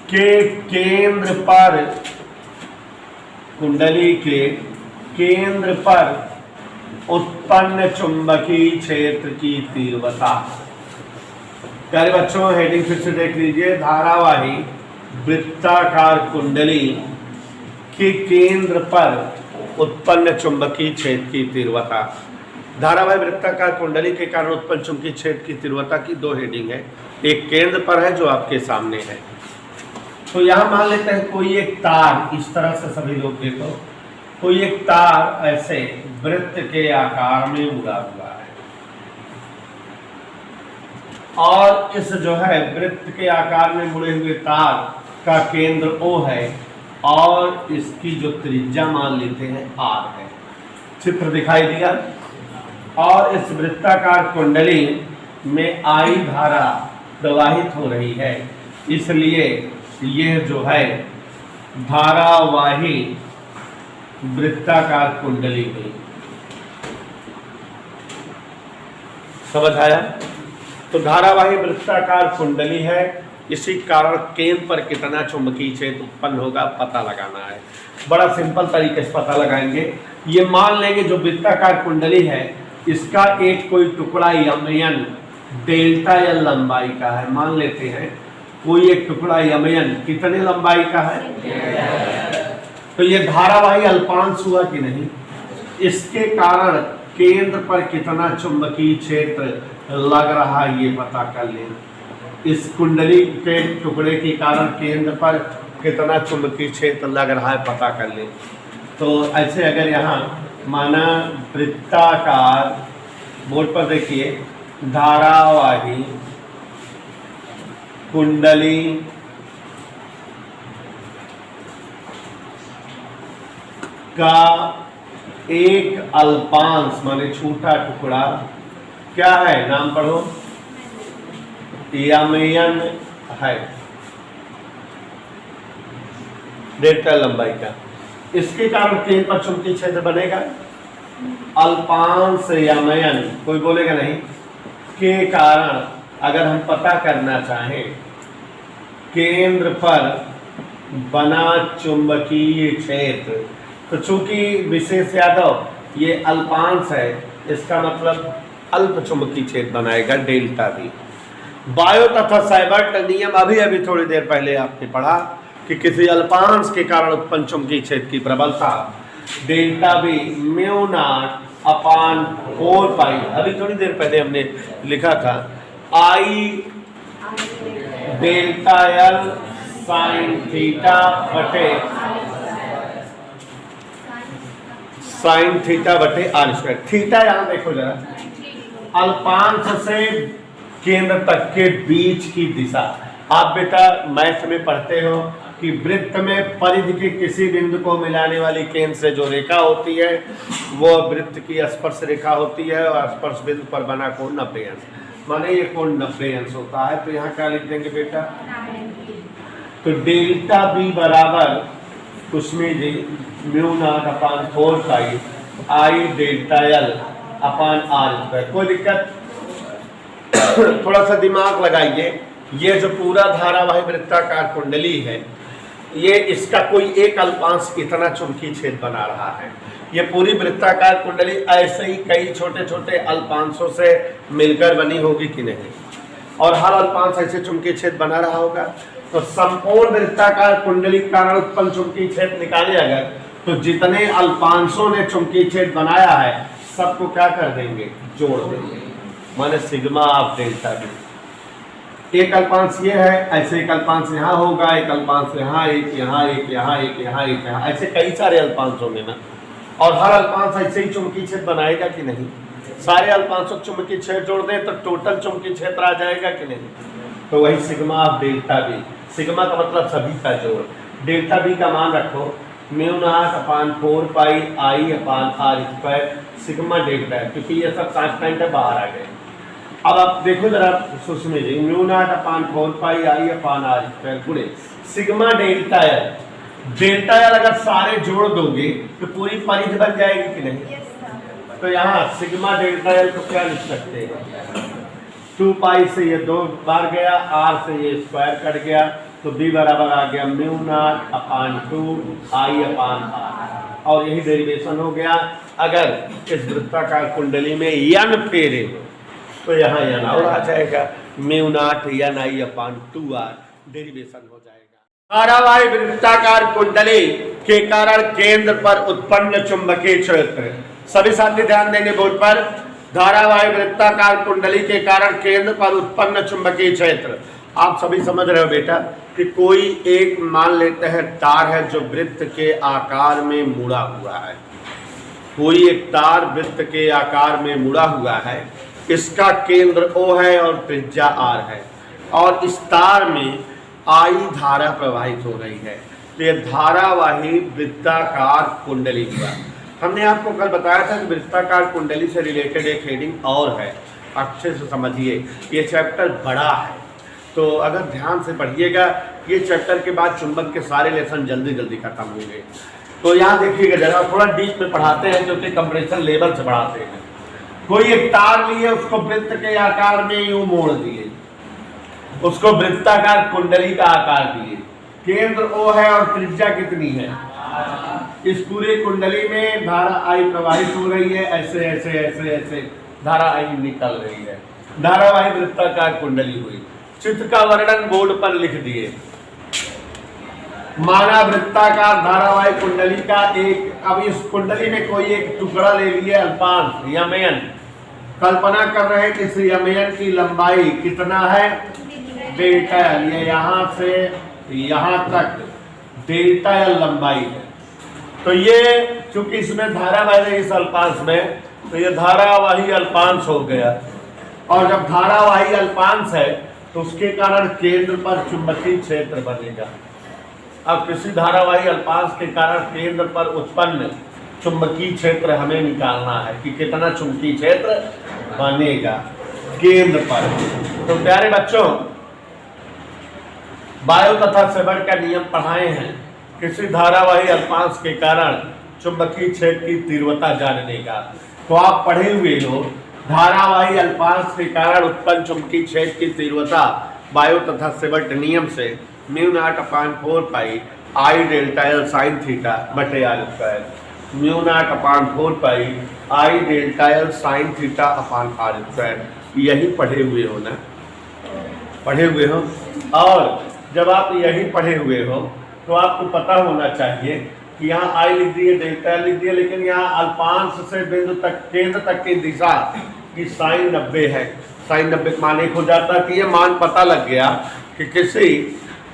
के केंद्र पर, कुंडली के केंद्र पर उत्पन्न चुंबकीय क्षेत्र की तीव्रता। प्यारे बच्चों, हेडिंग फिर से देख लीजिए, धारावाही वृत्ताकार कुंडली के केंद्र पर उत्पन्न चुंबकीय क्षेत्र की तीव्रता। धारावाही वृत्ताकार कुंडली के कारण उत्पन्न चुंबकीय क्षेत्र की तीव्रता की दो हेडिंग है, एक केंद्र पर है जो आपके सामने है। तो यहां मान लेते हैं कोई एक तार, इस तरह से सभी लोग देखो, कोई एक तार ऐसे वृत्त के आकार में मुड़ा हुआ है, और इस जो है वृत्त के आकार में मुड़े हुए तार का केंद्र O है, और इसकी जो त्रिज्या मान लेते हैं R है। चित्र दिखाई दिया। और इस वृत्ताकार कुंडली में I धारा प्रवाहित हो रही है, इसलिए यह जो है धारावाही वृत्ताकार कुंडली हुई। समझ आया? तो धारावाही वृत्ताकार कुंडली है, इसी कारण केंद्र पर कितना चुंबकीय क्षेत्र उत्पन्न होगा पता लगाना है। बड़ा सिंपल तरीके से पता लगाएंगे। ये मान लेंगे जो वृत्ताकार कुंडली है, इसका एक कोई टुकड़ा यमयन डेल्टा एल लंबाई का है। मान लेते हैं कोई एक टुकड़ा यमयन कितने लंबाई का है, तो ये धारावाही अल्पांश हुआ कि नहीं, इसके कारण केंद्र पर कितना चुंबकीय क्षेत्र लग रहा है ये पता कर लें। इस कुंडली के टुकड़े के कारण केंद्र पर कितना चुंबकीय क्षेत्र लग रहा है पता कर लें। तो ऐसे अगर यहाँ माना वृत्ताकार, बोर्ड पर देखिए, धारावाही कुंडली का एक अल्पांश माने छोटा टुकड़ा क्या है, नाम पढ़ो, यमयन है, डेल्टा लंबाई का। इसके कारण केंद्र पर चुंबकीय क्षेत्र बनेगा अल्पांश यमयन, कोई बोलेगा नहीं, के कारण अगर हम पता करना चाहें केंद्र पर बना चुंबकीय क्षेत्र, तो चूंकि विशेष यादव ये अल्पांश है, इसका मतलब अल्प चुंबकीय क्षेत्र बनाएगा डेल्टा बी। बायो तथा साइबर्ट नियम अभी थोड़ी देर पहले आपने पढ़ा कि किसी अल्पांश के कारण उत्पन्न चुंबकीय क्षेत्र की प्रबलता delta B mu naught upon 4 पाई, अभी थोड़ी देर पहले हमने लिखा था आई डेल्टा एल साइन थीटा बटे आर स्क्वायर। थीटा यहां देखो जरा, अल्पांश से केंद्र तक के बीच की दिशा। आप बेटा मैथ में पढ़ते हो कि वृत्त में परिधि के किसी बिंदु को मिलाने वाली केंद्र से जो रेखा होती है वो वृत्त की स्पर्श रेखा होती है, और स्पर्श बिंदु पर बना कोण 90 अंश, माने ये कोण 90 अंश होता है। तो यहाँ क्या लिख देंगे बेटा, तो डेल्टा बी बराबर उसमें जी mu naught upon 4 pi I delta L upon R square. कोई दिक्कत? थोड़ा सा दिमाग लगाइए, ये जो पूरा धारावाही वृत्ताकार कुंडली है, ये इसका कोई एक अल्पांश इतना चुंबकीय क्षेत्र बना रहा है। ये पूरी वृत्ताकार कुंडली ऐसे ही कई छोटे छोटे अल्पांशों से मिलकर बनी होगी कि नहीं, और हर अल्पांश ऐसे चुंबकीय क्षेत्र बना रहा होगा। तो संपूर्ण वृत्ताकार कुंडली के कारण उत्पन्न चुंबकीय क्षेत्र निकाले अगर, तो जितने अल्पांशों ने चुंबकीय क्षेत्र बनाया है सबको क्या कर देंगे, जोड़ देंगे, माने सिग्मा ऑफ डेल्टा बी। एक अल्पांश ये है, ऐसे एक अल्पांश यहाँ होगा, एक अल्पांश यहाँ, एक यहाँ, एक यहाँ, एक यहाँ, एक यहाँ, ऐसे कई सारे अल्पांश होंगे ना, और हर अल्पांश ऐसे ही चुंबकीय क्षेत्र बनाएगा कि नहीं। सारे अल्पांशों चुंबकीय क्षेत्र जोड़ दें तो टोटल चुंबकीय क्षेत्र आ जाएगा कि नहीं। तो वही sigma of delta B, sigma का मतलब सभी का जोड़, डेल्टा बी का मान रखो mu naught upon 4 pi I upon R square sigma delta, क्योंकि ये सब कांस्टेंट है, बाहर आ गए। अब आप देखो जरा Sushmi ji, mu naught upon 4 pi I upon R square गुणे sigma delta L. Delta L अगर सारे जोड़ दोगे तो पूरी परिधि बन जाएगी कि नहीं। तो यहाँ सिग्मा डेल्टा एल को क्या लिख सकते हैं, 2 पाई से ये 2 बार गया, आर से ये स्क्वायर कट गया, तो बी बराबर आ गया mu naught upon 2 I upon R, और यही डेरिवेशन हो गया। अगर इस वृत्ताकार कुंडली में यन फेरे हो तो यहाँ यन और आ जाएगा, म्यू नॉट यन आई अपान 2r डेरिवेशन हो जाएगा। धारावाही वृत्ताकार कुंडली के कारण केंद्र पर उत्पन्न चुंबकीय क्षेत्र, सभी साथी ध्यान देंगे बोर्ड पर, धारावाही वृत्ताकार कुंडली के कारण केंद्र पर उत्पन्न चुंबकीय क्षेत्र। आप सभी समझ रहे हो बेटा कि कोई एक मान लेते हैं तार है जो वृत्त के आकार में मुड़ा हुआ है, कोई एक तार वृत्त के आकार में मुड़ा हुआ है, इसका केंद्र O है और त्रिज्या R है, और इस तार में I धारा प्रवाहित हो रही है, तो यह धारावाही वृत्ताकार कुंडली हुआ। हमने आपको कल बताया था कि वृत्ताकार कुंडली से रिलेटेड एक हेडिंग और है, अच्छे से समझिए, ये चैप्टर बड़ा है, तो अगर ध्यान से पढ़िएगा, ये चैप्टर के बाद चुंबक के सारे लेसन जल्दी जल्दी खत्म होंगे। तो यहाँ देखिएगा जरा, थोड़ा डीप में पढ़ाते हैं, जो कि कंप्रेशन लेवल से पढ़ाते हैं। कोई एक तार लिए, उसको वृत्त के आकार में यूं मोड़ दिए, उसको वृत्ताकार कुंडली का आकार दिए, केंद्र O है और त्रिज्या कितनी है, इस पूरे कुंडली में धारा I प्रवाहित हो रही है, ऐसे ऐसे ऐसे ऐसे धारा I निकल रही है, धारावाही वृत्ताकार कुंडली हुई। चित्र का वर्णन बोर्ड पर लिख दिए। माना वृत्ताकार धारावाही कुंडली का एक, अब इस कुंडली में कोई एक टुकड़ा ले लिए अल्पांश यमयन, कल्पना कर रहे हैं कि इस यमयन की लंबाई कितना है, डेल्टा एल, ये यहाँ से यहाँ तक डेल्टा एल लंबाई है। तो ये चूंकि इसमें धारावाही इस अल्पांश में, तो ये धारावाही अल्पांश हो गया, और जब धारावाही अल्पांश है तो उसके कारण केंद्र पर चुंबकीय क्षेत्र बनेगा। अब किसी धारावाही अल्पांश के कारण केंद्र पर उत्पन्न चुंबकीय क्षेत्र हमें निकालना है कि कितना चुंबकीय क्षेत्र बनेगा केंद्र पर। तो प्यारे बच्चों, बायो तथा सेबर्ट का नियम पढ़ाए हैं। किसी धारावाही अल्पांश के कारण चुंबकीय क्षेत्र की तीव्रता जानने का। तो आप पढ़े हुए हो, धारावाही अल्पांश के कारण उत्पन्न चुंबकीय क्षेत्र की तीव्रता बायो तथा सेबर्ट नियम से μ0/4 pi I delta L sine theta बटे R square, μ0/4 pi I delta L sine theta upon R square. यही पढ़े हुए हो ना, पढ़े हुए हो। और जब आप यही पढ़े हुए हो तो आपको पता होना चाहिए कि यहाँ आई लिख दिए, डेल्टा एल लिख दिए, लेकिन यहाँ अल्पांश से बिंदु तक केंद्र तक की दिशा की साइन 90 है। साइन 90 माने हो जाता कि ये मान पता लग गया कि किसी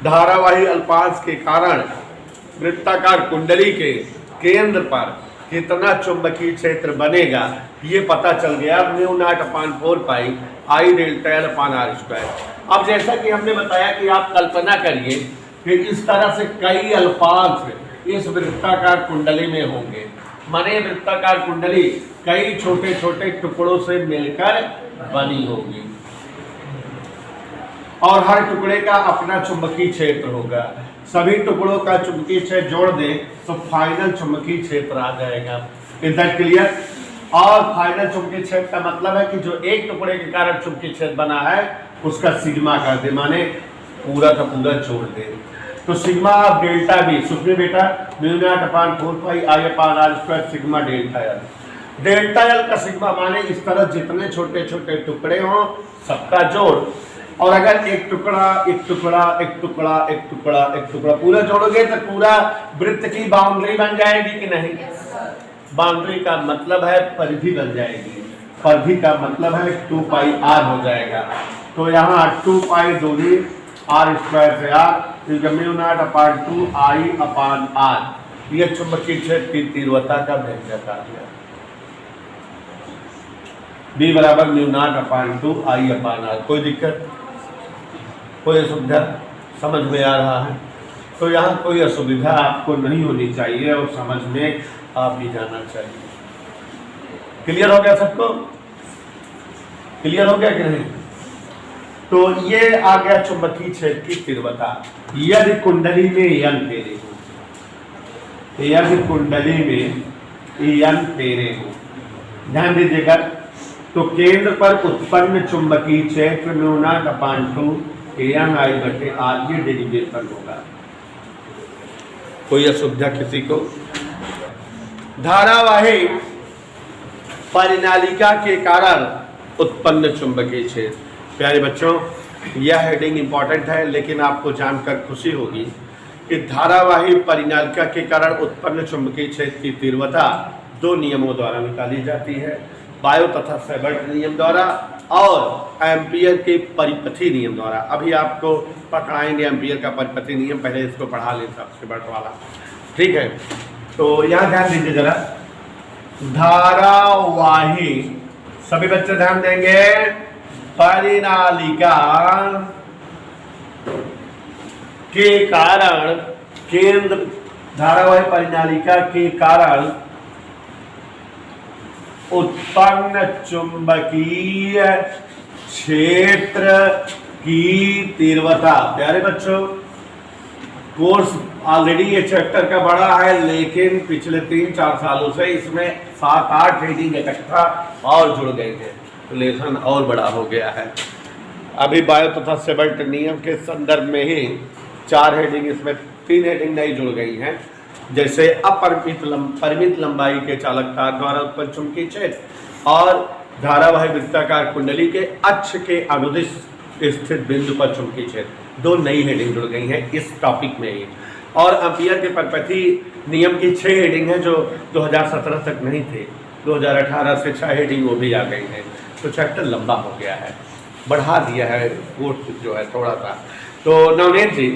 धारावाही अल्पांश के कारण वृत्ताकार कुंडली के केंद्र पर कितना चुंबकीय क्षेत्र बनेगा, ये पता चल गया μ0/4 pi I delta L upon R square. अब जैसा कि हमने बताया कि आप कल्पना करिए कि इस तरह से कई अल्पांश इस वृत्ताकार कुंडली में होंगे। माने वृत्ताकार कुंडली कई छोटे छोटे टुकड़ों से मिलकर बनी होगी और हर टुकड़े का अपना चुंबकीय क्षेत्र होगा। सभी टुकड़ों का चुंबकीय क्षेत्र जोड़ दें तो फाइनल चुंबकीय क्षेत्र आ जाएगा। Is that clear? और फाइनल चुंबकीय क्षेत्र का मतलब है कि जो एक टुकड़े के कारण चुंबकीय क्षेत्र बना है उसका सिग्मा कर दे, माने पूरा का पूरा जोड़ दे। तो सिग्मा ऑफ डेल्टा बी सुनिए बेटा, μ0/4 pi I upon R square sigma delta L. Delta L का सिग्मा माने इस तरह जितने छोटे छोटे टुकड़े हों सबका जोड़। और अगर एक टुकड़ा एक टुकड़ा एक टुकड़ा एक टुकड़ा एक टुकड़ा पूरा जोड़ोगे तो पूरा वृत्त की बाउंड्री बन जाएगी कि नहीं? बाउंड्री का मतलब है परिधि बन जाएगी। परिधि का मतलब है 2 पाई आर हो जाएगा। तो यहाँ 2 पाई दूरी आर स्क्वायर से आर, μ0/2 आई अपान आर। यह चुंबकीय क्षेत्र की तीव्रता का व्यंजक आ गया। B बराबर μ0/2 आई अपान आर। कोई दिक्कत, कोई असुविधा समझ में आ रहा है? तो यहाँ कोई असुविधा आपको नहीं होनी चाहिए और समझ में आ भी जाना चाहिए। क्लियर हो गया सबको? क्लियर हो गया कि नहीं? तो ये आ गया चुंबकीय क्षेत्र की तीव्रता। यदि कुंडली में n फेरे हो, यदि कुंडली में n फेरे हो, ध्यान दीजिएगा, तो केंद्र पर उत्पन्न चुंबकीय क्षेत्र μ0/2 n आई बटे आर, ये डेरिवेशन होगा। कोई असुविधा किसी को? धारावाही परिनालिका के कारण उत्पन्न चुंबकीय क्षेत्र। प्यारे बच्चों, यह हेडिंग इंपॉर्टेंट है, लेकिन आपको जानकर खुशी होगी कि धारावाही परिनालिका के कारण उत्पन्न चुंबकीय क्षेत्र की तीव्रता 2 नियमों द्वारा निकाली जाती है, बायो तथा सेबर्ट नियम द्वारा और एम्पियर के परिपथी नियम द्वारा। अभी आपको पकड़ाएंगे एम्पियर का परिपथी नियम, पहले इसको पढ़ा लें सेबर्ट वाला, ठीक है? तो यहाँ ध्यान दीजिए जरा, धारावाही, सभी बच्चे ध्यान देंगे, परिनालिका के कारण केंद्र, धारावाही परिनालिका के कारण उत्पन्न चुंबकीय क्षेत्र की तीव्रता। प्यारे बच्चों, कोर्स ऑलरेडी ये चैप्टर का बड़ा है, लेकिन पिछले 3-4 सालों से इसमें 7-8 हेडिंग इकट्ठा और जुड़ गए हैं, तो लेसन और बड़ा हो गया है। अभी बायो तथा सेबर्ट नियम के संदर्भ में ही 4 हेडिंग, इसमें 3 हेडिंग नई जुड़ गई हैं, जैसे परिमित लंबाई के चालक तार द्वारा उत्पन्न चुंबकीय क्षेत्र और धारावाही वृत्ताकार कुंडली के अक्ष के अनुदिश स्थित बिंदु पर चुंबकीय क्षेत्र। 2 नई हेडिंग जुड़ गई हैं इस टॉपिक में ही। और एम्पियर के परिपथी नियम की 6 हेडिंग है जो 2017 तक नहीं थे, 2018 से 6 हेडिंग वो भी आ गई हैं। तो चैप्टर लंबा हो गया है, बढ़ा दिया है कोर्स जो है थोड़ा सा। तो नवनीत जी,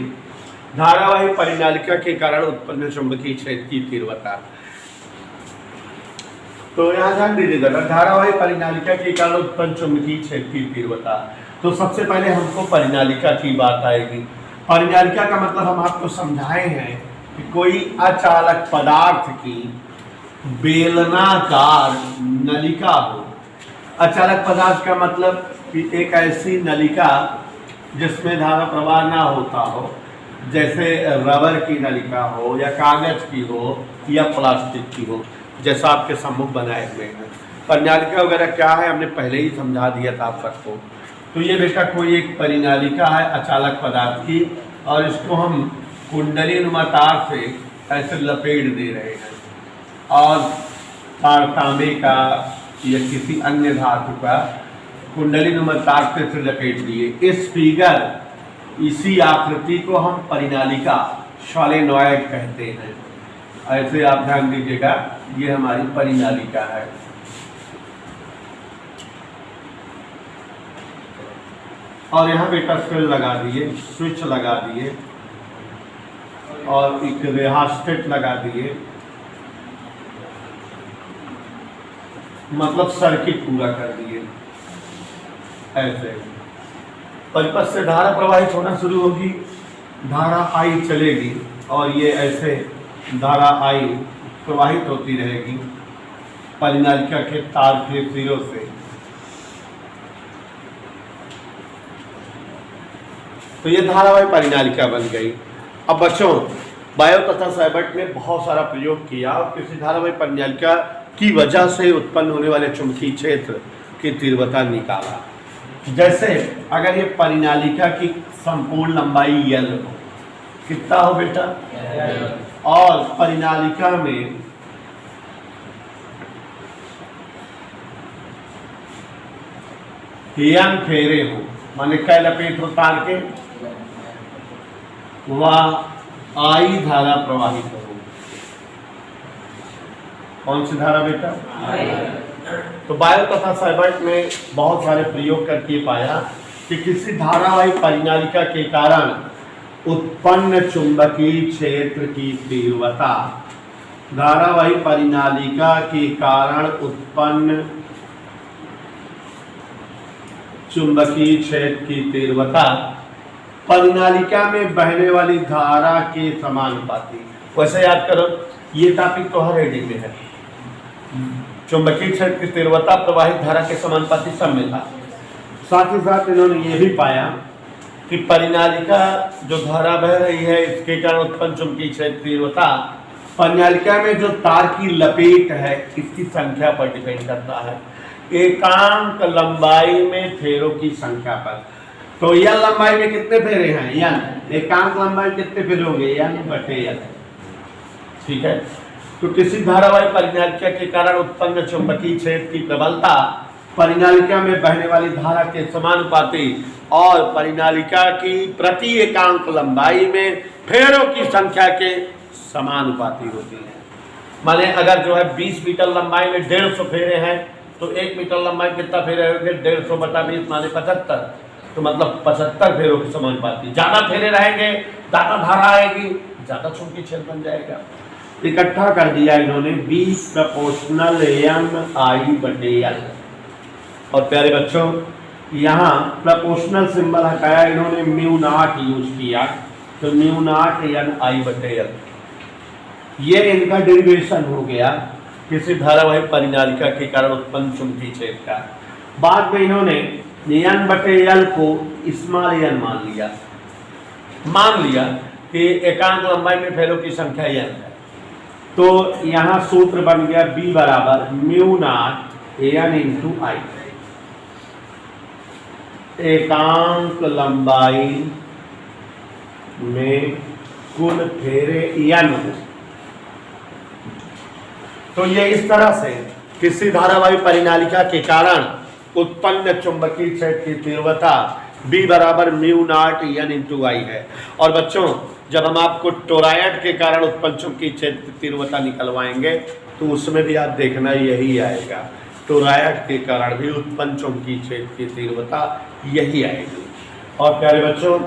धारावाही परिनालिका के कारण उत्पन्न चुंबकीय क्षेत्र की तीव्रता। तो यहाँ ध्यान दीजिएगा, धारावाही परिनालिका के कारण उत्पन्न चुंबकीय क्षेत्र की तीव्रता। तो सबसे पहले हमको परिनालिका की बात आएगी। परिनालिका का मतलब हम आपको समझाए हैं कि कोई अचालक पदार्थ की बेलनाकार नलिका हो, अचालक पदार्थ का मतलब कि एक ऐसी नलिका जिसमें धारा प्रवाह ना होता हो, जैसे रबर की नलिका हो या कागज की हो या प्लास्टिक की हो, जैसा आपके सम्मुख बनाए हुए हैं। परिनालिका वगैरह क्या है हमने पहले ही समझा दिया था आप सबको। तो ये बेटा कोई एक परिनालिका है अचालक पदार्थ की, और इसको हम कुंडली नुमा तार से ऐसे लपेट दे रहे हैं, और तार तांबे का या किसी अन्य धातु का कुंडली नुमा तार से लपेट दिए। इस फिगर, इसी आकृति को हम परिनालिका सोलेनॉइड कहते हैं। ऐसे आप ध्यान दीजिएगा, ये हमारी परिनालिका है। और यहाँ बेटा स्विच लगा दिए, स्विच लगा दिए, और एक रेहास्टेट लगा दिए, मतलब सर्किट पूरा कर दिए। ऐसे परिपथ से धारा प्रवाहित होना शुरू होगी, धारा आई चलेगी, और ये ऐसे धारा आई प्रवाहित होती रहेगी परिनालिका के तार के सिरों से। तो ये धारावाही परिनालिका बन गई। अब बच्चों, बायो तथा सैबर्ट ने बहुत सारा प्रयोग किया और किसी धारावाही परिनालिका की वजह से उत्पन्न होने वाले चुंबकीय क्षेत्र की तीव्रता निकाला। जैसे अगर ये परिनालिका की संपूर्ण लंबाई L हो, कितना हो बेटा, और परिनालिका में N फेरे हो, माने कै लपेट हो तार के, वह I धारा प्रवाहित हो। कौन सी धारा बेटा? तो बायो तथा सैबर्ट ने बहुत सारे प्रयोग करके पाया कि किसी धारावाही परिनालिका के कारण उत्पन्न चुंबकीय क्षेत्र की तीव्रता, धारावाही परिनालिका के कारण उत्पन्न चुंबकीय क्षेत्र की तीव्रता परिनालिका में बहने वाली धारा के समानुपाती। वैसे याद करो, ये टॉपिक तो हर हेडिंग में है, चुंबकीय क्षेत्र की तीव्रता प्रवाहित धारा के समानुपाती सब में था। साथ ही साथ इन्होंने ये भी पाया कि परिनालिका जो धारा बह रही है, इसके कारण उत्पन्न चुंबकीय क्षेत्र तीव्रता परिनालिका में जो तार की लपेट है इसकी संख्या पर डिपेंड करता है, एकांक लंबाई में फेरों की संख्या पर। तो यह लंबाई में कितने फेरे हैं? n। एकांक लंबाई कितने फेरे होंगे? n/n। ठीक है। तो किसी धारावाही परिनालिका के कारण उत्पन्न चुंबकीय क्षेत्र की प्रबलता परिनालिका में बहने वाली धारा के समानुपाती और परिनालिका की प्रति एकांक लंबाई में फेरों की संख्या के समानुपाती होती है। माने अगर जो है 20 मीटर लंबाई में 150 फेरे हैं, तो 1 मीटर लंबाई कितना फेरे होंगे? 150/20 माने 75। तो मतलब 75 फेरों के समानुपाती। ज्यादा फेरे रहेंगे, ज्यादा धारा आएगी, ज्यादा चुंबकीय क्षेत्र बन जाएगा। इकट्ठा कर दिया इन्होंने B प्रोपोर्शनल MI/L। और प्यारे बच्चों, यहाँ प्रोपोर्शनल सिंबल हटाया इन्होंने, μ0 यूज किया, तो μ0 NI/L। ये इनका डेरिवेशन हो गया किसी धारावाही परिनालिका के कारण उत्पन्न चुंबकीय क्षेत्र का। बाद में इन्होंने N/L को स्मॉल n मान लिया कि एकांक लंबाई में फेरों की संख्या n है। तो यहाँ सूत्र बन गया B बराबर μ0 N/I। एकांक लंबाई में कुल फेरे n। तो ये इस तरह से किसी धारावाही परिनालिका के कारण उत्पन्न चुंबकीय क्षेत्र की तीव्रता B बराबर μ0 N/I है। और बच्चों, जब हम आपको टोरायड के कारण उत्पन्न चुंबकीय क्षेत्र की तीव्रता निकलवाएंगे तो उसमें भी आप देखना यही आएगा, टोरायड के कारण भी उत्पन्न चुंबकीय क्षेत्र की तीव्रता यही आएगी। और प्यारे बच्चों,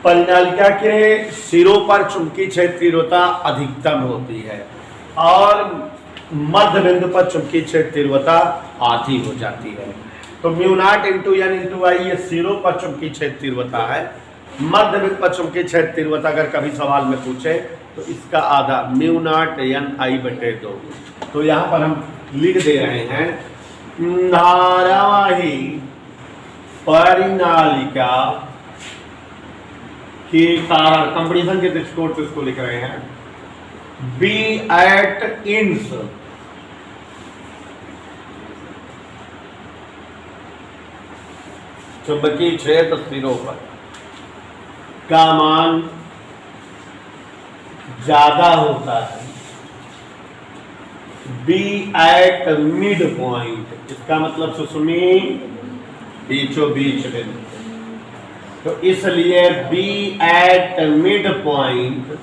परिनालिका के सिरों पर चुंबकीय क्षेत्र तीव्रता अधिकतम होती है और मध्य बिंदु पर चुंबकीय क्षेत्र तीव्रता आधी हो जाती है। तो μ0 N/I ये सिरों पर चुंबकीय क्षेत्र तीव्रता है। मध्य बिंदु पर चुंबकीय क्षेत्र तीव्रता अगर कभी सवाल में पूछे तो इसका आधा μ0 N/I/2। तो यहाँ पर हम लिख दे रहे हैं धारावाही परिनालिका के कारण, कंपटीशन के दृष्टिकोण से इसको लिख रहे हैं, बी एट इंस चुंबकीय क्षेत्र सिरों पर का मान ज्यादा होता है, बी एट मिड पॉइंट, इसका मतलब सुषुमी बीचों बीच बिंदु, तो इसलिए B at mid point,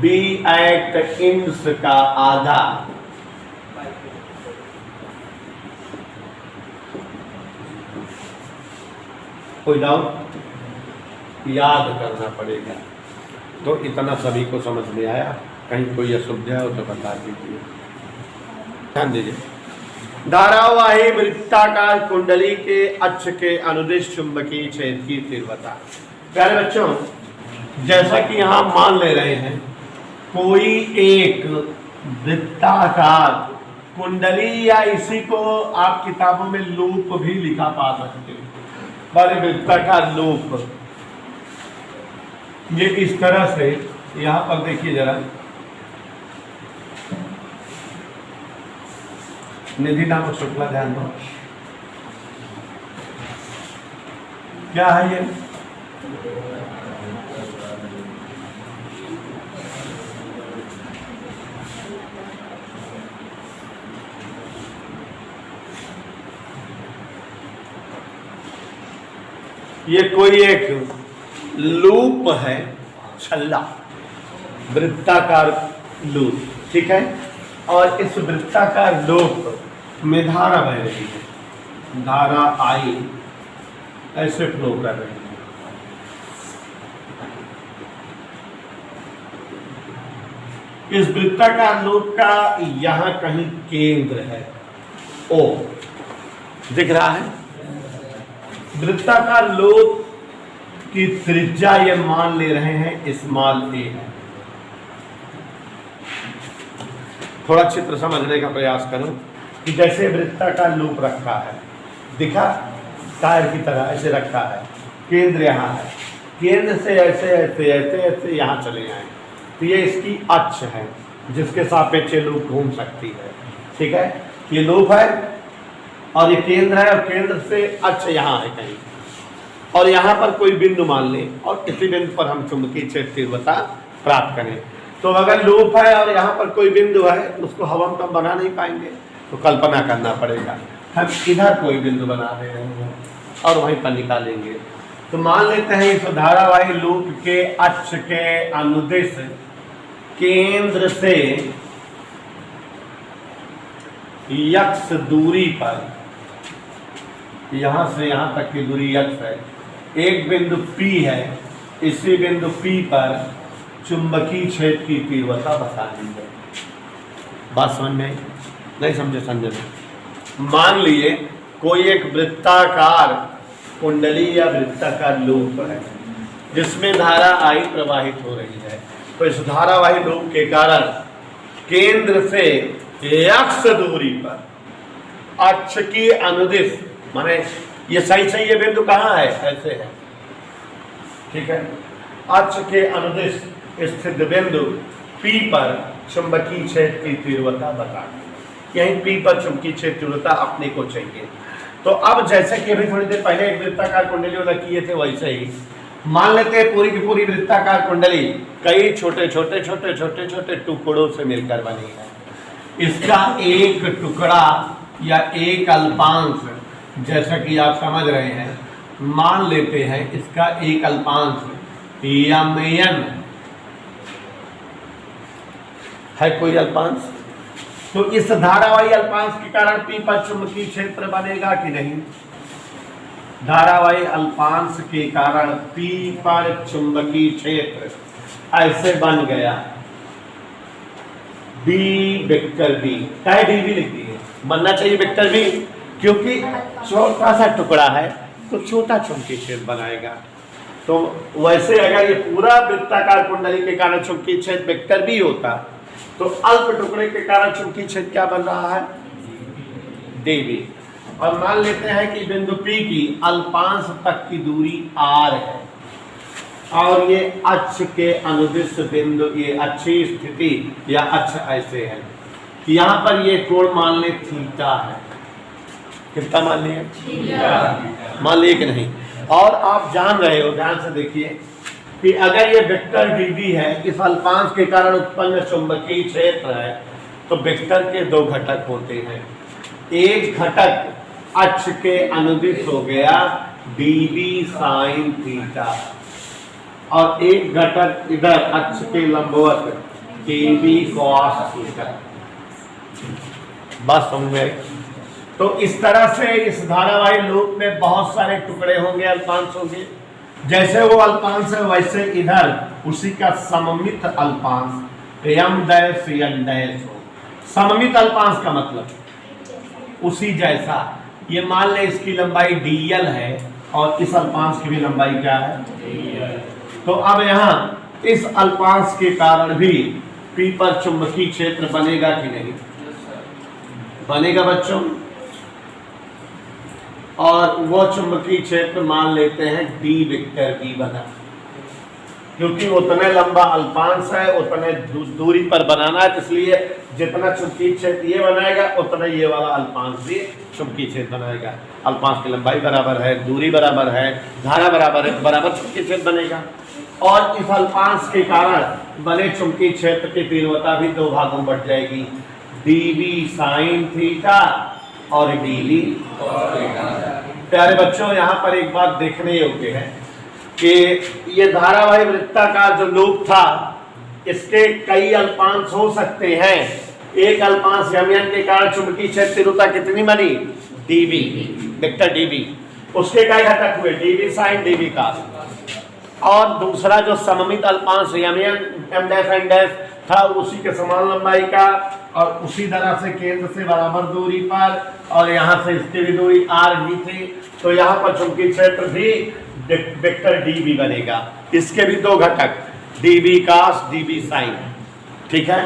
B at ends का आधा, कोई डाउट? याद करना पड़ेगा। तो इतना सभी को समझ में आया? कहीं कोई असुविधा हो तो बता दीजिए। ध्यान दीजिए, धारावाही वृत्ताकार कुंडली के अक्ष के अनुदिश चुंबकीय क्षेत्र की तीव्रता। प्यारे बच्चों, जैसा कि यहाँ मान ले रहे हैं, कोई एक वृत्ताकार कुंडली, या इसी को आप किताबों में लूप भी लिखा पा सकते हैं, बड़े वृत्ताकार लूप, ये इस तरह से, यहां पर देखिए जरा, निधि नामक शुक्ला, ध्यान दो, क्या है ये कोई एक लूप है, छल्ला, वृत्ताकार लूप, ठीक है। और इस वृत्ताकार लूप में धारा बह रही है, धारा आई ऐसे फ्लो कर रही है। इस वृत्ताकार लूप का यहां कहीं केंद्र है, ओ दिख रहा है। वृत्ताकार लूप की त्रिज्या ये मान ले रहे हैं स्मॉल ए है। थोड़ा चित्र समझने का प्रयास करो कि जैसे वृत्ताकार लूप रखा है, दिखा, टायर की तरह ऐसे रखा है, केंद्र यहाँ है, केंद्र से ऐसे ऐसे ऐसे ऐसे यहाँ चले आए, तो ये इसकी अक्ष है जिसके सापेक्ष लूप घूम सकती है, ठीक है। ये लूप है और ये केंद्र है, और केंद्र से अक्ष यहाँ है कहीं, और यहाँ पर कोई बिंदु मान लें और इसी बिंदु पर हम चुंबकीय क्षेत्र तीव्रता प्राप्त करें। तो अगर लूप है और यहाँ पर कोई बिंदु है, उसको हम तो बना नहीं पाएंगे, तो कल्पना करना पड़ेगा। हम इधर कोई बिंदु बना दे रहे हैं और वहीं पर निकालेंगे। तो मान लेते हैं इस धारावाही लूप के अक्ष के अनुदिश केंद्र से यक्ष दूरी पर, यहां से यहां तक की दूरी यक्ष है, एक बिंदु P है, इसी बिंदु P पर चुंबकीय क्षेत्र की तीव्रता बता दी है। बात समझ में आई? नहीं समझे संजय? मान लिए कोई एक वृत्ताकार कुंडली या वृत्ताकार लूप है जिसमें धारा आई प्रवाहित हो रही है, तो इस धारावाही लूप के कारण केंद्र से यक्ष दूरी पर अक्ष की अनुदिश, माने ये सही सही ये बिंदु कहाँ है, ऐसे है, ठीक है। अक्ष के अनुदिश स्थित बिंदु P पर चुंबकीय क्षेत्र की तीव्रता बता, यहीं P पर चुंबकीय क्षेत्र तीव्रता अपने को चाहिए। तो अब जैसे कि अभी थोड़ी देर पहले एक वृत्ताकार कुंडली वाला किए थे, वैसे ही मान लेते हैं पूरी की पूरी वृत्ताकार कुंडली कई छोटे छोटे छोटे छोटे छोटे टुकड़ों से मिलकर बनी है। इसका एक टुकड़ा या एक अल्पांश, जैसा कि आप समझ रहे हैं, मान लेते हैं इसका एक अल्पांश यमयन है, कोई अल्पांश। तो इस धारावाही अल्पांश के कारण P पर चुंबकीय क्षेत्र बनेगा कि नहीं? धारावाही अल्पांश के कारण P पर चुंबकीय क्षेत्र ऐसे बन गया, B वेक्टर B, चाहे D भी लिख दिए, बनना चाहिए वेक्टर B, क्योंकि छोटा सा टुकड़ा है तो छोटा चुंबकीय क्षेत्र बनाएगा। तो वैसे अगर ये पूरा वृत्ताकार कुंडली के कारण चुंबकीय क्षेत्र वेक्टर B होता, तो अल्प टुकड़े के कारण चुंबकीय क्षेत्र क्या बन रहा है, dv। और मान लेते हैं कि बिंदु P की अल्पांश तक की दूरी r है और ये अक्ष के अनुदिश बिंदु, ये अच्छी स्थिति या अक्ष ऐसे है, यहाँ पर ये कोण मान ले थीटा है। कितना मान लिया, मान लिया कि नहीं। और आप जान रहे हो, ध्यान से देखिए कि अगर ये वेक्टर dv है, इस अल्पांश के कारण उत्पन्न चुंबकीय क्षेत्र है, तो वेक्टर के दो घटक होते हैं। एक घटक अक्ष के अनुदिश हो गया dv साइन थीटा, और एक घटक इधर अक्ष के लंबवत dv कॉस थीटा। बात समझ में आई। तो इस तरह से इस धारावाही लूप में बहुत सारे टुकड़े होंगे, अल्पांश होंगे। जैसे वो अल्पांश है वैसे इधर उसी का सममित अल्पांश यम डैश यन डैश हो। सममित अल्पांश का मतलब उसी जैसा, ये मान ले इसकी लंबाई dl है और इस अल्पांश की भी लंबाई क्या है dl। तो अब यहाँ इस अल्पांश के कारण भी P पर चुंबकीय क्षेत्र बनेगा कि नहीं, बनेगा बच्चों। और वो चुंबकीय क्षेत्र मान लेते हैं d वेक्टर की बना, क्योंकि उतने लंबा अल्पांश है, उतने दूरी पर बनाना है, इसलिए जितना चुंबकीय क्षेत्र ये बनाएगा उतना ये वाला अल्पांश भी चुंबकीय क्षेत्र बनाएगा। अल्पांश की लंबाई बराबर है, दूरी बराबर है, धारा बराबर है, बराबर चुंबकीय क्षेत्र बनेगा। और इस अल्पांश के कारण बने चुंबकीय क्षेत्र की तीव्रता भी दो भागों में बढ़ जाएगी, dv साइन थीटा और dv कॉस थीटा। प्यारे बच्चों, यहाँ पर एक बात देखने योग्य है कि ये धारावाही वृत्ताकार जो लूप था, इसके कई अल्पांश हो सकते हैं। एक अल्पांश यमन के कारण चुंबकीय क्षेत्र तीव्रता कितनी बनी, dv वेक्टर dv, उसके कई घटक हुए dv साइन dv कॉस। और दूसरा जो सममित अल्पांश एम डैश एन डैश था, उसी के समान लंबाई का और उसी तरह से केंद्र से बराबर दूरी पर, और यहाँ से इसकी भी दूरी r भी थी, तो यहाँ पर चुंबकीय क्षेत्र भी वेक्टर dv बनेगा। इसके भी दो घटक dv cos dv sin, ठीक है।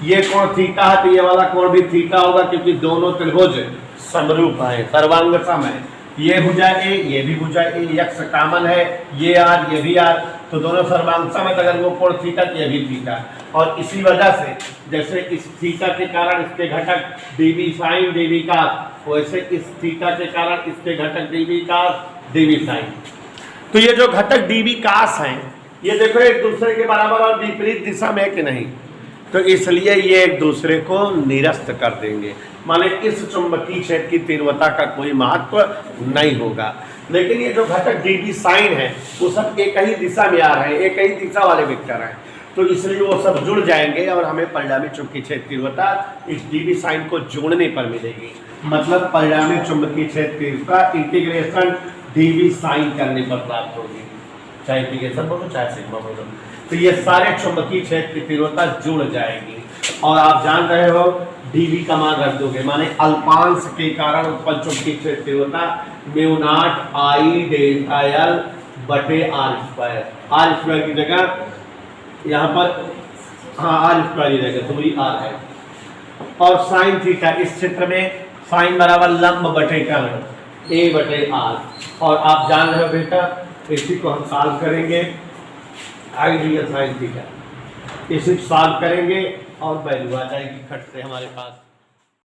ये कोण थीटा है तो ये वाला कोण भी थीटा होगा, क्योंकि दोनों त्रिभुज समरूप है, सर्वांग सम है। ये भुजा ए, ये भी भुजा ए, यक्ष कामन है, ये आर ये भी आर, तो दोनों सर्वांग सम है। तो अगर वो कोण थीटा तो ये भी थीटा, और इसी वजह से जैसे इस थीटा के कारण इसके घटक dv साइन dv का, वैसे इस थीटा के कारण इसके घटक dv cos dv साइन। तो ये जो घटक dv cos हैं, ये देखो एक दूसरे के बराबर और विपरीत दिशा में है कि नहीं, तो इसलिए ये एक दूसरे को निरस्त कर देंगे। माने इस चुंबकीय क्षेत्र की तीव्रता का कोई महत्व नहीं होगा। लेकिन ये जो घटक dv साइन है वो सब एक ही दिशा में आ रहे हैं, एक ही दिशा वाले वेक्टर हैं, तो इसलिए वो सब जुड़ जाएंगे और हमें परिणामी चुंबकीय क्षेत्र तीव्रता इस dv साइन को जोड़ने पर मिलेगी। मतलब परिणामी चुंबकीय क्षेत्र तीव्रता इंटीग्रेशन dv साइन करने पर प्राप्त होगी, चाहे इंटीग्रेशन बोलो चाहे सिग्मा बोलो। तो ये सारे चुंबकीय क्षेत्र की तीव्रता जुड़ जाएगी। और आप जान रहे हो dv का मान रख दोगे, माने अल्पांश के कारण उत्पन्न चुंबकीय क्षेत्र तीव्रता mu not I delta L बटे आर स्क्वायर की जगह यहाँ पर हाँ आर स्क्वायर ही रहेगा, दूरी आर है। और साइन थीटा इस क्षेत्र में साइन बराबर लंब बटे कर्ण ए बटे आर। और आप जान रहे हो बेटा, इसी को हम सॉल्व करेंगे, आइडियल साइन थीटा, इसी सॉल्व करेंगे और वैल्यू आ जाएगी खट से हमारे पास।